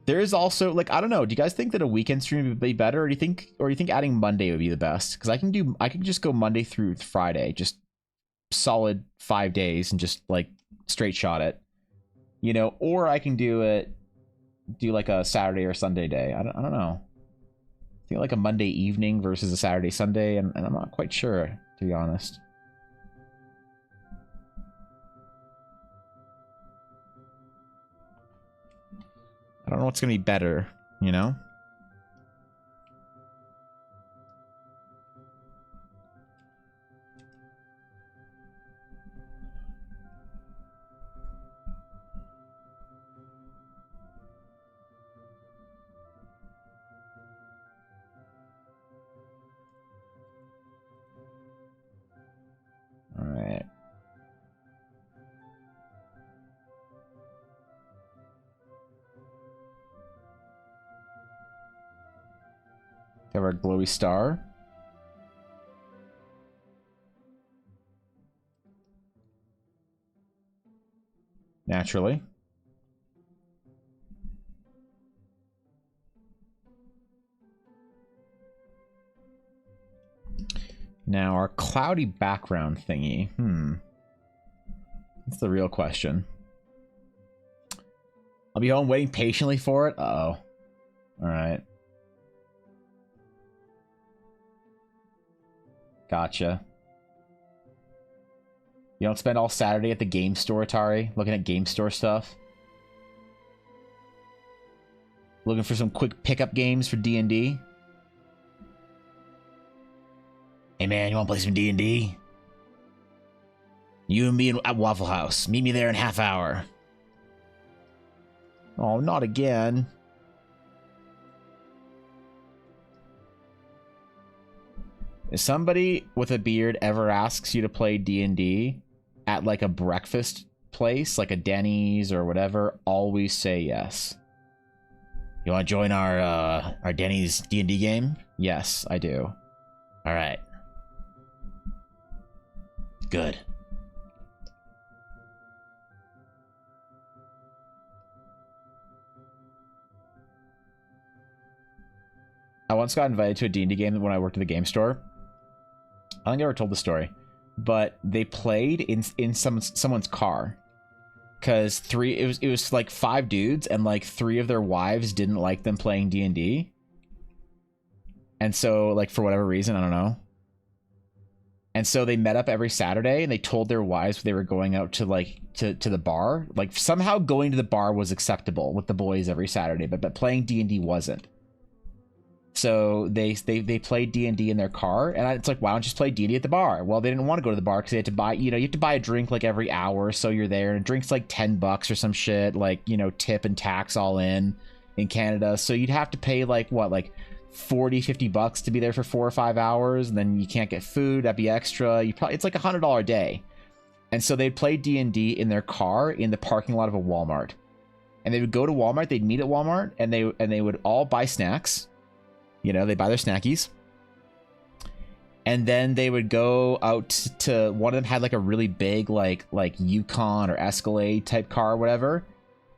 There is also like, I don't know, do you guys think that a weekend stream would be better, or do you think adding Monday would be the best? Because I can just go Monday through Friday, just solid 5 days and just like straight shot it. You know, or I can do like a Saturday or Sunday day. I don't know. I think like a Monday evening versus a Saturday Sunday, and I'm not quite sure, to be honest. I don't know what's gonna be better, you know? All right. Have our glowy star. Naturally. Now our cloudy background thingy. That's the real question. I'll be home waiting patiently for it. Uh-oh. Alright. Gotcha. You don't spend all Saturday at the game store, Atari, looking at game store stuff? Looking for some quick pickup games for D&D? Hey man, you wanna play some D&D? You and me at Waffle House. Meet me there in half hour. Oh, not again. If somebody with a beard ever asks you to play D&D at like a breakfast place, like a Denny's or whatever, always say yes. You want to join our Denny's D&D game? Yes, I do. All right. Good. I once got invited to a D&D game when I worked at the game store. I don't think I ever told the story, but they played in someone's car, because it was like 5 dudes and like 3 of their wives didn't like them playing D&D, and so like for whatever reason, I don't know, and so they met up every Saturday and they told their wives they were going out to like to the bar. Like somehow going to the bar was acceptable with the boys every Saturday, but playing D&D wasn't. So they played D&D in their car, and it's like, why don't you just play D&D at the bar? Well, they didn't want to go to the bar because they had to buy, you have to buy a drink like every hour, so you're there, and a drink's like $10 or some shit, like, tip and tax all in Canada. So you'd have to pay like what, like $40-50 to be there for 4 or 5 hours, and then you can't get food. That'd be extra. It's like $100 a day. And so they'd play D&D in their car in the parking lot of a Walmart, and they would go to Walmart. They'd meet at Walmart, and they would all buy snacks. They buy their snackies. And then they would go out to, one of them had like a really big like Yukon or Escalade type car or whatever.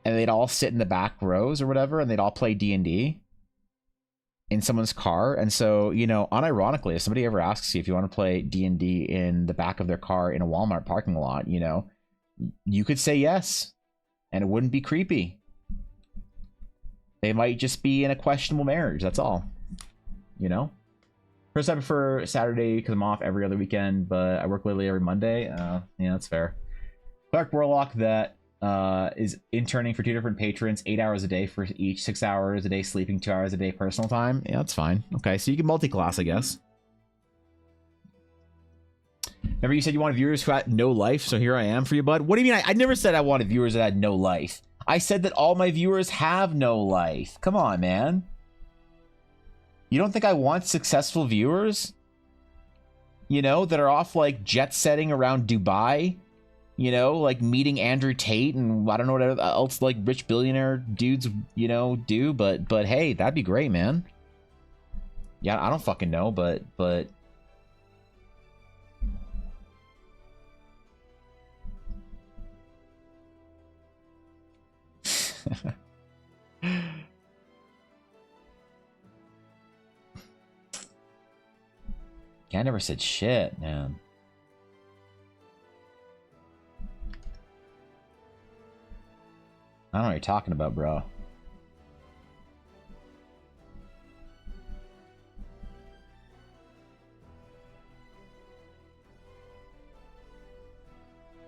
And they'd all sit in the back rows or whatever, and they'd all play D&D in someone's car. And so, unironically, if somebody ever asks you if you want to play D&D in the back of their car in a Walmart parking lot, you could say yes, and it wouldn't be creepy. They might just be in a questionable marriage, that's all. First time for Saturday because I'm off every other weekend, but I work literally every Monday. Yeah, that's fair. Clark Warlock that is interning for 2 different patrons, 8 hours a day for each, 6 hours a day sleeping, 2 hours a day personal time. Yeah, that's fine. Okay, so you can multi-class, I guess. Remember you said you wanted viewers who had no life, so here I am for you, bud. What do you mean? I never said I wanted viewers that had no life. I said that all my viewers have no life. Come on, man. You don't think I want successful viewers? That are off like jet setting around Dubai? Like meeting Andrew Tate and I don't know what else like rich billionaire dudes, do, but hey, that'd be great, man. Yeah, I don't fucking know, but I never said shit, man. I don't know what you're talking about, bro.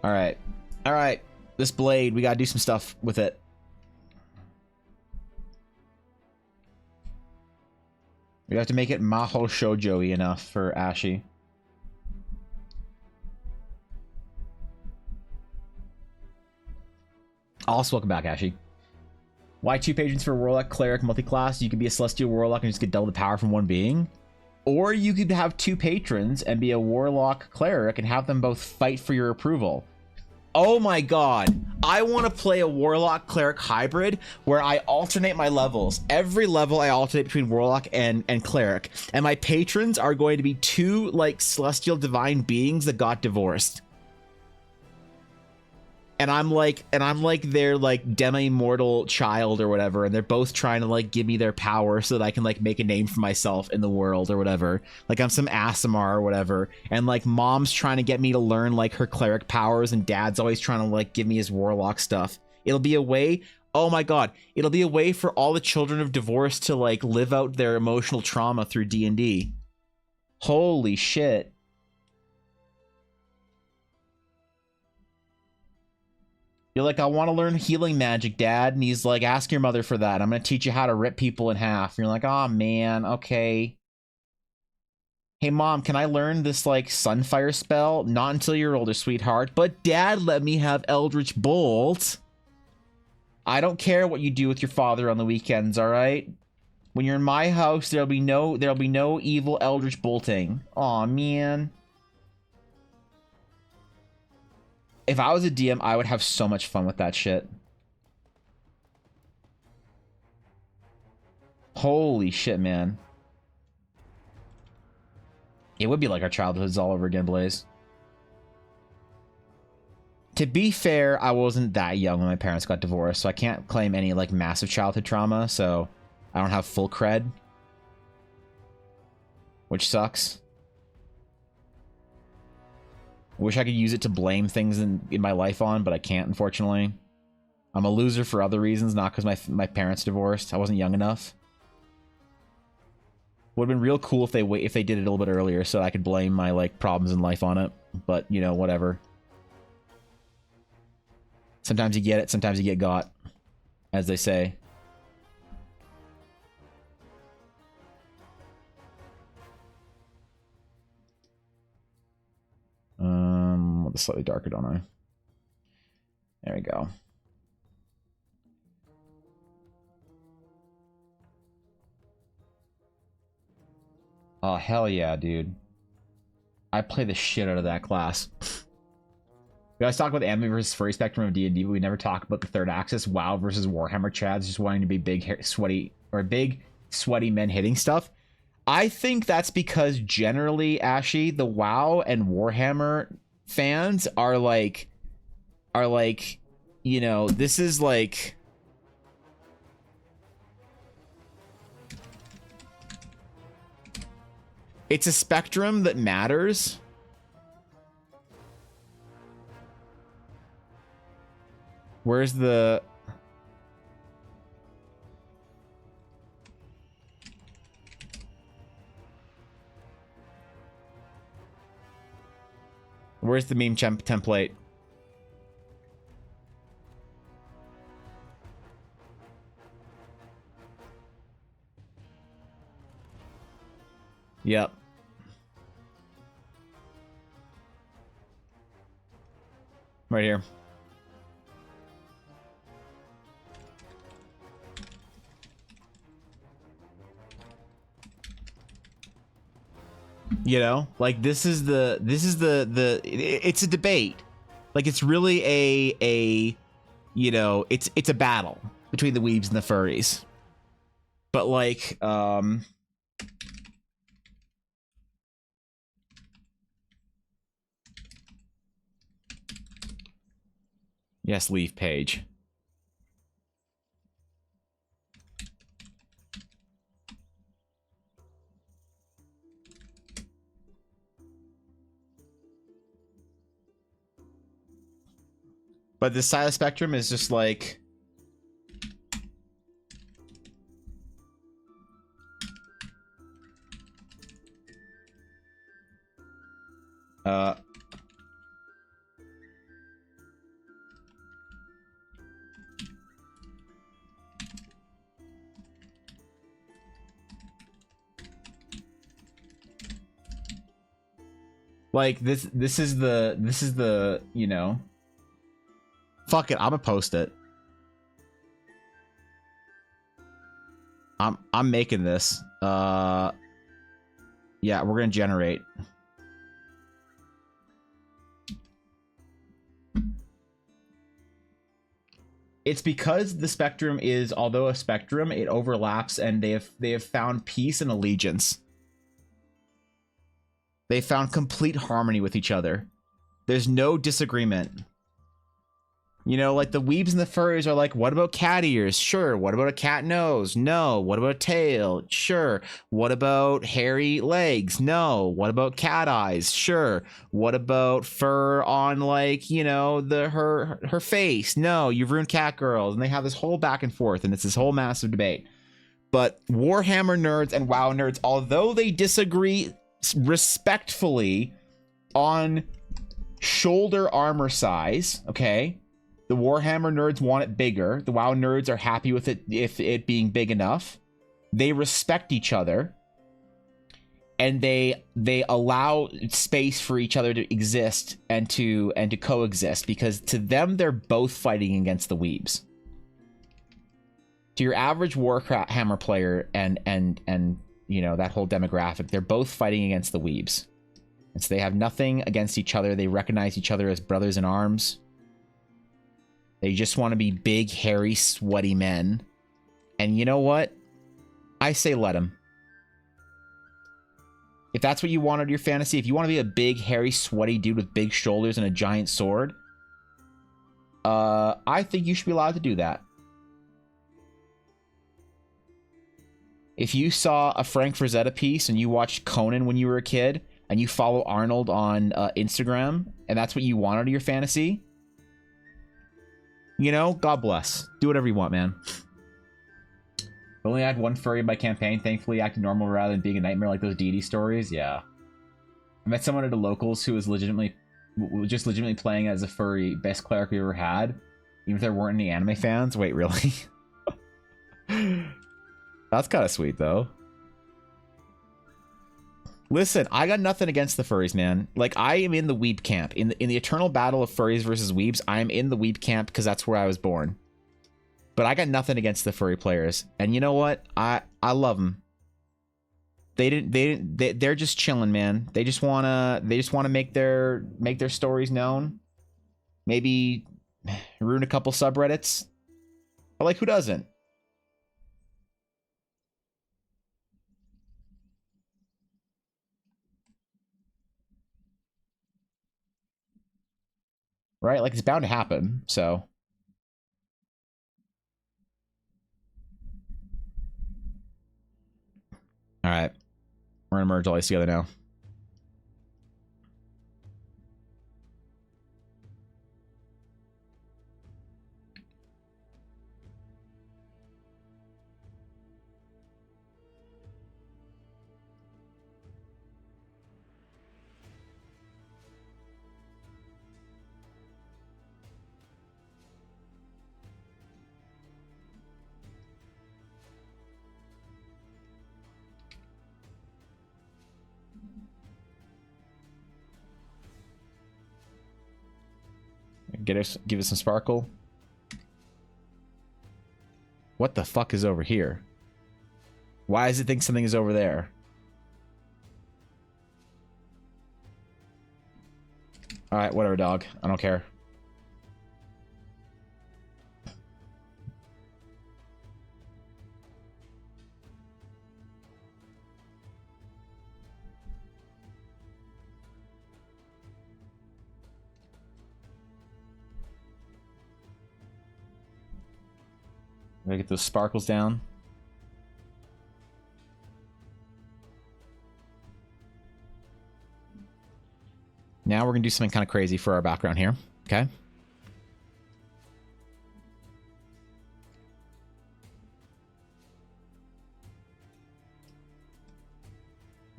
Alright. Alright. This blade, we gotta do some stuff with it. We have to make it Maho Shoujo-y enough for Ashy. Also, welcome back, Ashy. Why 2 patrons for Warlock, Cleric, multi-class? You could be a Celestial Warlock and just get double the power from one being. Or you could have 2 patrons and be a Warlock Cleric and have them both fight for your approval. Oh my god. I want to play a Warlock Cleric hybrid where I alternate my levels. Every level I alternate between Warlock and Cleric. And my patrons are going to be 2 like Celestial Divine beings that got divorced. And I'm like their like demi-mortal child or whatever, and they're both trying to like give me their power so that I can like make a name for myself in the world or whatever. Like I'm some Aasimar or whatever, and like mom's trying to get me to learn like her cleric powers, and dad's always trying to like give me his warlock stuff. It'll be a way, oh my god, it'll be a way for all the children of divorce to like live out their emotional trauma through D&D. Holy shit. You're like, I want to learn healing magic, Dad. And he's like, ask your mother for that. I'm going to teach you how to rip people in half. And you're like, oh, man, okay. Hey, Mom, can I learn this, like, Sunfire spell? Not until you're older, sweetheart. But Dad let me have Eldritch Bolt. I don't care what you do with your father on the weekends, all right? When you're in my house, there'll be no evil Eldritch Bolting. Aw, man. If I was a DM, I would have so much fun with that shit. Holy shit, man. It would be like our childhoods all over again, Blaze. To be fair, I wasn't that young when my parents got divorced, so I can't claim any like massive childhood trauma, so I don't have full cred. Which sucks. Wish I could use it to blame things in my life on, but I can't, unfortunately. I'm a loser for other reasons, not because my parents divorced. I wasn't young enough. Would have been real cool if they did it a little bit earlier so I could blame my like problems in life on it. But, you know, whatever. Sometimes you get it, sometimes you get got, as they say. this slightly darker, don't I? There we go. Oh, hell yeah, dude. I play the shit out of that class. We always talk about the anime versus furry spectrum of D&D, but we never talk about the third axis, WoW versus Warhammer chads just wanting to be big, sweaty men hitting stuff. I think that's because generally, Ashy, the WoW and Warhammer fans are like, you know, this is like... It's a spectrum that matters. Where's the... Where's the meme template? Yep. Right here. You know, like this is the it's a debate. Like it's really a you know, it's a battle between the weebs and the furries. But like yes, leave page. But this side of the spectrum is just like... Like this is the, you know... Fuck it, I'm gonna post it. I'm making this. Yeah, we're gonna generate. It's because the spectrum is, although a spectrum, it overlaps, and they have found peace and allegiance. They found complete harmony with each other. There's no disagreement. You know, like the weebs and the furries are like, what about cat ears? Sure. What about a cat nose? No. What about a tail? Sure. What about hairy legs? No. What about cat eyes? Sure. What about fur on, like, you know, her face? No. You've ruined cat girls. And they have this whole back and forth, and it's this whole massive debate. But Warhammer nerds and WoW nerds, although they disagree respectfully on shoulder armor size, okay? The Warhammer nerds want it bigger. The WoW nerds are happy with it if it being big enough. They respect each other, and they allow space for each other to exist and to coexist, because to them they're both fighting against the weebs. To your average Warhammer player and you know, that whole demographic, they're both fighting against the weebs. And so they have nothing against each other. They recognize each other as brothers in arms. They just want to be big, hairy, sweaty men. And you know what? I say let them. If that's what you want out of your fantasy, if you want to be a big, hairy, sweaty dude with big shoulders and a giant sword, I think you should be allowed to do that. If you saw a Frank Frazetta piece and you watched Conan when you were a kid, and you follow Arnold on Instagram, and that's what you want out of your fantasy, you know, God bless. Do whatever you want, man. I only had one furry in my campaign, thankfully acting normal rather than being a nightmare like those D&D stories. Yeah. I met someone at a locals who was legitimately playing as a furry, best cleric we ever had, even if there weren't any anime fans. Wait, really? That's kind of sweet, though. Listen, I got nothing against the furries, man. Like, I am in the weeb camp. In the eternal battle of furries versus weebs, I am in the weeb camp because that's where I was born. But I got nothing against the furry players. And you know what? I love them. They're just chilling, man. They just wanna make their stories known. Maybe ruin a couple subreddits. But like, who doesn't? Right? Like, it's bound to happen, so. Alright. We're gonna merge all these together now. Give us some sparkle. What the fuck is over here? Why does it think something is over there? Alright, whatever, dog. I don't care. I'm gonna get those sparkles down. Now we're gonna do something kind of crazy for our background here. Okay.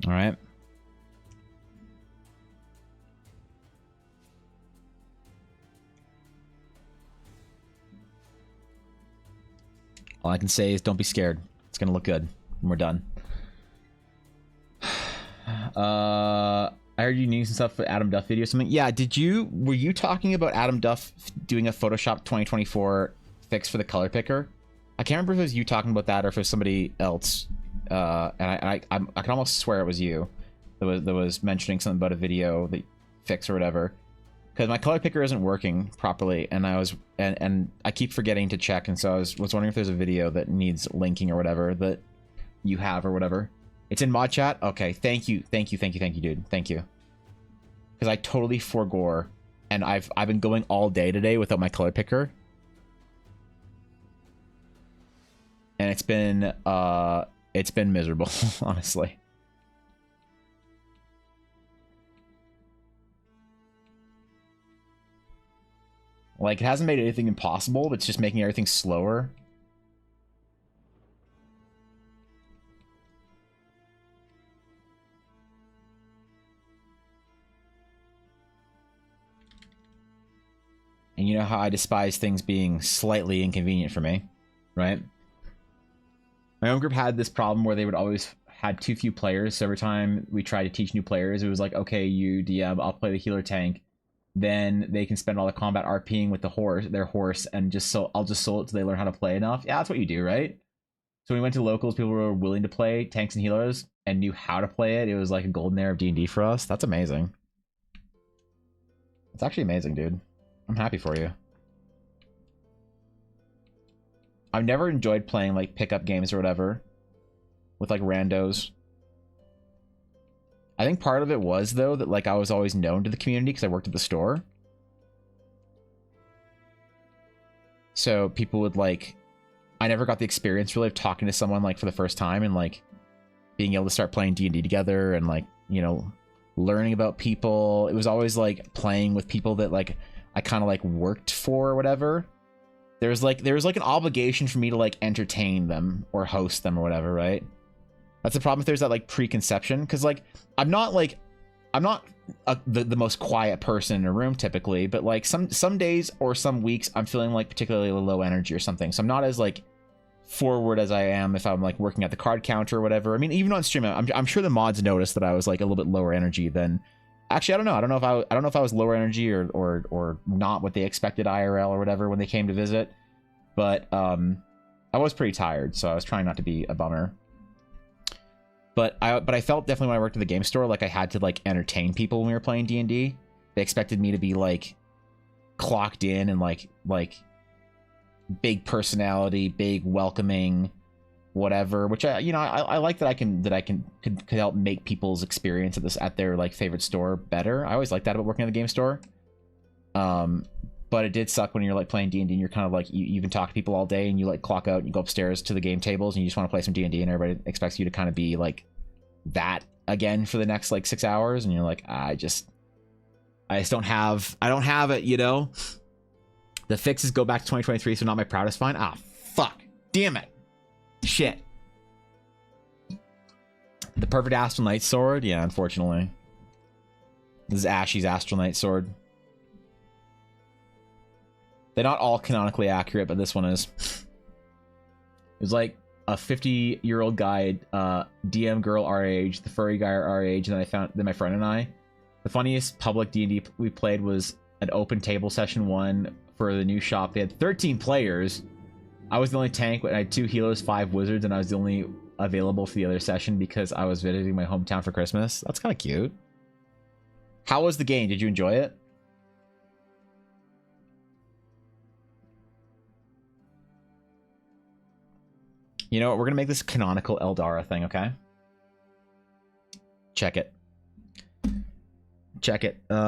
All right. All I can say is don't be scared. It's gonna look good when we're done. I heard you needing some stuff for Adam Duff video or something. Yeah, were you talking about Adam Duff doing a Photoshop 2024 fix for the color picker? I can't remember if it was you talking about that or if it was somebody else. And I can almost swear it was you that was mentioning something about a video that fix or whatever. Because my color picker isn't working properly, and I keep forgetting to check, and so I was wondering if there's a video that needs linking or whatever that you have or whatever. It's in mod chat? Okay, thank you, dude. Thank you. Because I totally forgore, and I've been going all day today without my color picker. And it's been miserable, honestly. Like, it hasn't made anything impossible, but it's just making everything slower. And you know how I despise things being slightly inconvenient for me, right? My own group had this problem where they would always had too few players, so every time we tried to teach new players, it was like, okay, you DM, I'll play the healer tank. Then they can spend all the combat RPing with their horse, and I'll just solo it till they learn how to play enough. Yeah, that's what you do, right? So when we went to locals, people were willing to play tanks and healers and knew how to play it. It was like a golden era of D&D for us. That's amazing. It's actually amazing, dude. I'm happy for you. I've never enjoyed playing like pickup games or whatever with like randos. I think part of it was, though, that like I was always known to the community because I worked at the store. So people would like, I never got the experience really of talking to someone like for the first time and like being able to start playing D&D together and like, you know, learning about people. It was always like playing with people that like I kind of like worked for or whatever. There was like an obligation for me to like entertain them or host them or whatever, right? That's the problem if there's that like preconception, because like I'm not the most quiet person in a room typically, but like some days or some weeks I'm feeling like particularly low energy or something, so I'm not as like forward as I am if I'm like working at the card counter or whatever. I mean, even on stream, I'm sure the mods noticed that I was like a little bit lower energy than. Actually, I don't know. I don't know if I was lower energy or not what they expected IRL or whatever when they came to visit. But I was pretty tired, so I was trying not to be a bummer. But I felt definitely when I worked at the game store like I had to like entertain people when we were playing D&D. They expected me to be like clocked in and like big personality, big welcoming, whatever. Which I like that could help make people's experience at their like favorite store better. I always like that about working at the game store. But it did suck when you're like playing D&D and you're kind of like you can talk to people all day and you like clock out and you go upstairs to the game tables and you just want to play some D&D and everybody expects you to kind of be like that again for the next like 6 hours and you're like I just don't have it, you know. The fixes go back to 2023, so not my proudest find. Ah, fuck, damn it, shit. The perfect Astral Knight sword, yeah, unfortunately. This is Ashy's Astral Knight sword. They're not all canonically accurate, but this one is. It was like a 50-year-old guy, DM girl our age, the furry guy our age, and then my friend and I. The funniest public D&D we played was an open table session 1 for the new shop. They had 13 players. I was the only tank, I had 2 healers, 5 wizards, and I was the only available for the other session because I was visiting my hometown for Christmas. That's kind of cute. How was the game? Did you enjoy it? You know what? We're going to make this canonical Eldara thing, okay? Check it. Check it. Here's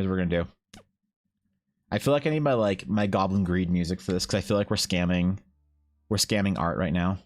what we're going to do. I feel like I need my Goblin Greed music for this because I feel like we're scamming art right now.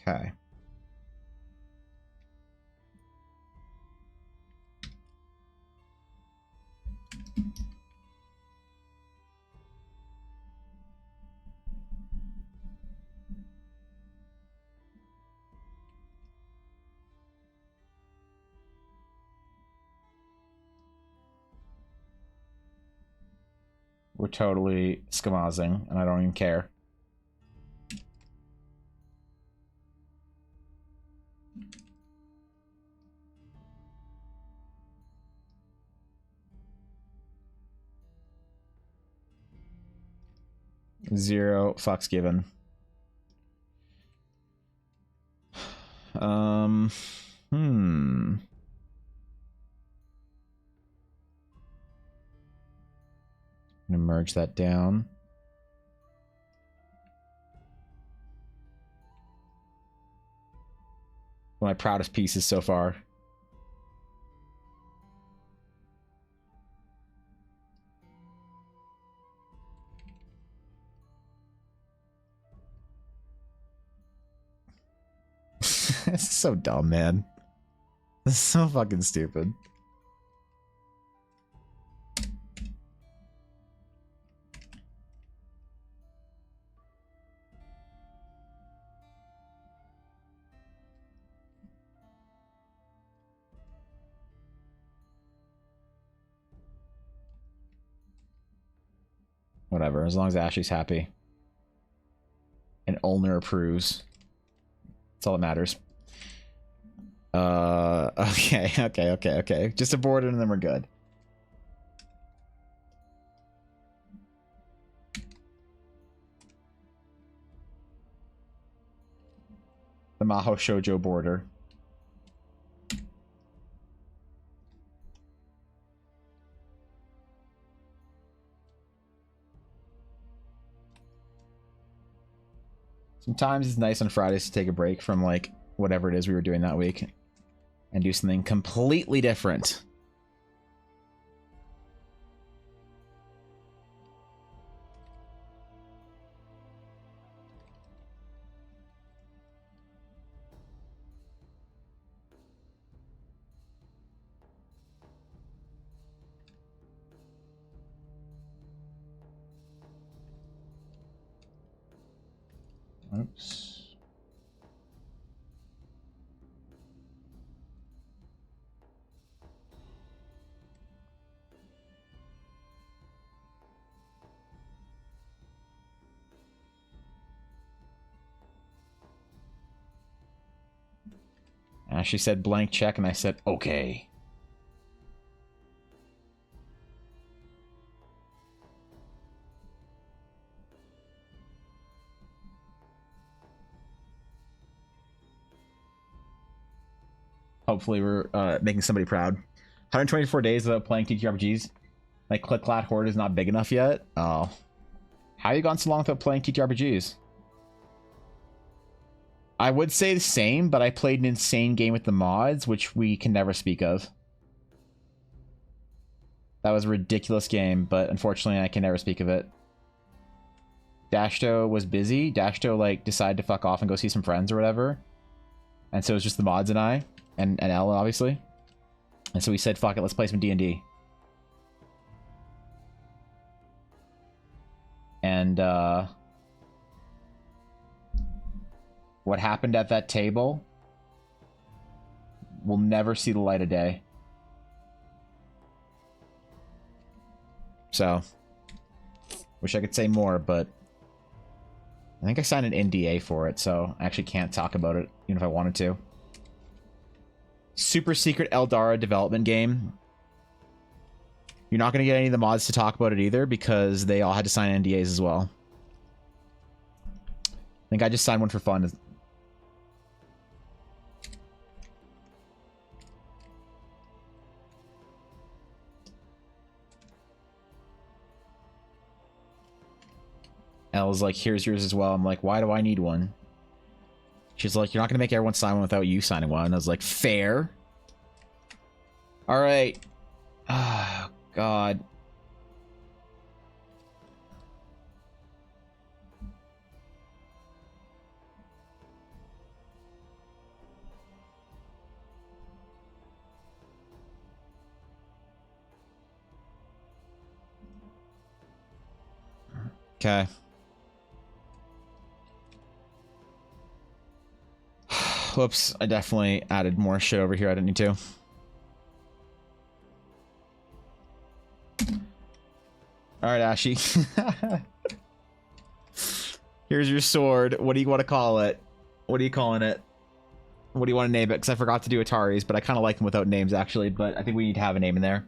Okay. We're totally schemazing, and I don't even care. Zero fucks given. I'm gonna merge that down. One of my proudest pieces so far. It's so dumb, man. It's so fucking stupid. Whatever, as long as Ashley's happy. And Ulner approves. That's all that matters. Okay. Just abort it and then we're good. The Maho Shoujo border. Sometimes it's nice on Fridays to take a break from like whatever it is we were doing that week and do something completely different. Oops. She said blank check, and I said, okay. Hopefully we're making somebody proud. 124 days without playing TTRPGs. Like Click-Clack Horde is not big enough yet. Oh. How you gone so long without playing TTRPGs? I would say the same, but I played an insane game with the mods, which we can never speak of. That was a ridiculous game, but unfortunately I can never speak of it. Dashto was busy. Dashto, like, decided to fuck off and go see some friends or whatever. And so it was just the mods and I. And Ella, obviously. And so we said, fuck it, let's play some D&D. And, what happened at that table will never see the light of day. So, wish I could say more, but I think I signed an NDA for it, so I actually can't talk about it, even if I wanted to. Super secret Eldara development game. You're not going to get any of the mods to talk about it either, because they all had to sign NDAs as well. I think I just signed one for fun. Elle's like, here's yours as well. I'm like, why do I need one? She's like, you're not going to make everyone sign one without you signing one. And I was like, fair. All right. Oh, God. Okay. Whoops, I definitely added more shit over here I didn't need to. Alright, Ashy. Here's your sword. What do you want to call it? What are you calling it? What do you want to name it? Because I forgot to do Atari's, but I kind of like them without names, actually. But I think we need to have a name in there.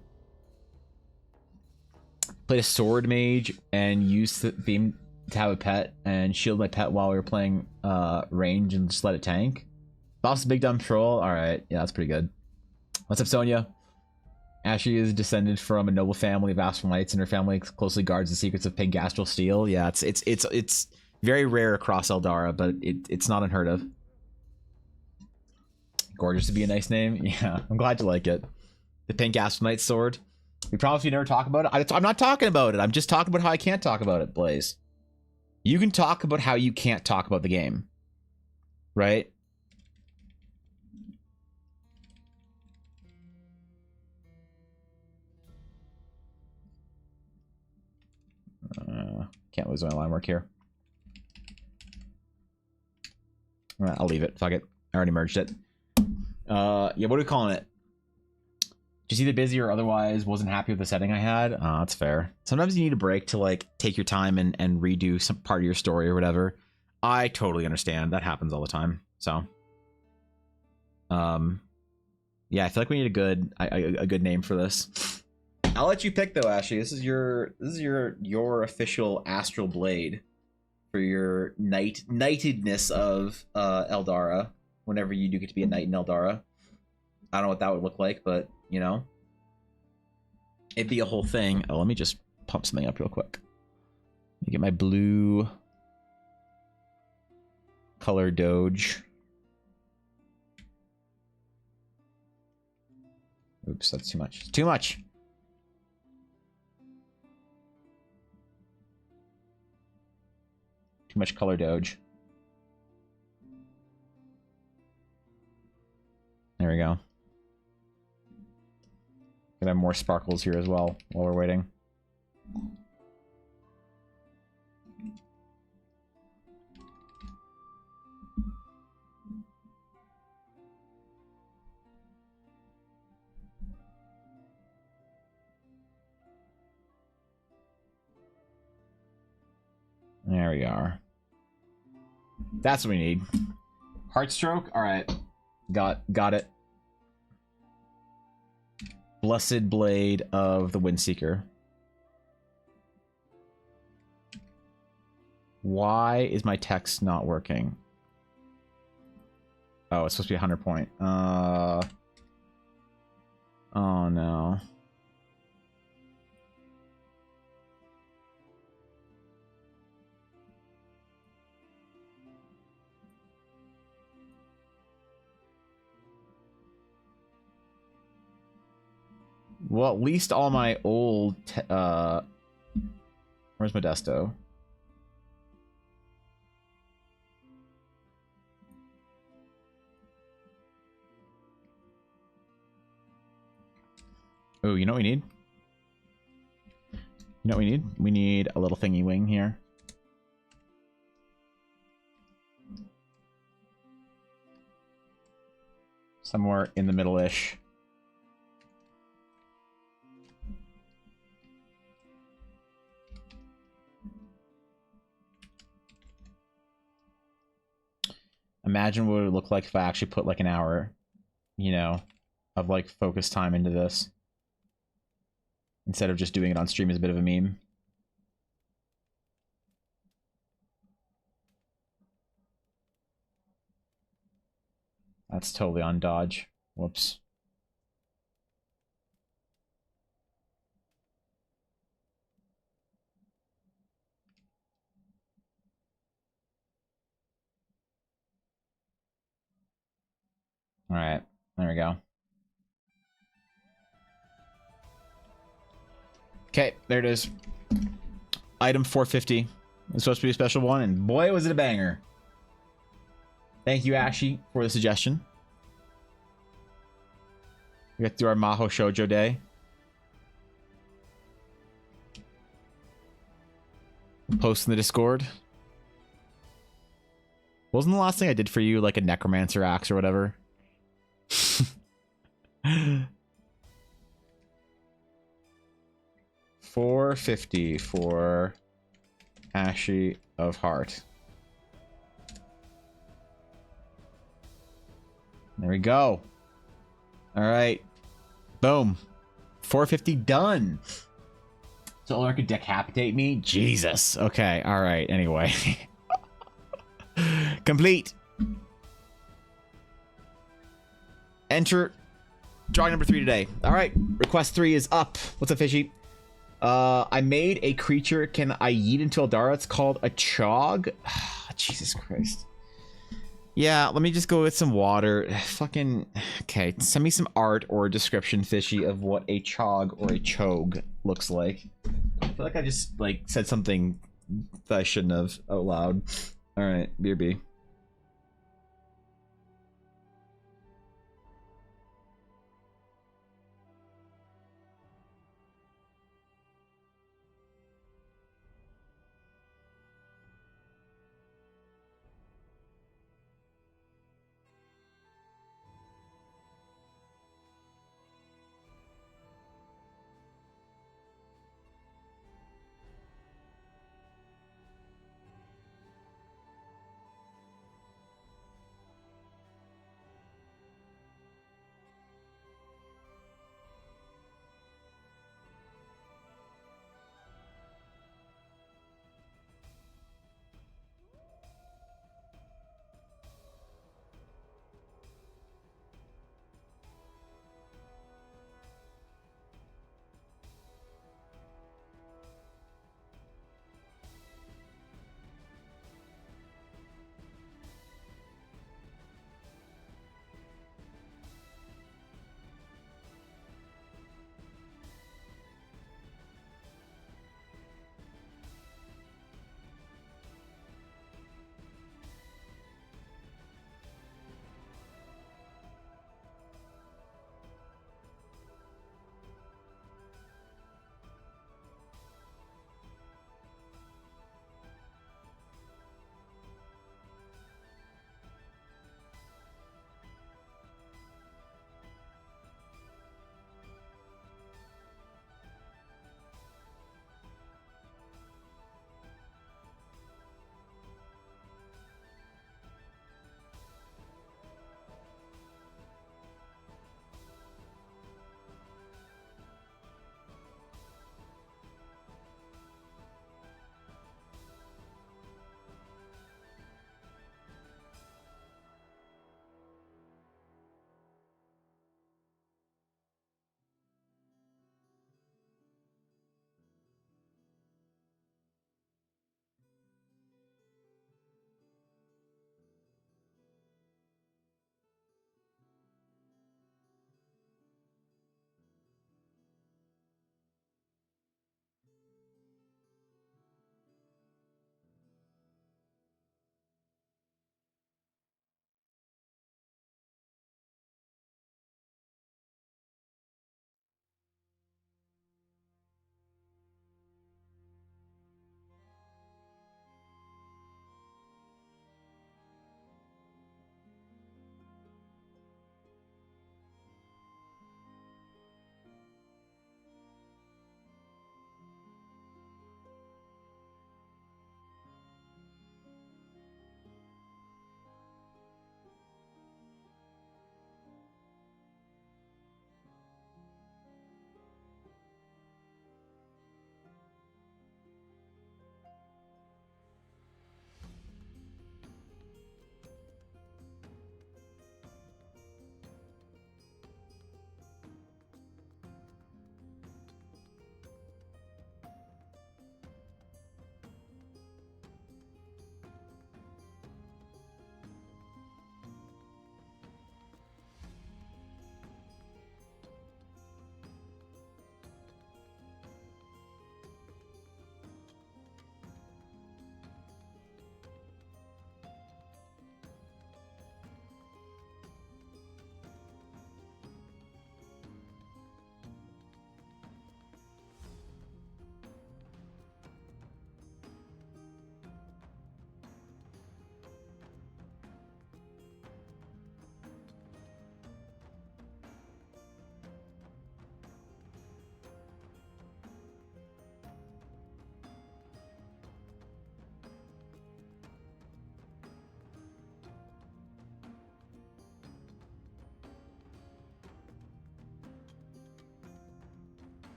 Played a sword mage and used the beam to have a pet and shield my pet while we were playing range and just let it tank. Boss Big Dumb Troll. Alright, yeah, that's pretty good. What's up, Sonia? Ashley is descended from a noble family of Astral Knights, and her family closely guards the secrets of Pangastral Steel. Yeah, it's very rare across Eldara, but it's not unheard of. Gorgeous to be a nice name. Yeah, I'm glad you like it. The Pangastral Knight sword. We promise we never talk about it. I'm not talking about it. I'm just talking about how I can't talk about it, Blaze. You can talk about how you can't talk about the game. Right? Can't lose my line work here. Alright, I'll leave it. Fuck it. I already merged it. Yeah, what are we calling it? Just either busy or otherwise wasn't happy with the setting I had. That's fair. Sometimes you need a break to, like, take your time and redo some part of your story or whatever. I totally understand. That happens all the time. So, yeah, I feel like we need a good name for this. I'll let you pick though, Ashley. This is your official astral blade for your knightedness of Eldara. Whenever you do get to be a knight in Eldara, I don't know what that would look like, but you know, it'd be a whole thing. Oh, let me just pump something up real quick. Let me get my blue color doge. Oops, that's too much. Too much! Too much color doge. There we go. Gonna have more sparkles here as well while we're waiting. There we are. That's what we need. Heartstroke? Alright. Got it. Blessed Blade of the Windseeker. Why is my text not working? Oh, it's supposed to be 100 point. Oh no. Well, at least all my old where's Modesto? Oh, you know what we need? You know what we need? We need a little thingy wing here. Somewhere in the middle-ish. Imagine what it would look like if I actually put like an hour, you know, of like focus time into this. Instead of just doing it on stream as a bit of a meme. That's totally on dodge. Whoops. Alright, there we go. Okay, there it is. Item 450. It's supposed to be a special one, and boy, was it a banger. Thank you, Ashy, for the suggestion. We got through our Maho Shoujo day. Post in the Discord. Wasn't the last thing I did for you like a Necromancer axe or whatever? 450 for Ashy of Heart. There we go. All right. Boom. 450 done. So Ulrich could decapitate me? Jesus. Okay. All right. Anyway. Complete. Enter drawing number 3 today. All right. Request 3 is up. What's up, Fishy? I made a creature can I yeet into Eldara? It's called a Chog. Jesus Christ. Yeah, let me just go with some water. Fucking... Okay, send me some art or a description, Fishy, of what a Chog or a Chog looks like. I feel like I just, like, said something that I shouldn't have out loud. Alright, BRB.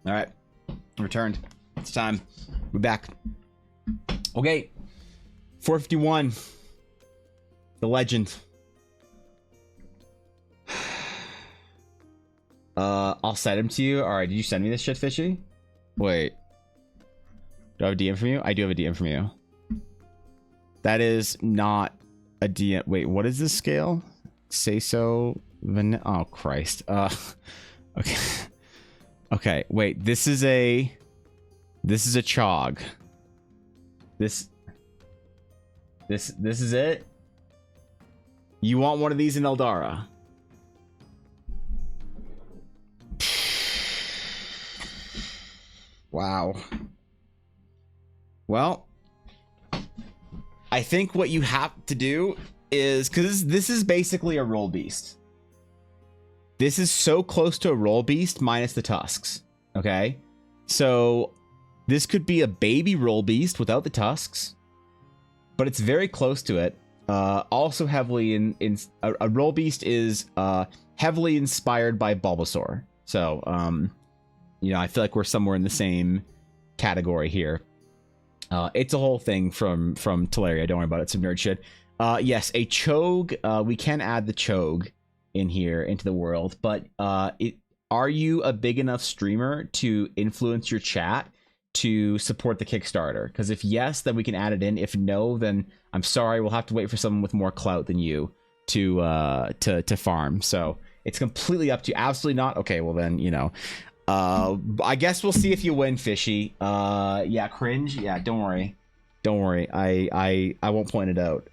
All right, returned. It's time. We're back. Okay, 451. The legend. I'll send him to you. All right, did you send me this shit, Fishy? Wait. Do I have a DM from you? I do have a DM from you. That is not a DM. Wait, what is this scale? Say so. Oh Christ. Okay. Okay. Wait. This is a chog. This is it. You want one of these in Eldara? Wow. Well, I think what you have to do is, because this is basically a roll beast. This is so close to a roll beast minus the tusks. Okay, so this could be a baby roll beast without the tusks, but it's very close to it. Also heavily in a roll beast is heavily inspired by Bulbasaur. So you know, I feel like we're somewhere in the same category here. It's a whole thing from Teleria. Don't worry about it. Some nerd shit. Yes, a Chogue. We can add the Chogue in here into the world, but are you a big enough streamer to influence your chat to support the Kickstarter? Because if yes, then we can add it in. If no, then I'm sorry, we'll have to wait for someone with more clout than you to farm. So it's completely up to you. Absolutely not. Okay, well then, you know. I guess we'll see if you win, Fishy. Yeah, cringe. Yeah, don't worry. Don't worry. I won't point it out.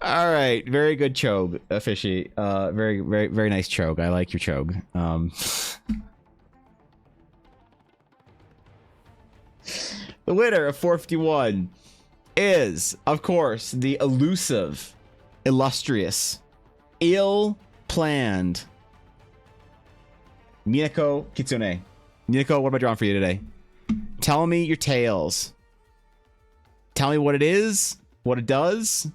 All right, very good Chogue, Fishy. Very, very, very nice Chogue. I like your Chogue. The winner of 451 is, of course, the elusive, illustrious, ill-planned Minako Kitsune. Minako, what am I drawing for you today? Tell me your tales. Tell me what it is, what it does,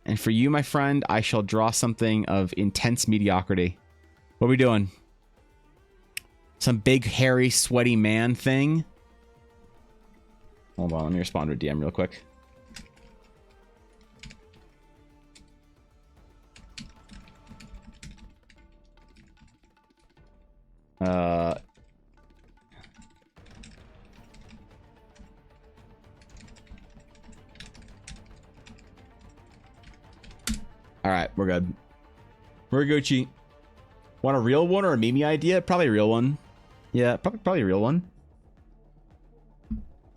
and for you, my friend, I shall draw something of intense mediocrity. What are we doing? Some big, hairy, sweaty man thing? Hold on, let me respond to a DM real quick. All right, we're good. We're Gucci. Want a real one or a Mimi idea? Probably a real one. Yeah, probably a real one.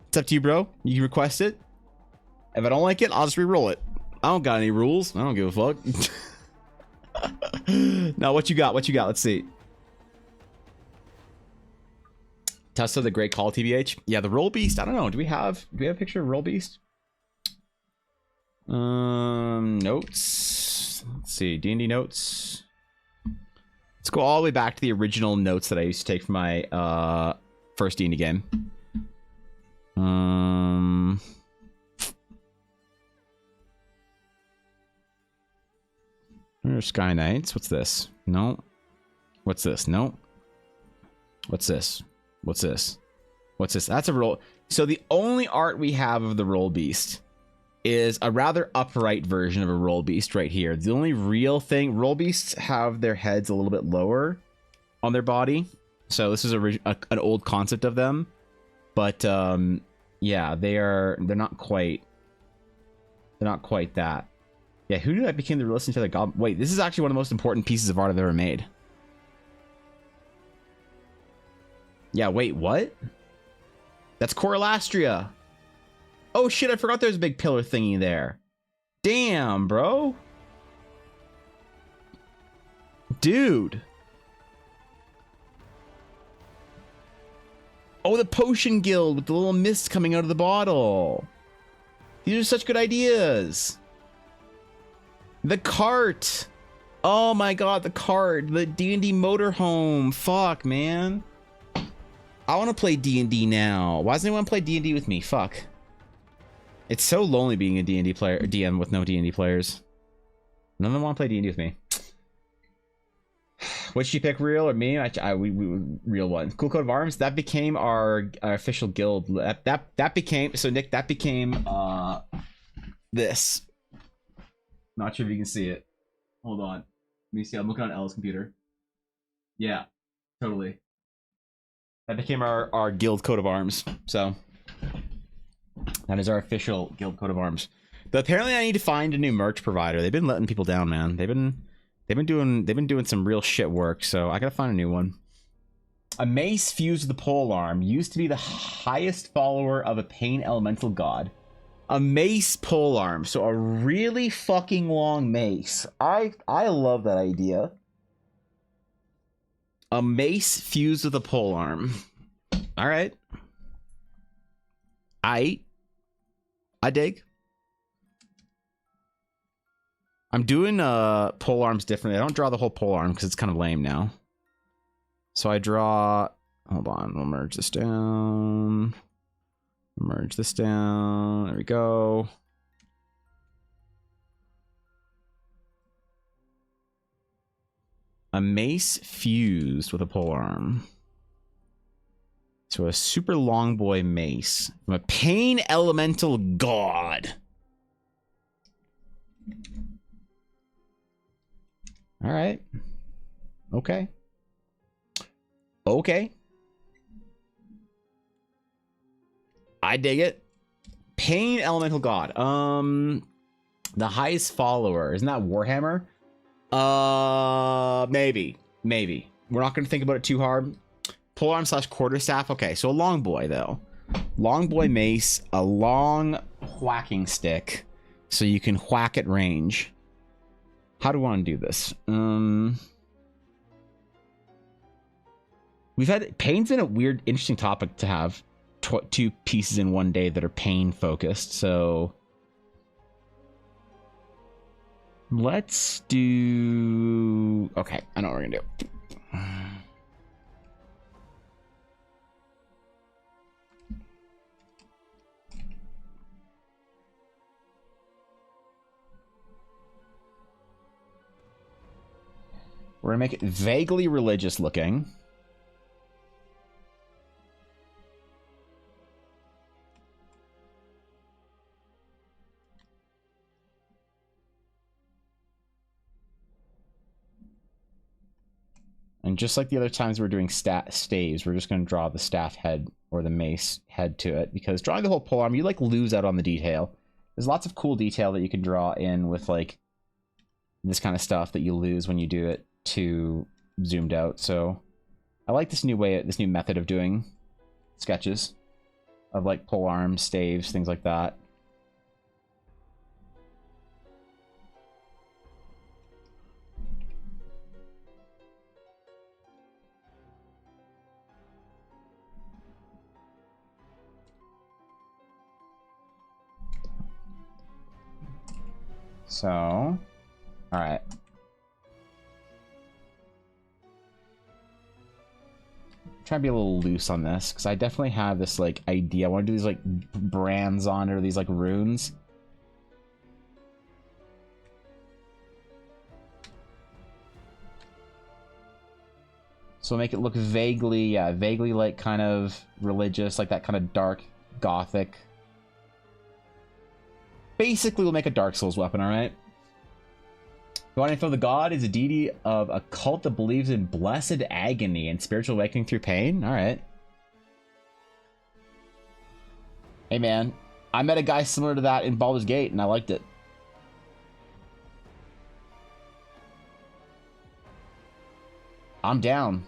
It's up to you, bro. You can request it. If I don't like it, I'll just re-roll it. I don't got any rules. I don't give a fuck. Now, what you got? What you got? Let's see. Tessa the Great Call, TBH. Yeah, the Roll Beast. I don't know. Do we have a picture of Roll Beast? Notes. Let's see. D&D notes. Let's go all the way back to the original notes that I used to take from my first D&D game. There's Sky Knights. What's this? No. What's this? No. What's this? What's this? What's this? That's a roll. So the only art we have of the Roll Beast is a rather upright version of a Roll Beast right here. The only real thing, Roll Beasts have their heads a little bit lower on their body. So this is an old concept of them. But yeah, they're not quite that. Yeah, who did I become the listening to the goblin? Wait, this is actually one of the most important pieces of art I've ever made. Yeah, wait, what? That's Coralastria. Oh shit, I forgot there's a big pillar thingy there. Damn, bro. Dude. Oh, the Potion Guild with the little mist coming out of the bottle. These are such good ideas. The cart. Oh my god, the cart. The D&D motorhome. Fuck, man. I want to play D&D now. Why doesn't anyone play D&D with me? Fuck. It's so lonely being a D&D player, DM with no D&D players. None of them want to play D&D with me. What should you pick, real or me? We real one. Cool coat of arms. That became our official guild. That became so Nick. That became this. Not sure if you can see it. Hold on. Let me see. I'm looking on L's computer. Yeah, totally. That became our guild coat of arms. So that is our official guild coat of arms. But apparently, I need to find a new merch provider. They've been letting people down, man. They've been doing some real shit work. So I gotta find a new one. A mace fused with a pole arm used to be the highest follower of a pain elemental god. A mace pole arm, so a really fucking long mace. I love that idea. A mace fused with a pole arm. All right. I dig. I'm doing pole arms differently. I don't draw the whole pole arm because it's kind of lame now. So I draw. Hold on, we'll merge this down. Merge this down. There we go. A mace fused with a pole arm. So a super long boy mace from a pain elemental god. All right. Okay. Okay. I dig it. Pain elemental god. The highest follower. Isn't that Warhammer? Maybe. We're not going to think about it too hard. Polearm / quarterstaff. Okay, so a long boy though. Long boy mace, a long whacking stick, so you can whack at range. How do I want to do this? We've had pain's been a weird, interesting topic to have. Two pieces in one day that are pain focused, so let's do. Okay, I know what we're gonna do. We're gonna make it vaguely religious looking. And just like the other times we're doing staves, we're just going to draw the staff head or the mace head to it, because drawing the whole polearm, you like lose out on the detail. There's lots of cool detail that you can draw in with like this kind of stuff that you lose when you do it too zoomed out. So I like this new method of doing sketches of like polearms, staves, things like that. So, all right. Try to be a little loose on this because I definitely have this like idea. I want to do these like brands on it, or these like runes. So make it look vaguely like kind of religious, like that kind of dark gothic. Basically, we'll make a Dark Souls weapon, alright? Guardian of the God is a deity of a cult that believes in blessed agony and spiritual awakening through pain. Alright. Hey man, I met a guy similar to that in Baldur's Gate, and I liked it. I'm down.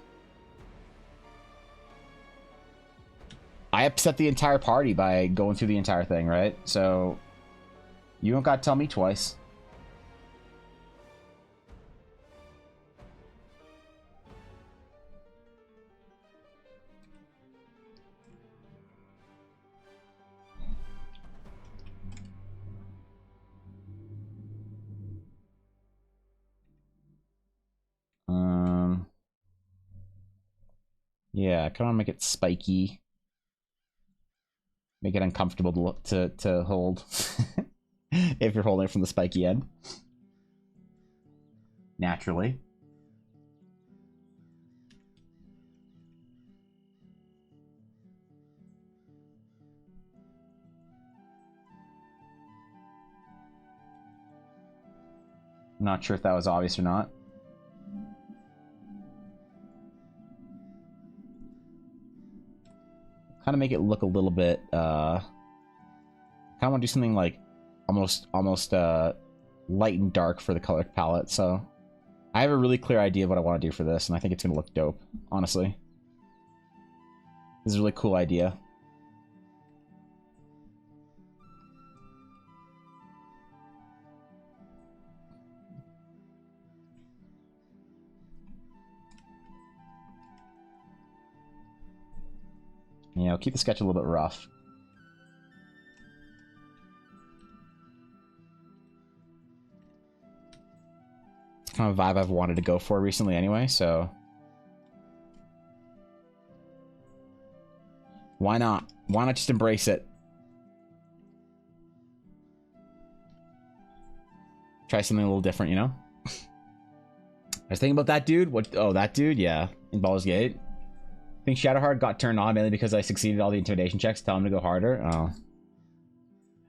I upset the entire party by going through the entire thing, right? So you don't gotta tell me twice. Yeah, I kind of make it spiky. Make it uncomfortable to look to hold. If you're holding it from the spiky end. Naturally. not sure if that was obvious or not. Kind of make it look a little bit, kind of want to do something like almost light and dark for the color palette, so I have a really clear idea of what I want to do for this, and I think it's going to look dope, honestly. This is a really cool idea. Yeah, I'll keep the sketch a little bit rough. It's kind of a vibe I've wanted to go for recently anyway, so... Why not? Why not just embrace it? Try something a little different, you know? I was thinking about that dude. What? Oh, that dude? Yeah. In Baldur's Gate. I think Shadowheart got turned on mainly because I succeeded all the intimidation checks. Tell him to go harder. Oh.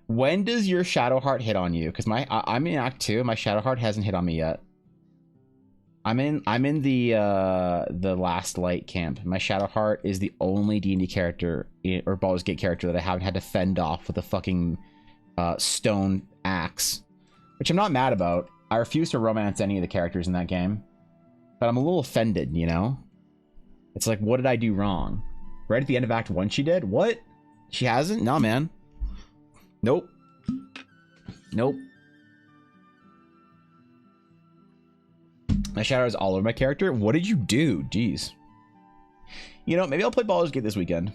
When does your Shadowheart hit on you? Because I'm in Act 2. My Shadowheart hasn't hit on me yet. I'm in the Last Light camp. My Shadowheart is the only D&D character or Baldur's Gate character that I haven't had to fend off with a fucking stone axe, which I'm not mad about. I refuse to romance any of the characters in that game, but I'm a little offended, you know? It's like, what did I do wrong? Right at the end of Act 1 she did? What? She hasn't? Nah, man. Nope. Nope. My shadow is all over my character. What did you do? Jeez. You know, maybe I'll play Baldur's Gate this weekend.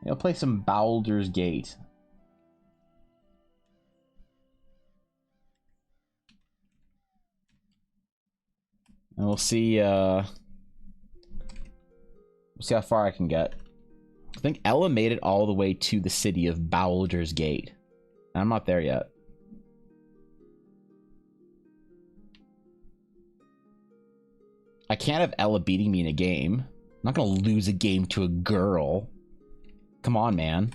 Maybe I'll play some Baldur's Gate. And we'll see how far I can get. I think Ella made it all the way to the city of Baldur's Gate. I'm not there yet. I can't have Ella beating me in a game. I'm not gonna lose a game to a girl. Come on, man.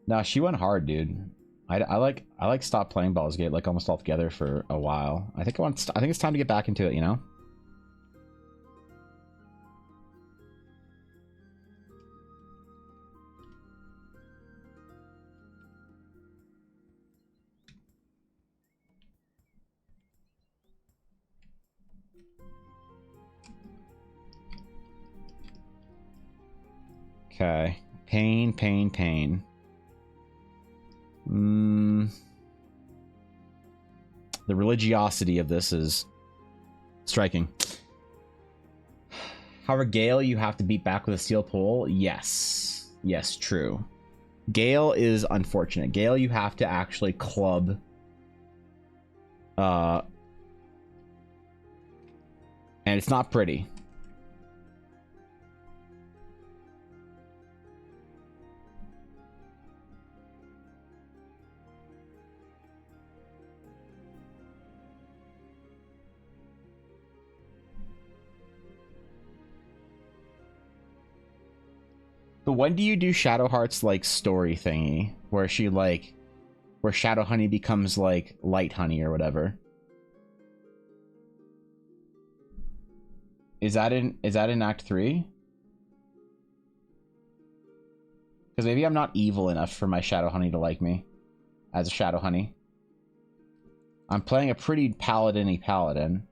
Nah, she went hard, dude. I like stopped playing Baldur's Gate like almost altogether for a while. I think it's time to get back into it, you know? Okay. Pain, pain, pain. The religiosity of this is striking. However, Gale, you have to beat back with a steel pole. Yes. Yes, true. Gale is unfortunate. Gale, you have to actually club. And it's not pretty. But when do you do Shadowheart's like story thingy where she like where Shadow Honey becomes like Light Honey or whatever? Is that in Act 3? Because maybe I'm not evil enough for my Shadow Honey to like me as a Shadow Honey. I'm playing a pretty paladin-y paladin.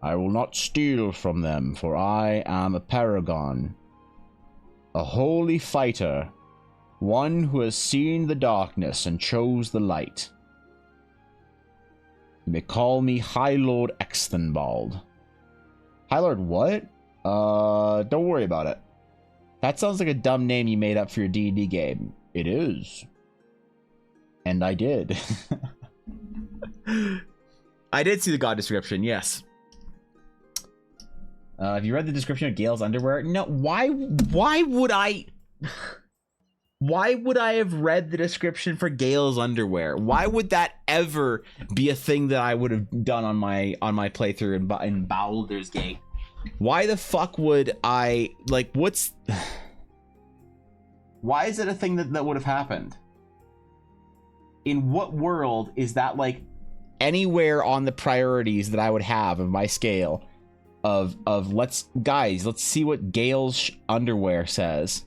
I will not steal from them, for I am a paragon, a holy fighter, one who has seen the darkness and chose the light. You may call me High Lord Exthenbald. High Lord what? Don't worry about it. That sounds like a dumb name you made up for your D&D game. It is. And I did. I did see the god description, yes. Have you read the description of Gale's underwear? No, why would I? Why would I have read the description for Gale's underwear? Why would that ever be a thing that I would have done on my playthrough in Baldur's Gate? Why the fuck would I, like, what's... Why is it a thing that would have happened? In what world is that, like, anywhere on the priorities that I would have of my scale of let's see what Gale's underwear says.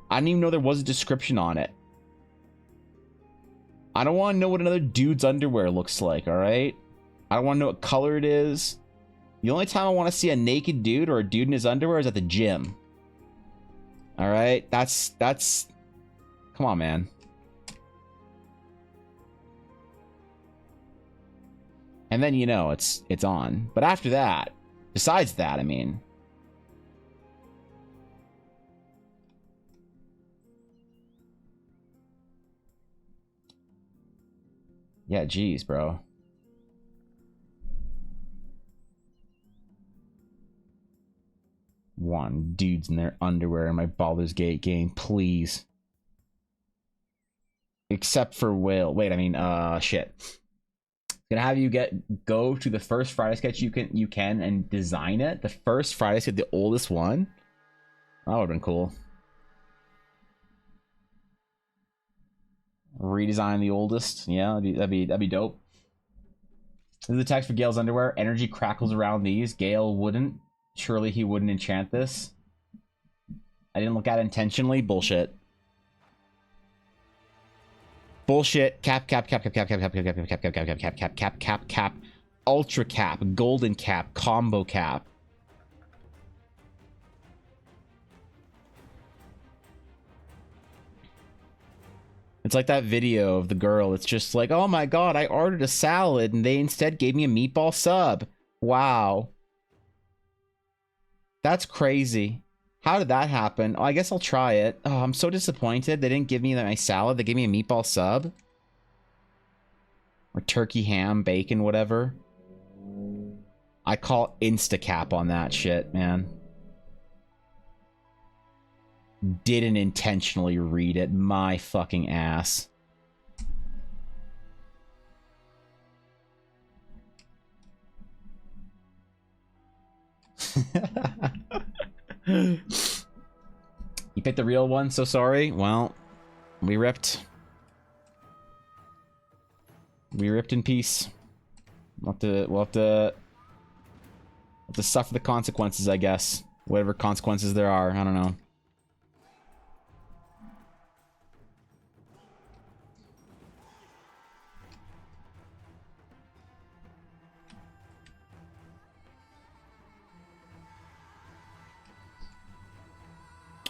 I didn't even know there was a description on it. I don't want to know what another dude's underwear looks like, alright? I don't want to know what color it is. The only time I want to see a naked dude or a dude in his underwear is at the gym. Alright? That's... Come on, man. And then, you know, it's on. But after that, besides that, I mean... Yeah, geez, bro. One dudes in their underwear in my Baldur's Gate game, please. Except for Will. Wait, I mean, shit. Gonna have you go to the first Friday sketch you can and design it. The first Friday sketch, the oldest one. That would've been cool. Redesign the oldest. Yeah, that'd be dope. This is the text for Gale's underwear. Energy crackles around these. Gale wouldn't. Surely he wouldn't enchant this. I didn't look at it intentionally. Bullshit. Bullshit. Cap. Ultra cap. Golden cap. Combo cap. It's like that video of the girl. It's just like, oh my god, I ordered a salad and they instead gave me a meatball sub. Wow. That's crazy. How did that happen? Oh, I guess I'll try it. Oh, I'm so disappointed. They didn't give me my salad. They gave me a meatball sub. Or turkey, ham, bacon, whatever. I call Instacap on that shit, man. Didn't intentionally read it. My fucking ass. You picked the real one, so sorry. Well, we ripped. We ripped in peace. We'll have to suffer the consequences, I guess. Whatever consequences there are, I don't know.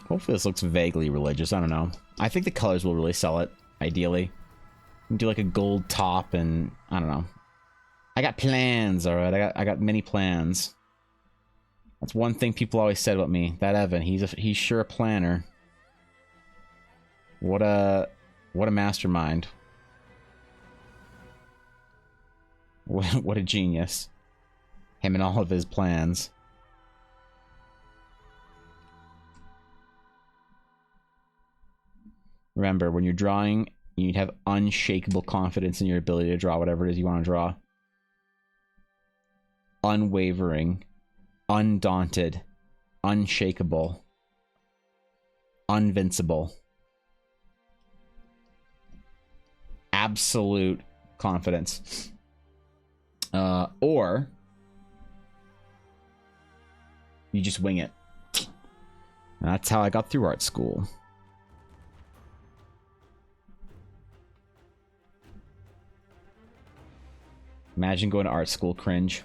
Hopefully this looks vaguely religious. I don't know. I think the colors will really sell it, ideally. Do like a gold top and... I don't know. I got plans, alright? I got many plans. That's one thing people always said about me. That Evan, he's sure a planner. What a mastermind. What a genius. Him and all of his plans. Remember, when you're drawing, you need to have unshakable confidence in your ability to draw whatever it is you want to draw. Unwavering, undaunted, unshakable, invincible. Absolute confidence. Or you just wing it. And that's how I got through art school. Imagine going to art school, cringe.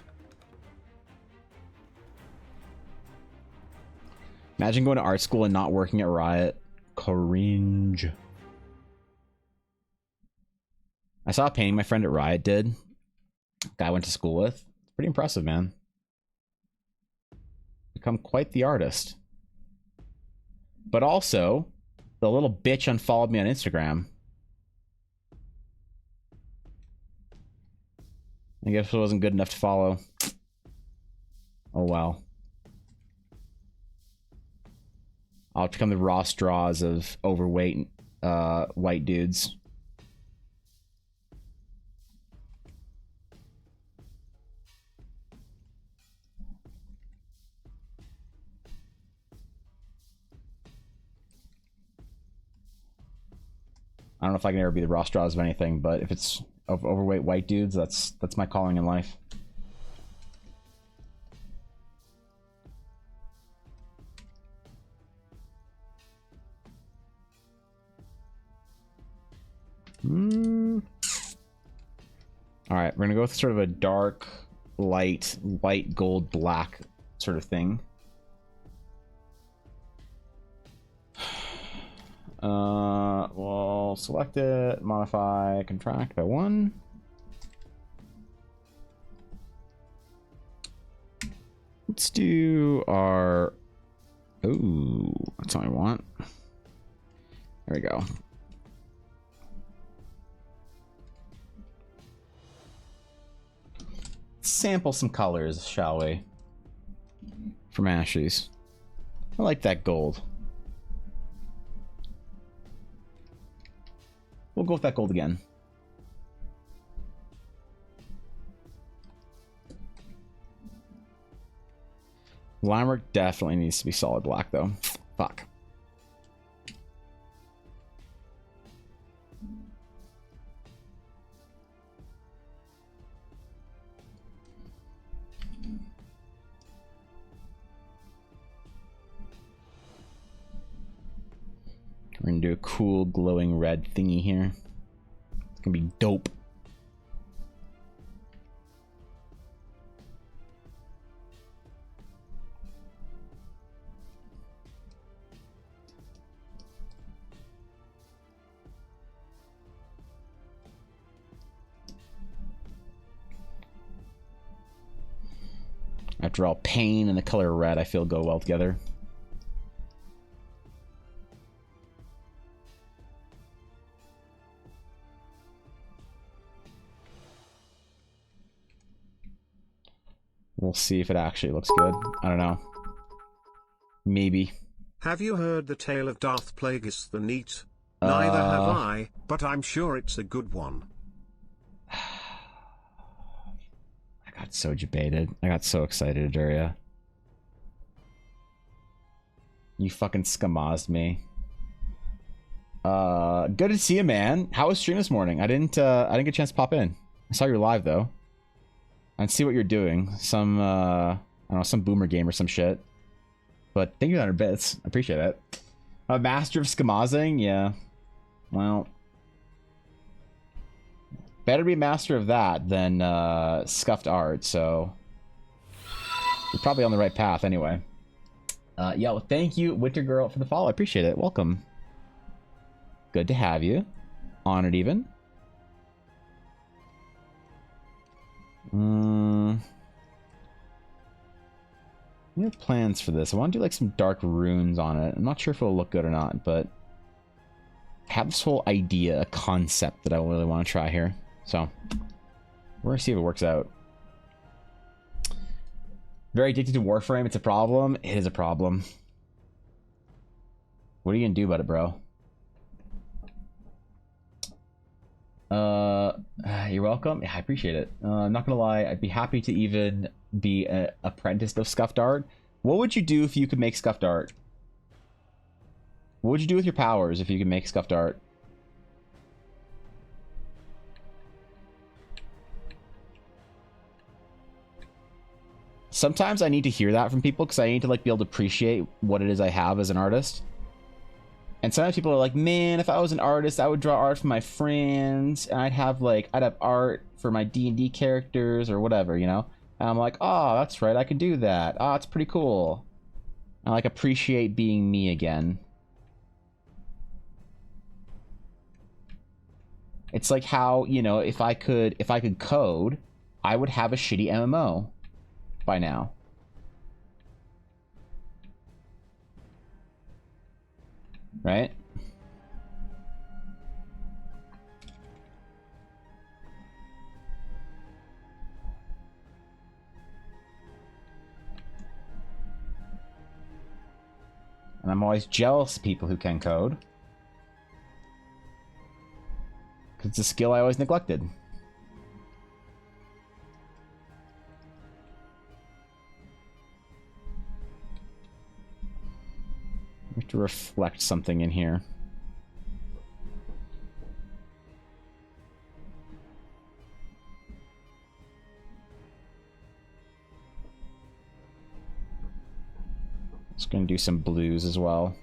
Imagine going to art school and not working at Riot. Cringe. I saw a painting my friend at Riot did. Guy I went to school with. It's pretty impressive, man. Become quite the artist. But also, the little bitch unfollowed me on Instagram. I guess it wasn't good enough to follow. Oh well. I'll become the raw straws of overweight white dudes. I don't know if I can ever be the Rostraws of anything, but if it's overweight white dudes, that's my calling in life. All right, we're gonna go with sort of a dark, light, white, gold, black sort of thing. We'll select it, modify, contract by 1. Let's do our... Ooh, that's all I want. There we go. Sample some colors, shall we? From Ashes. I like that gold. We'll go with that gold again. Limework definitely needs to be solid black, though. Fuck. We're gonna do a cool glowing red thingy here. It's gonna be dope. After all, pain and the color red I feel go well together. We'll see if it actually looks good. I don't know. Maybe. Have you heard the tale of Darth Plagueis the Neat? Neither have I, but I'm sure it's a good one. I got so debated. I got so excited, Aduria. You fucking skamazed me. Good to see you, man. How was stream this morning? I didn't get a chance to pop in. I saw you live though. And see what you're doing. Some I don't know, some boomer game or some shit. But thank you 100 bits. I appreciate it. A master of skamazing? Yeah. Well, better be a master of that than scuffed art, so you're probably on the right path anyway. Yeah, well, thank you, Winter Girl, for the follow. I appreciate it. Welcome. Good to have you. Honored even. I have plans for this. I want to do like some dark runes on it. I'm not sure if it'll look good or not, but I have this whole idea, a concept that I really want to try here. So we're gonna see if it works out. Very addicted to Warframe. It's a problem. It is a problem. What are you gonna do about it, bro? You're welcome. Yeah, I appreciate it. I'm not gonna lie, I'd be happy to even be an apprentice of scuffed art. What would you do if you could make scuffed art? What would you do with your powers if you could make scuffed art? Sometimes I need to hear that from people because I need to like be able to appreciate what it is I have as an artist. And sometimes people are like, man, if I was an artist, I would draw art for my friends, and I'd have art for my D&D characters or whatever, you know? And I'm like, oh, that's right, I could do that. Oh, it's pretty cool. I like appreciate being me again. It's like how, you know, if I could code, I would have a shitty MMO by now. Right? And I'm always jealous of people who can code. It's a skill I always neglected. We have to reflect something in here. Just gonna do some blues as well.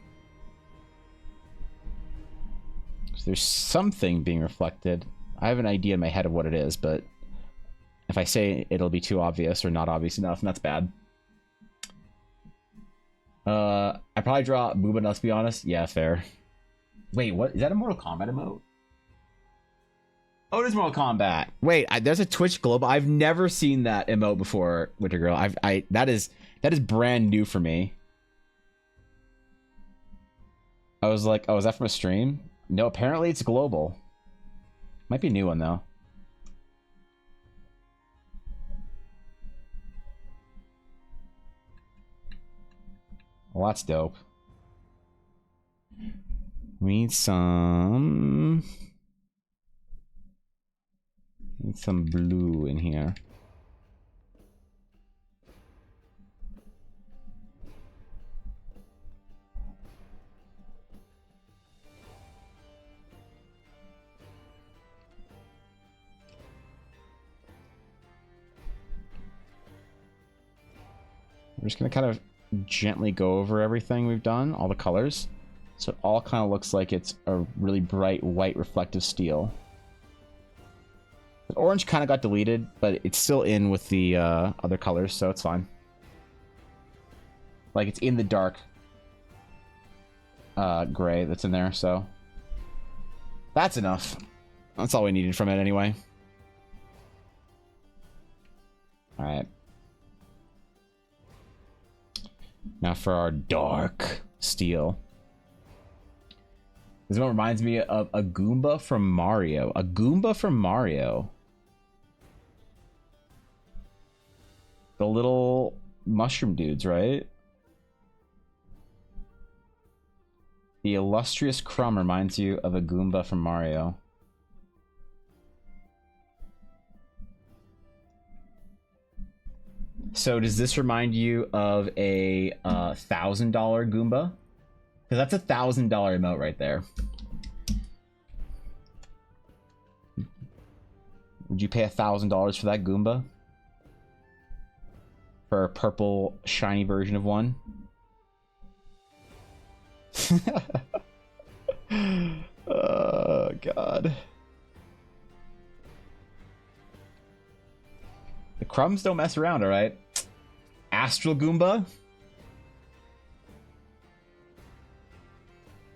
So there's something being reflected. I have an idea in my head of what it is, but if I say it'll be too obvious or not obvious enough, and that's bad. I probably draw Booba, let's be honest. Yeah, fair. Wait, what? Is that a Mortal Kombat emote? Oh, it is Mortal Kombat. Wait, there's a Twitch Global. I've never seen that emote before, Winter Girl. That is brand new for me. I was like, oh, is that from a stream? No, apparently it's global. Might be a new one though. Well, that's dope. We need some blue in here. We're just gonna kind of gently go over everything we've done, all the colors, so it all kind of looks like it's a really bright white reflective steel. The orange kind of got deleted, but it's still in with the other colors, so it's fine. Like, it's in the dark gray that's in there, so that's enough. That's all we needed from it anyway. All right. Now for our dark steel. This one reminds me of a Goomba from Mario. A Goomba from Mario. The little mushroom dudes, right? The illustrious Crumb reminds you of a Goomba from Mario. So does this remind you of a $1,000 Goomba? Because that's a $1,000 emote right there. Would you pay $1,000 for that Goomba? For a purple shiny version of one? Oh god. The crumbs don't mess around, alright? Astral Goomba?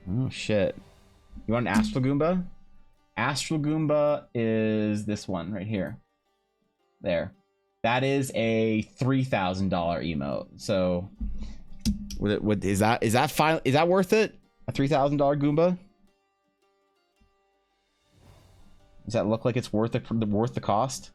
Oh shit. You want an Astral Goomba? Astral Goomba is this one right here. There. That is a $3,000 emote. So is that worth it? A $3,000 Goomba? Does that look like it's worth the cost?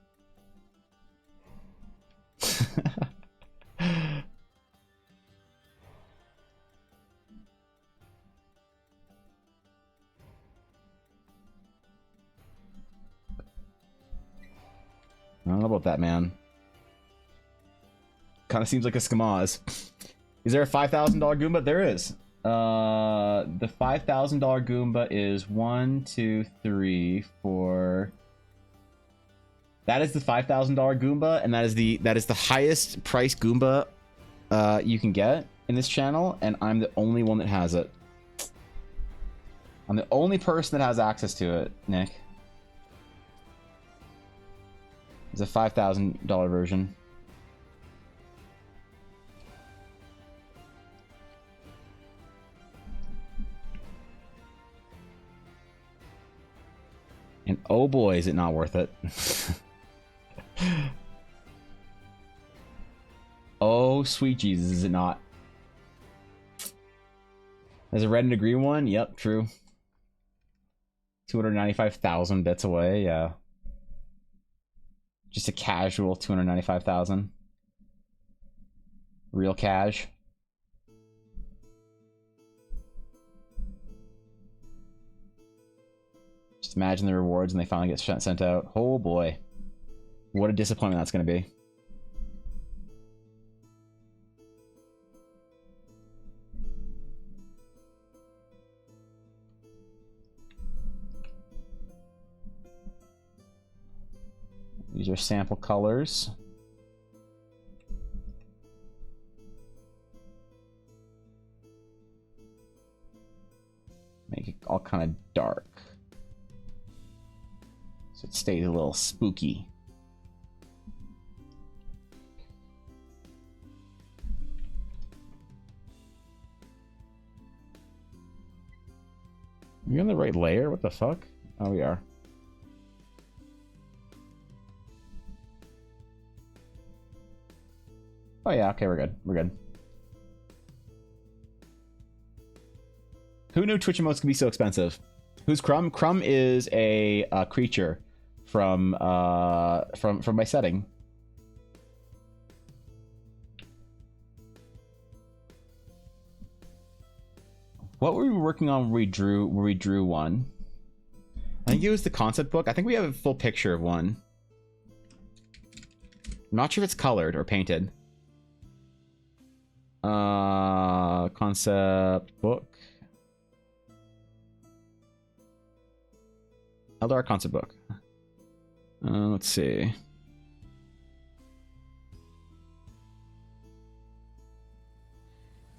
I don't know about that, man. Kind of seems like a Skamaz. Is there a $5,000 Goomba? There is. The $5,000 Goomba is 1, 2, 3, 4. That is the $5,000 Goomba, and that is the highest price Goomba you can get in this channel, and I'm the only one that has it. I'm the only person that has access to it, Nick. It's a $5,000 version. And oh boy, is it not worth it. Oh, sweet Jesus, is it not? There's a red and a green one? Yep, true. 295,000 bits away, yeah. Just a casual 295,000. Real cash. Just imagine the rewards when they finally get sent out. Oh boy. What a disappointment that's going to be. These are sample colors. Make it all kind of dark, so it stays a little spooky. Are we on the right layer? What the fuck? Oh, we are. Oh yeah, okay, we're good. We're good. Who knew Twitch emotes could be so expensive? Who's Crumb? Crumb is a creature from my setting. What were we working on when we drew one? I think it was the concept book. I think we have a full picture of one. I'm not sure if it's colored or painted. Concept book. Eldar concept book. Let's see.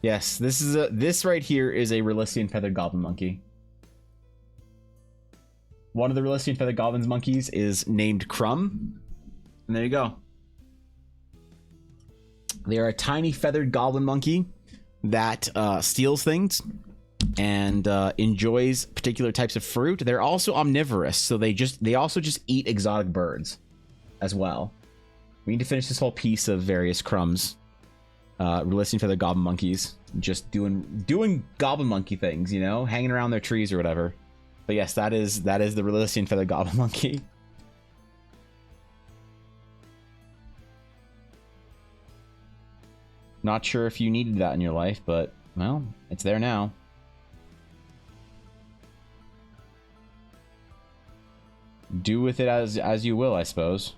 Yes, this right here is a Rilistian feathered goblin monkey. One of the Rilistian feathered goblins monkeys is named Crumb, and there you go. They are a tiny feathered goblin monkey that steals things and enjoys particular types of fruit. They're also omnivorous, so they also just eat exotic birds as well. We need to finish this whole piece of various crumbs. Releasing feathered goblin monkeys, just doing goblin monkey things, you know, hanging around their trees or whatever. But yes, that is the Releasing feathered goblin monkey. Not sure if you needed that in your life, but well, it's there now. Do with it as you will, I suppose.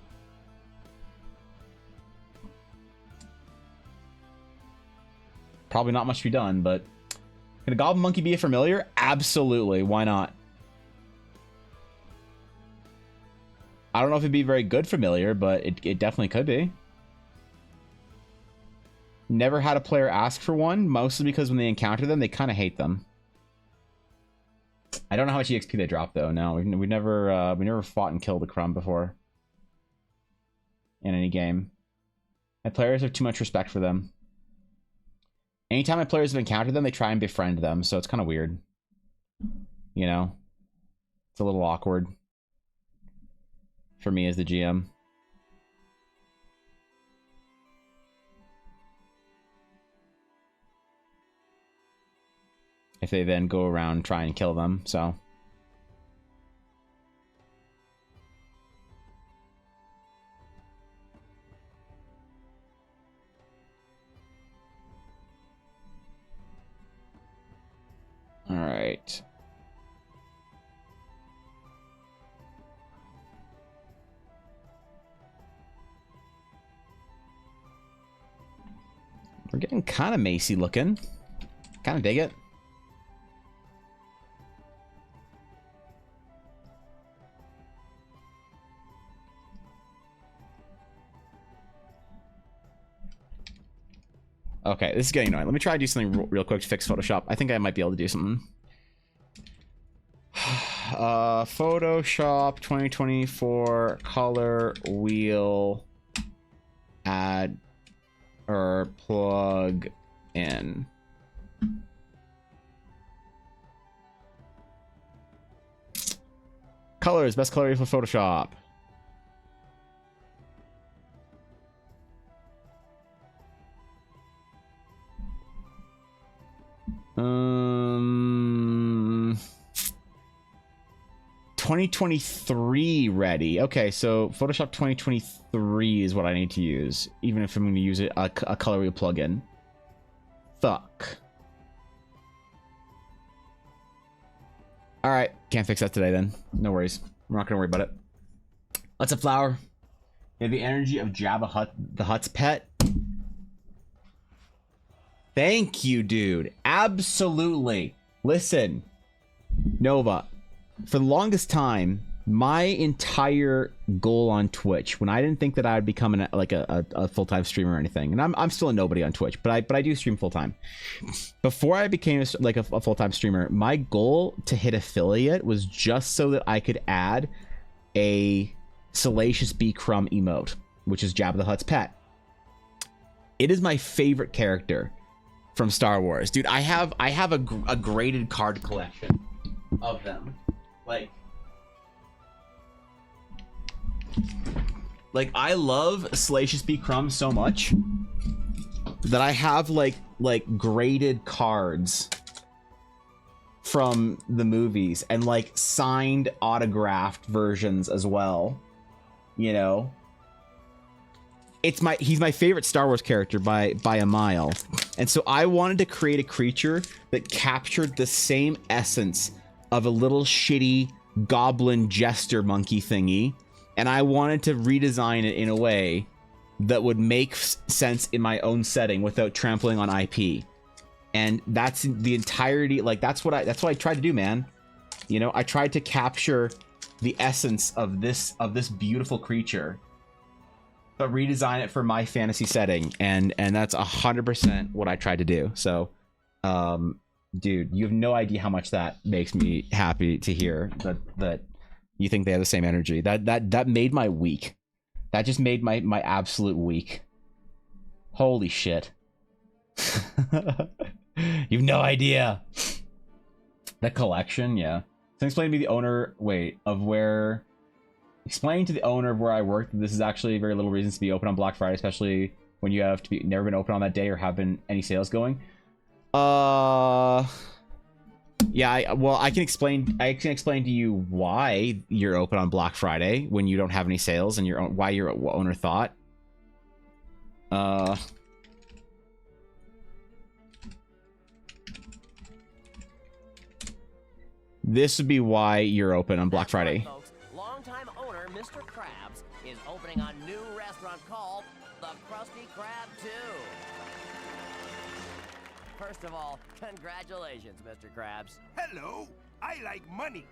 Probably not much to be done, but can a goblin monkey be a familiar? Absolutely, why not? I don't know if it'd be a very good familiar, but it definitely could be. Never had a player ask for one, mostly because when they encounter them, they kind of hate them. I don't know how much EXP they drop though. No, we never fought and killed a crumb before in any game. My players have too much respect for them. Anytime my players have encountered them, they try and befriend them, so it's kind of weird. You know, it's a little awkward for me as the GM. If they then go around and try and kill them, so. All right. We're getting kind of macy looking. Kind of dig it. Okay, this is getting annoying. Let me try to do something real quick to fix Photoshop. I think I might be able to do something. Photoshop 2024 color wheel add or plug in. Colors, best color for Photoshop. Um, 2023 ready. Okay, so Photoshop 2023 is what I need to use, even if I'm going to use a color wheel plugin. Fuck. All right, can't fix that today then. No worries. We're not gonna worry about it. What's a flower? You have the energy of Jabba the Hutt's pet. Thank you, dude. Absolutely. Listen, Nova, for the longest time, my entire goal on Twitch, when I didn't think that I would become a full-time streamer or anything, and I'm still a nobody on Twitch, but I do stream full-time. Before I became a full-time streamer, my goal to hit affiliate was just so that I could add a Salacious B. Crumb emote, which is Jabba the Hutt's pet. It is my favorite character from Star Wars, dude. I have a graded card collection of them, like I love Salacious B. Crumb so much that I have like graded cards from the movies and like signed autographed versions as well. You know, he's my favorite Star Wars character by a mile. And so I wanted to create a creature that captured the same essence of a little shitty goblin jester monkey thingy. And I wanted to redesign it in a way that would make sense in my own setting without trampling on IP. And that's the entirety, like that's what I tried to do, man. You know, I tried to capture the essence of this beautiful creature, but redesign it for my fantasy setting, and that's 100% what I tried to do. So, dude, you have no idea how much that makes me happy to hear that you think they have the same energy. That made my week. That just made my absolute week. Holy shit. You've no idea. The collection, yeah. So explain to me the owner, explain to the owner of where I work that this is actually very little reasons to be open on Black Friday, especially when you have to be never been open on that day or have been any sales going. Yeah, I can explain to you why you're open on Black Friday when you don't have any sales and why your owner thought. This would be why you're open on Black Friday. Right, folks. Longtime owner Mr. Krabs is opening a new restaurant called the Krusty Krab 2. First of all, congratulations, Mr. Krabs. Hello, I like money.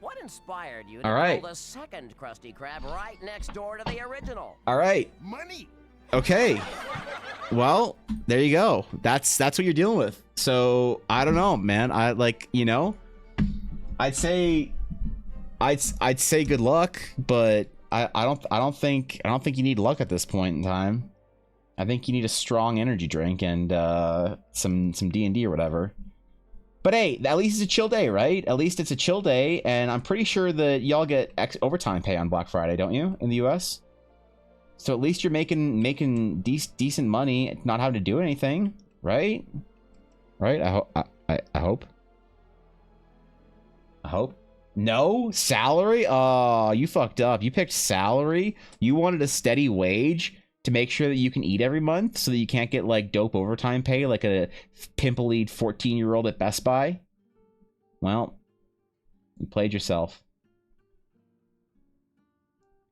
What inspired you to All right. build a second Krusty Krab right next door to the original? All right. Money. Okay. Well, there you go. That's what you're dealing with. So I don't know, man. I like, you know, I'd say good luck, but I don't think you need luck at this point in time. I think you need a strong energy drink and some D&D or whatever. But hey, at least it's a chill day, right? At least it's a chill day, and I'm pretty sure that y'all get overtime pay on Black Friday, don't you, in the US? So at least you're making decent money, not having to do anything, right? Right? I hope. No salary. Oh, you fucked up. You picked salary. You wanted a steady wage to make sure that you can eat every month, so that you can't get like dope overtime pay like a pimply 14-year-old at Best Buy. Well, you played yourself.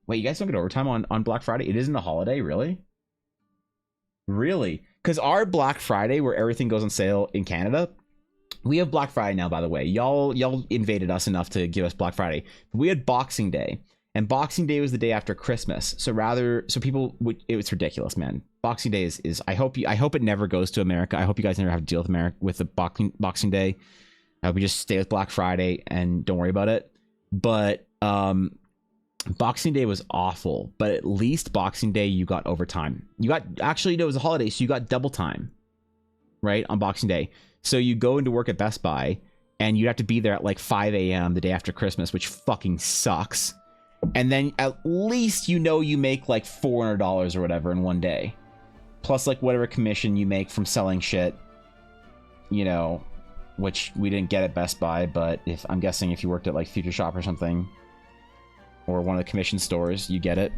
Wait, you guys don't get overtime on Black Friday? It isn't a holiday, really? Really? Because our Black Friday, where everything goes on sale in Canada, we have Black Friday now, by the way. Y'all invaded us enough to give us Black Friday. We had Boxing Day, and Boxing Day was the day after Christmas. So people would, it was ridiculous, man. Boxing Day is I hope it never goes to America. I hope you guys never have to deal with America with the Boxing Day. I hope you just stay with Black Friday and don't worry about it. But Boxing Day was awful, but at least Boxing Day you got overtime. You got, actually, no, it was a holiday, so you got double time, right, on Boxing Day. So you go into work at Best Buy, and you have to be there at like 5 a.m. the day after Christmas, which fucking sucks. And then at least you know you make like $400 or whatever in one day, plus like whatever commission you make from selling shit, you know, which we didn't get at Best Buy, but I'm guessing if you worked at like Future Shop or something, or one of the commission stores, you get it.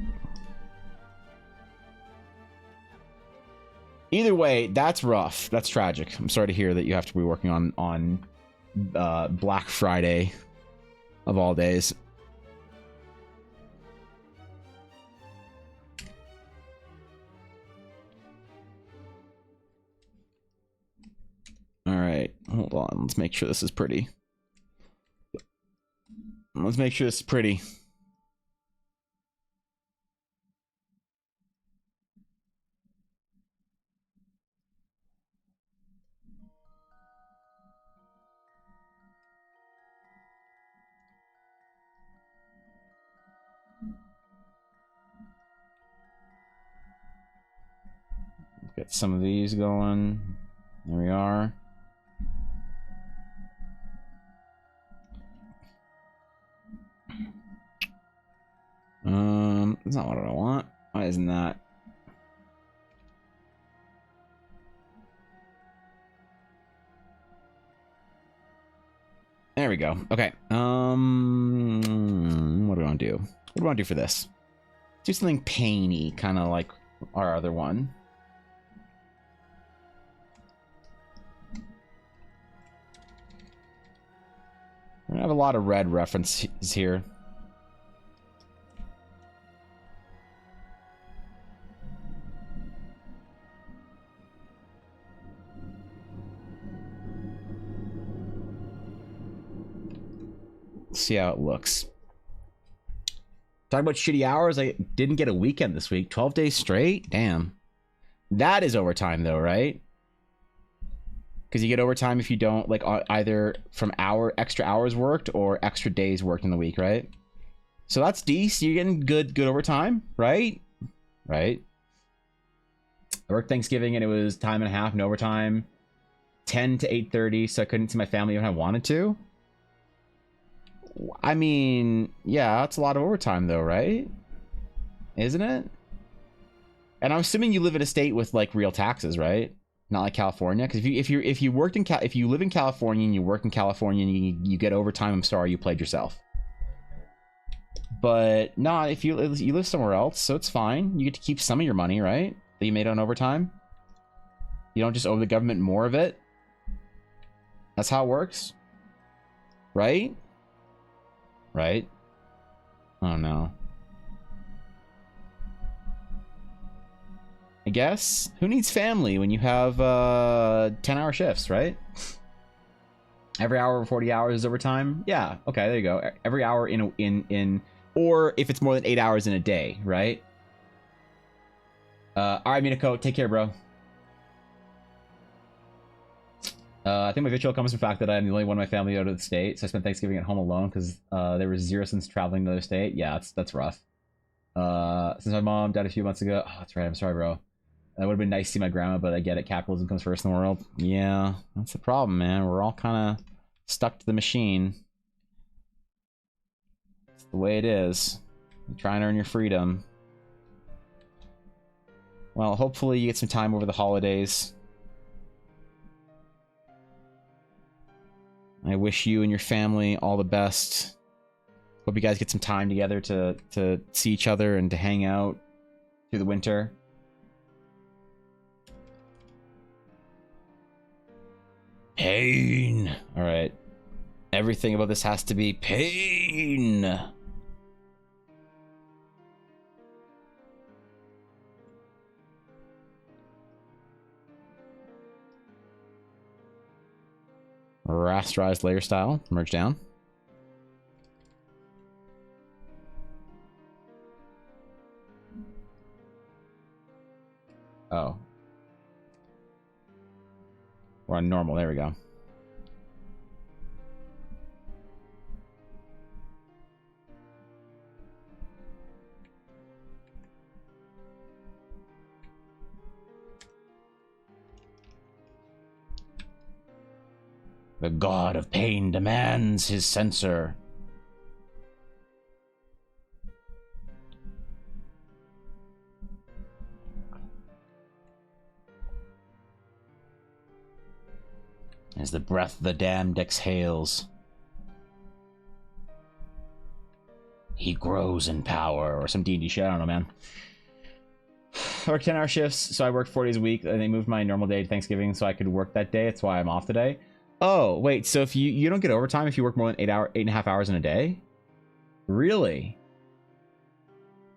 Either way, that's rough. That's tragic. I'm sorry to hear that you have to be working on Black Friday of all days. All right, hold on. Let's make sure this is pretty. Let's make sure this is pretty. Get some of these going. There we are. That's not what I want. Why isn't that? There we go. Okay. What do I want to do? What do I want to do for this? Do something painy, kind of like our other one. We're gonna have a lot of red references here. See how it looks. Talk about shitty hours. I didn't get a weekend this week. 12 days straight? Damn. That is overtime though, right? Because you get overtime if you don't, like, either from extra hours worked or extra days worked in the week, right? So that's decent. You're getting good overtime, right? Right. I worked Thanksgiving and it was time and a half, no overtime. 10 to 8:30, so I couldn't see my family when I wanted to. I mean, yeah, that's a lot of overtime though, right? Isn't it? And I'm assuming you live in a state with like real taxes, right? Not like California, because if you live in California and you work in California and you get overtime, I'm sorry, you played yourself. But no, if you live somewhere else, so it's fine. You get to keep some of your money, right? That you made on overtime. You don't just owe the government more of it. That's how it works, right? Right? Oh no. I guess. Who needs family when you have 10-hour shifts, right? Every hour over 40 hours is overtime. Yeah, okay, there you go. Every hour in or if it's more than 8 hours in a day, right? All right, Minako, take care, bro. I think my vitriol comes from the fact that I'm the only one in my family out of the state, so I spent Thanksgiving at home alone because there was 0 since traveling to another state. Yeah, that's rough. Since my mom died a few months ago. Oh, that's right. I'm sorry, bro. It would have been nice to see my grandma, but I get it. Capitalism comes first in the world. Yeah, that's the problem, man. We're all kind of stuck to the machine. It's the way it is. You try and earn your freedom. Well, hopefully you get some time over the holidays. I wish you and your family all the best. Hope you guys get some time together to see each other and to hang out through the winter. Pain. All right. Everything about this has to be pain. Rasterized layer style. Merge down. Oh. We're on normal. There we go. The god of pain demands his censor. As the breath of the damned exhales, he grows in power. Or some D&D shit, I don't know, man. I work 10-hour shifts, so I work 4 days a week, and they moved my normal day to Thanksgiving so I could work that day. That's why I'm off today. Oh, wait, so if you don't get overtime if you work more than 8.5 hours in a day? Really?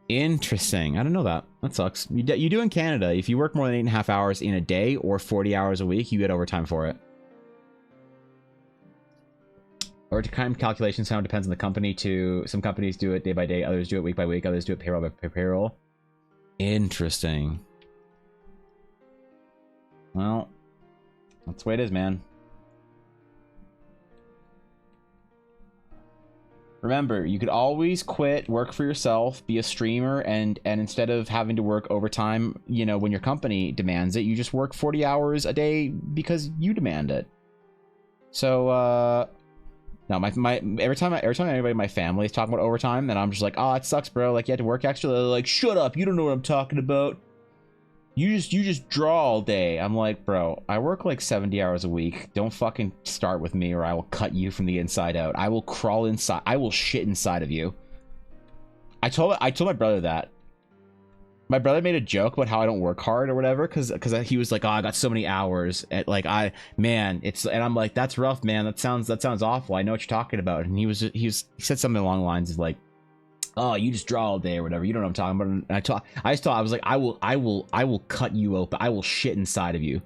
Interesting. I don't know that. That sucks. You do in Canada. If you work more than 8.5 hours in a day or 40 hours a week, you get overtime for it. Overtime calculations sound depends on the company too. Some companies do it day by day, others do it week by week, others do it payroll by payroll. Interesting. Well, that's the way it is, man. Remember, you could always quit, work for yourself, be a streamer, and instead of having to work overtime, you know, when your company demands it, you just work 40 hours a day because you demand it. So, no, every time anybody in my family is talking about overtime, then I'm just like, oh, it sucks, bro. Like, you had to work extra. They're like, shut up, you don't know what I'm talking about. You just draw all day. I'm like, bro, I work like 70 hours a week. Don't fucking start with me or I will cut you from the inside out. I will crawl inside. I will shit inside of you. I told my brother that. My brother made a joke about how I don't work hard or whatever because he was like, oh, I got so many hours. Like, man, it's, and I'm like, that's rough, man. That sounds awful. I know what you're talking about. And he said something along the lines of like, oh, you just draw all day or whatever. You know what I'm talking about. And I was like, I will cut you open. I will shit inside of you.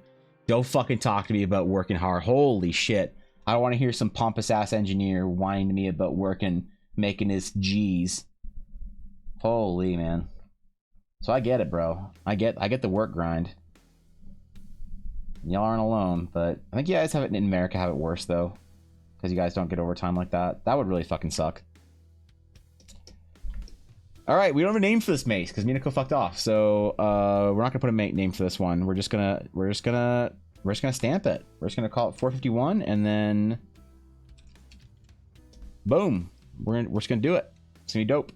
Don't fucking talk to me about working hard. Holy shit. I don't want to hear some pompous ass engineer whining to me about working, making his G's. Holy man. So I get it, bro. I get the work grind. Y'all aren't alone, but I think you guys have it in America have it worse though. Because you guys don't get overtime like that. That would really fucking suck. All right, we don't have a name for this mace because Minako fucked off. So we're not gonna put a name for this one. We're just gonna stamp it. We're just gonna call it 451, and then boom, we're just gonna do it. It's gonna be dope.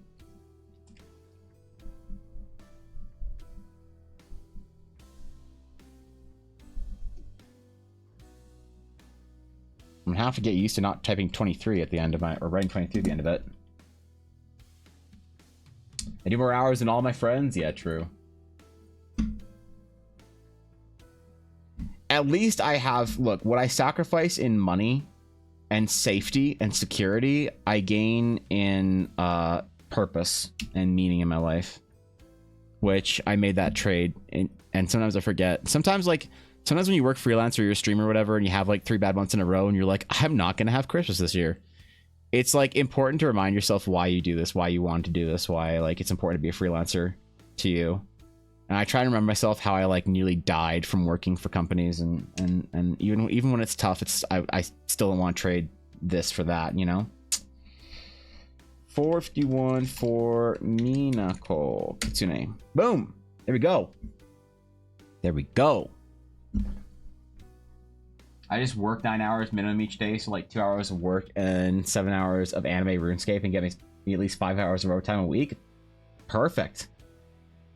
I'm gonna have to get used to not typing 23 at the end of my, or writing 23 at the end of it. I do more hours than all my friends? Yeah, true. At least I have, look, what I sacrifice in money and safety and security, I gain in purpose and meaning in my life. Which I made that trade, and sometimes I forget. Sometimes when you work freelance or you're a streamer or whatever, and you have like 3 bad months in a row, and you're like, I'm not gonna have Christmas this year. It's like important to remind yourself why you do this, why you want to do this, why like it's important to be a freelancer to you. And I try to remember myself how I like nearly died from working for companies, and even when it's tough, I still don't want to trade this for that, you know. 451 for Minako Kitsune. Boom. There we go. There we go. I just work 9 hours minimum each day, so like 2 hours of work and 7 hours of anime RuneScape, and get me at least 5 hours of overtime a week. Perfect.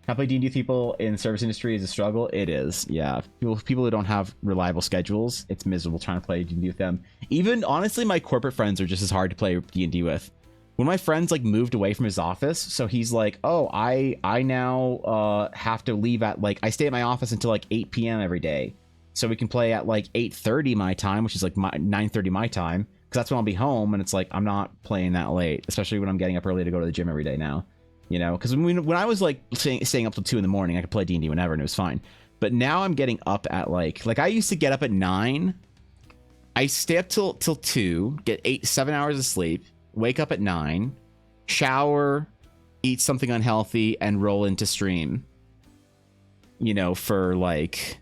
Can I play D&D with people in the service industry is a struggle? It is, yeah. People who don't have reliable schedules, it's miserable trying to play D&D with them. Even, honestly, my corporate friends are just as hard to play D&D with. When my friend's like moved away from his office, so he's like, oh, I now have to leave at like, I stay at my office until like 8 p.m. every day. So we can play at like 8:30 my time, which is like 9:30 my time, because that's when I'll be home. And it's like, I'm not playing that late, especially when I'm getting up early to go to the gym every day now, you know, because when I was like staying up till 2 in the morning, I could play D&D whenever and it was fine. But now I'm getting up at like I used to get up at 9. I stay up till 2, get 7 hours of sleep, wake up at 9, shower, eat something unhealthy, and roll into stream, you know, for like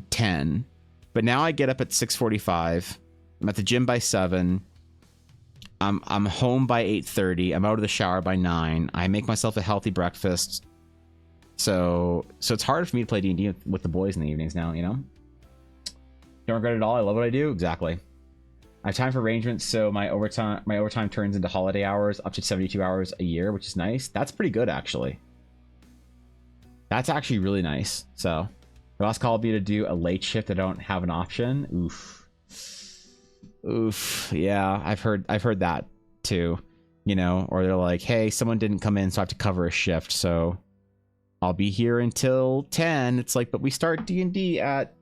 10. But now I get up at 6:45. I'm at the gym by 7. I'm home by 8:30. I'm out of the shower by 9. I make myself a healthy breakfast. So it's harder for me to play D&D with the boys in the evenings now, you know? Don't regret it at all. I love what I do. Exactly. I have time for arrangements, so my overtime turns into holiday hours, up to 72 hours a year, which is nice. That's pretty good, actually. That's actually really nice. So the last call will be to do a late shift. I don't have an option. Oof. Yeah, I've heard that too. You know, or they're like, hey, someone didn't come in, so I have to cover a shift. So I'll be here until 10. It's like, but we start D&D at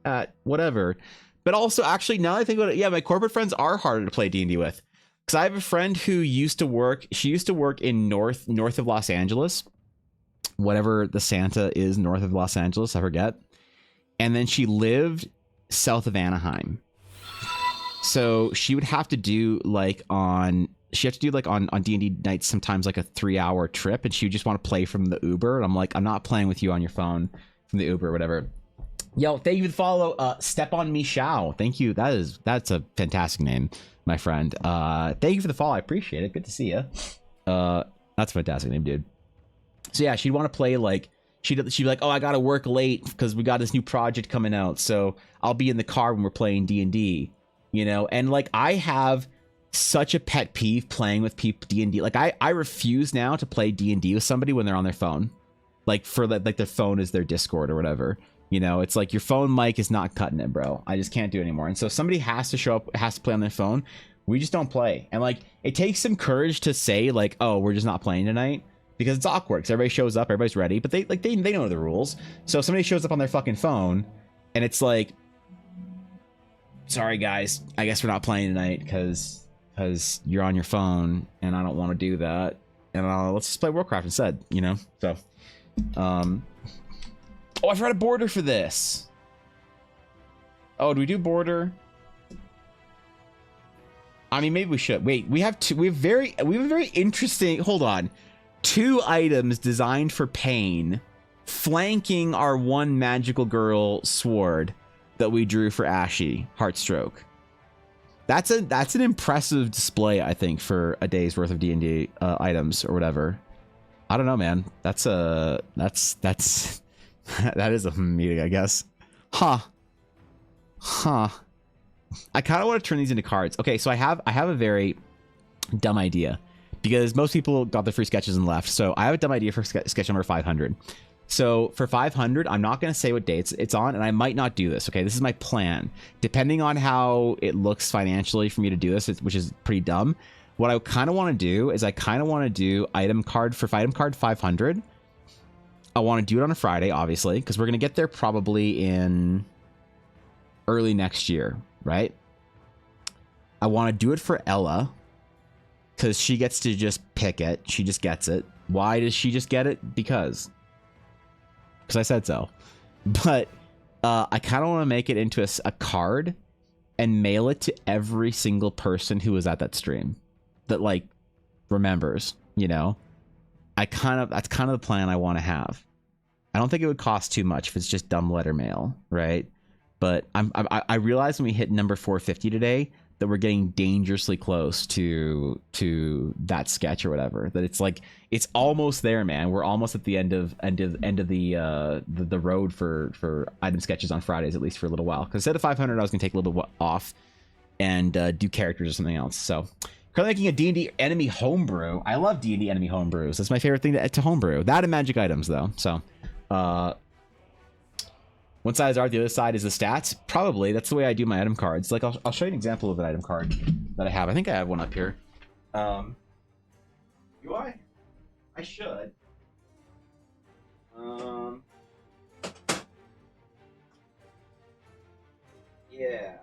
whatever. But also, actually, now that I think about it, yeah, my corporate friends are harder to play D&D with. Because I have a friend who used to work, she used to work in north of Los Angeles. Whatever the Santa is north of Los Angeles, I forget. And then she lived south of Anaheim. So she would have to do like on D&D nights sometimes like a 3-hour trip, and she would just want to play from the Uber. And I'm like, I'm not playing with you on your phone from the Uber or whatever. Yo, thank you for the follow. Step on me, Shao. Thank you. That's a fantastic name, my friend. Thank you for the follow. I appreciate it. Good to see you. That's a fantastic name, dude. So yeah, she'd want to play like she'd be like, oh, I gotta work late because we got this new project coming out, so I'll be in the car when we're playing D&D, you know. And like, I have such a pet peeve playing with people D&D. Like I refuse now to play D&D with somebody when they're on their phone, like for like their phone is their Discord or whatever. You know, it's like your phone mic is not cutting it, bro. I just can't do it anymore. And so if somebody has to show up, has to play on their phone, we just don't play. And like, it takes some courage to say like, oh, we're just not playing tonight, because it's awkward because everybody shows up, everybody's ready, but they know the rules. So if somebody shows up on their fucking phone and it's like, sorry guys, I guess we're not playing tonight because you're on your phone and I don't want to do that. And let's just play Warcraft instead, you know? So, oh, I forgot a border for this. Oh, do we do border? I mean, maybe we should. Wait, we have a very interesting, hold on. 2 items designed for pain flanking our one magical girl sword that we drew for Ashy, Heartstroke. That's an impressive display, I think, for a day's worth of D&D items or whatever. I don't know, man. That is a meeting, I guess. Huh. I kind of want to turn these into cards. Okay, so I have a very dumb idea, because most people got the free sketches and left. So I have a dumb idea for sketch number 500. So for 500, I'm not going to say what dates it's on, and I might not do this. Okay, this is my plan. Depending on how it looks financially for me to do this, which is pretty dumb, what I kind of want to do is I kind of want to do item card 500. I want to do it on a Friday, obviously, because we're going to get there probably in early next year, right? I want to do it for Ella, because she gets to just pick it. She just gets it. Why does she just get it? Because I said so. But I kind of want to make it into a card and mail it to every single person who was at that stream that like remembers, you know. That's kind of the plan I want to have. I don't think it would cost too much if it's just dumb letter mail, right? But I realized when we hit number 450 today that we're getting dangerously close to that sketch or whatever. That it's like it's almost there, man. We're almost at the end of the road for item sketches on Fridays, at least for a little while. Because instead of 500, I was gonna take a little bit off and do characters or something else. So currently making a D&D enemy homebrew. I love D&D enemy homebrews. That's my favorite thing to homebrew. That and magic items, though. So one side is art, the other side is the stats. Probably that's the way I do my item cards. Like I'll show you an example of an item card that I have. I think I have one up here. Do I? I should. Yeah.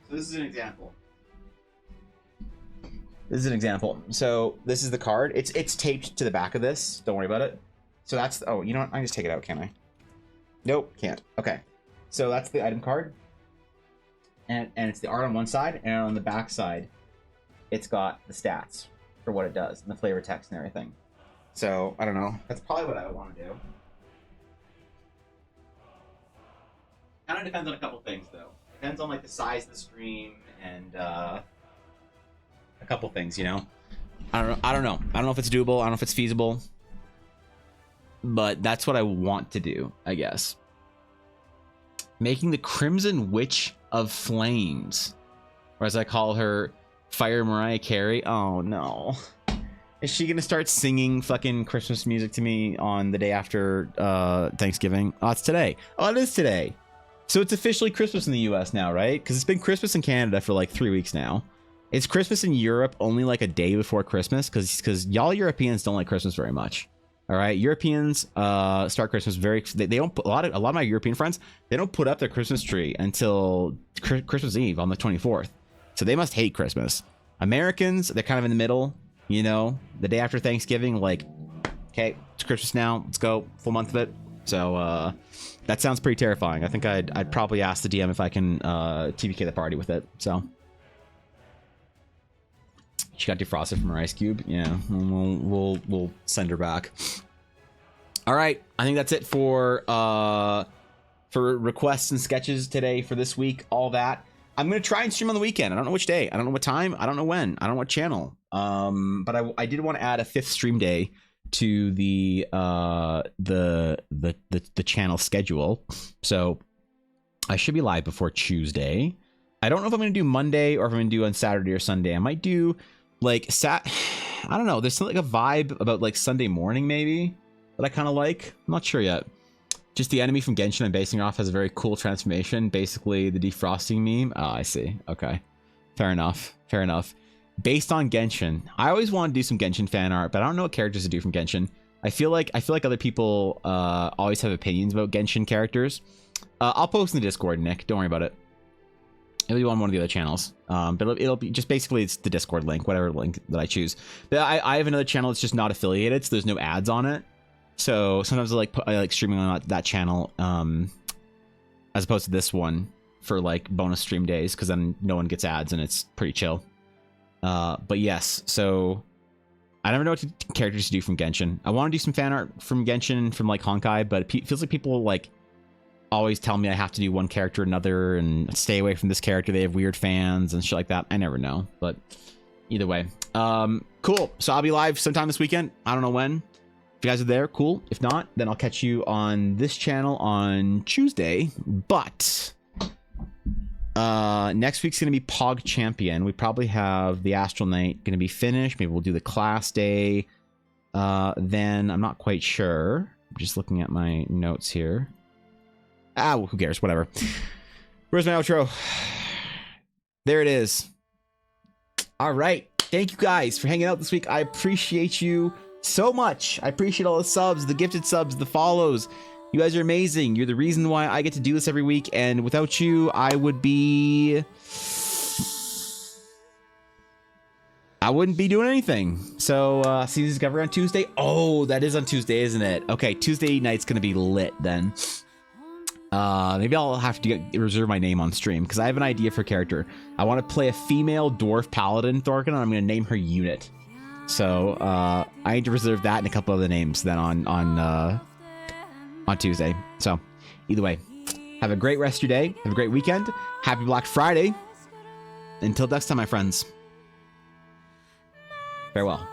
So this is an example. So this is the card. It's taped to the back of this. Don't worry about it. So that's, oh, you know what? I can just take it out, can't I? Nope, can't. Okay. So that's the item card. And it's the art on one side, and on the back side, it's got the stats for what it does, and the flavor text and everything. So, I don't know. That's probably what I would want to do. Kind of depends on a couple things, though. Depends on, like, the size of the stream, and, a couple things, you know? I don't know. I don't know if it's doable. I don't know if it's feasible. But that's what I want to do, I guess. Making the Crimson Witch of Flames. Or as I call her, Fire Mariah Carey. Oh, no. Is she going to start singing fucking Christmas music to me on the day after Thanksgiving? Oh, it's today. Oh, it is today. So it's officially Christmas in the US now, right? Because it's been Christmas in Canada for like 3 weeks now. It's Christmas in Europe only like a day before Christmas because y'all Europeans don't like Christmas very much. All right, Europeans start Christmas they don't put a lot of my European friends, they don't put up their Christmas tree until Christmas Eve on the 24th. So they must hate Christmas. Americans, they're kind of in the middle, you know, the day after Thanksgiving, like, okay, it's Christmas now, let's go, full month of it. So that sounds pretty terrifying. I think I'd probably ask the DM if I can TVK the party with it. So she got defrosted from her ice cube. Yeah, we'll send her back. All right, I think that's it for requests and sketches today for this week. All that. I'm gonna try and stream on the weekend. I don't know which day. I don't know what time. I don't know when. I don't know what channel. But I did want to add a 5th stream day to the channel schedule. So I should be live before Tuesday. I don't know if I'm gonna do Monday or if I'm gonna do on Saturday or Sunday. I might do like I don't know. There's something like a vibe about like Sunday morning maybe that I kind of like. I'm not sure yet. Just the enemy from Genshin I'm basing off has a very cool transformation. Basically the defrosting meme. Oh, I see. Okay. Fair enough. Fair enough. Based on Genshin, I always want to do some Genshin fan art, but I don't know what characters to do from Genshin. I feel like other people always have opinions about Genshin characters. I'll post in the Discord, Nick. Don't worry about it. It'll be on one of the other channels. But it'll be just basically it's the Discord link, whatever link that I choose. But I have another channel that's just not affiliated, so there's no ads on it. So sometimes I like streaming on that channel as opposed to this one for like bonus stream days, because then no one gets ads and it's pretty chill. But yes, so I never know what characters to do from Genshin. I want to do some fan art from Genshin from like Honkai, but it feels like people like always tell me I have to do one character or another and stay away from this character. They have weird fans and shit like that. I never know, but either way, cool. So I'll be live sometime this weekend. I don't know when. If you guys are there, cool. If not, then I'll catch you on this channel on Tuesday. But next week's gonna be Pog Champion. We probably have the Astral Knight gonna be finished. Maybe we'll do the class day. Then I'm not quite sure. I'm just looking at my notes here. Well, who cares? Whatever. Where's my outro? There it is. All right. Thank you guys for hanging out this week. I appreciate you so much. I appreciate all the subs, the gifted subs, the follows. You guys are amazing. You're the reason why I get to do this every week. And without you, I wouldn't be doing anything. So, Season Discovery on Tuesday. Oh, that is on Tuesday, isn't it? Okay, Tuesday night's going to be lit then. Maybe I'll have to reserve my name on stream because I have an idea for character. I want to play a female dwarf paladin Thorkin, and I'm going to name her Unit. So I need to reserve that and a couple other names then on Tuesday. So either way, have a great rest of your day. Have a great weekend. Happy Black Friday. Until next time, my friends. Farewell.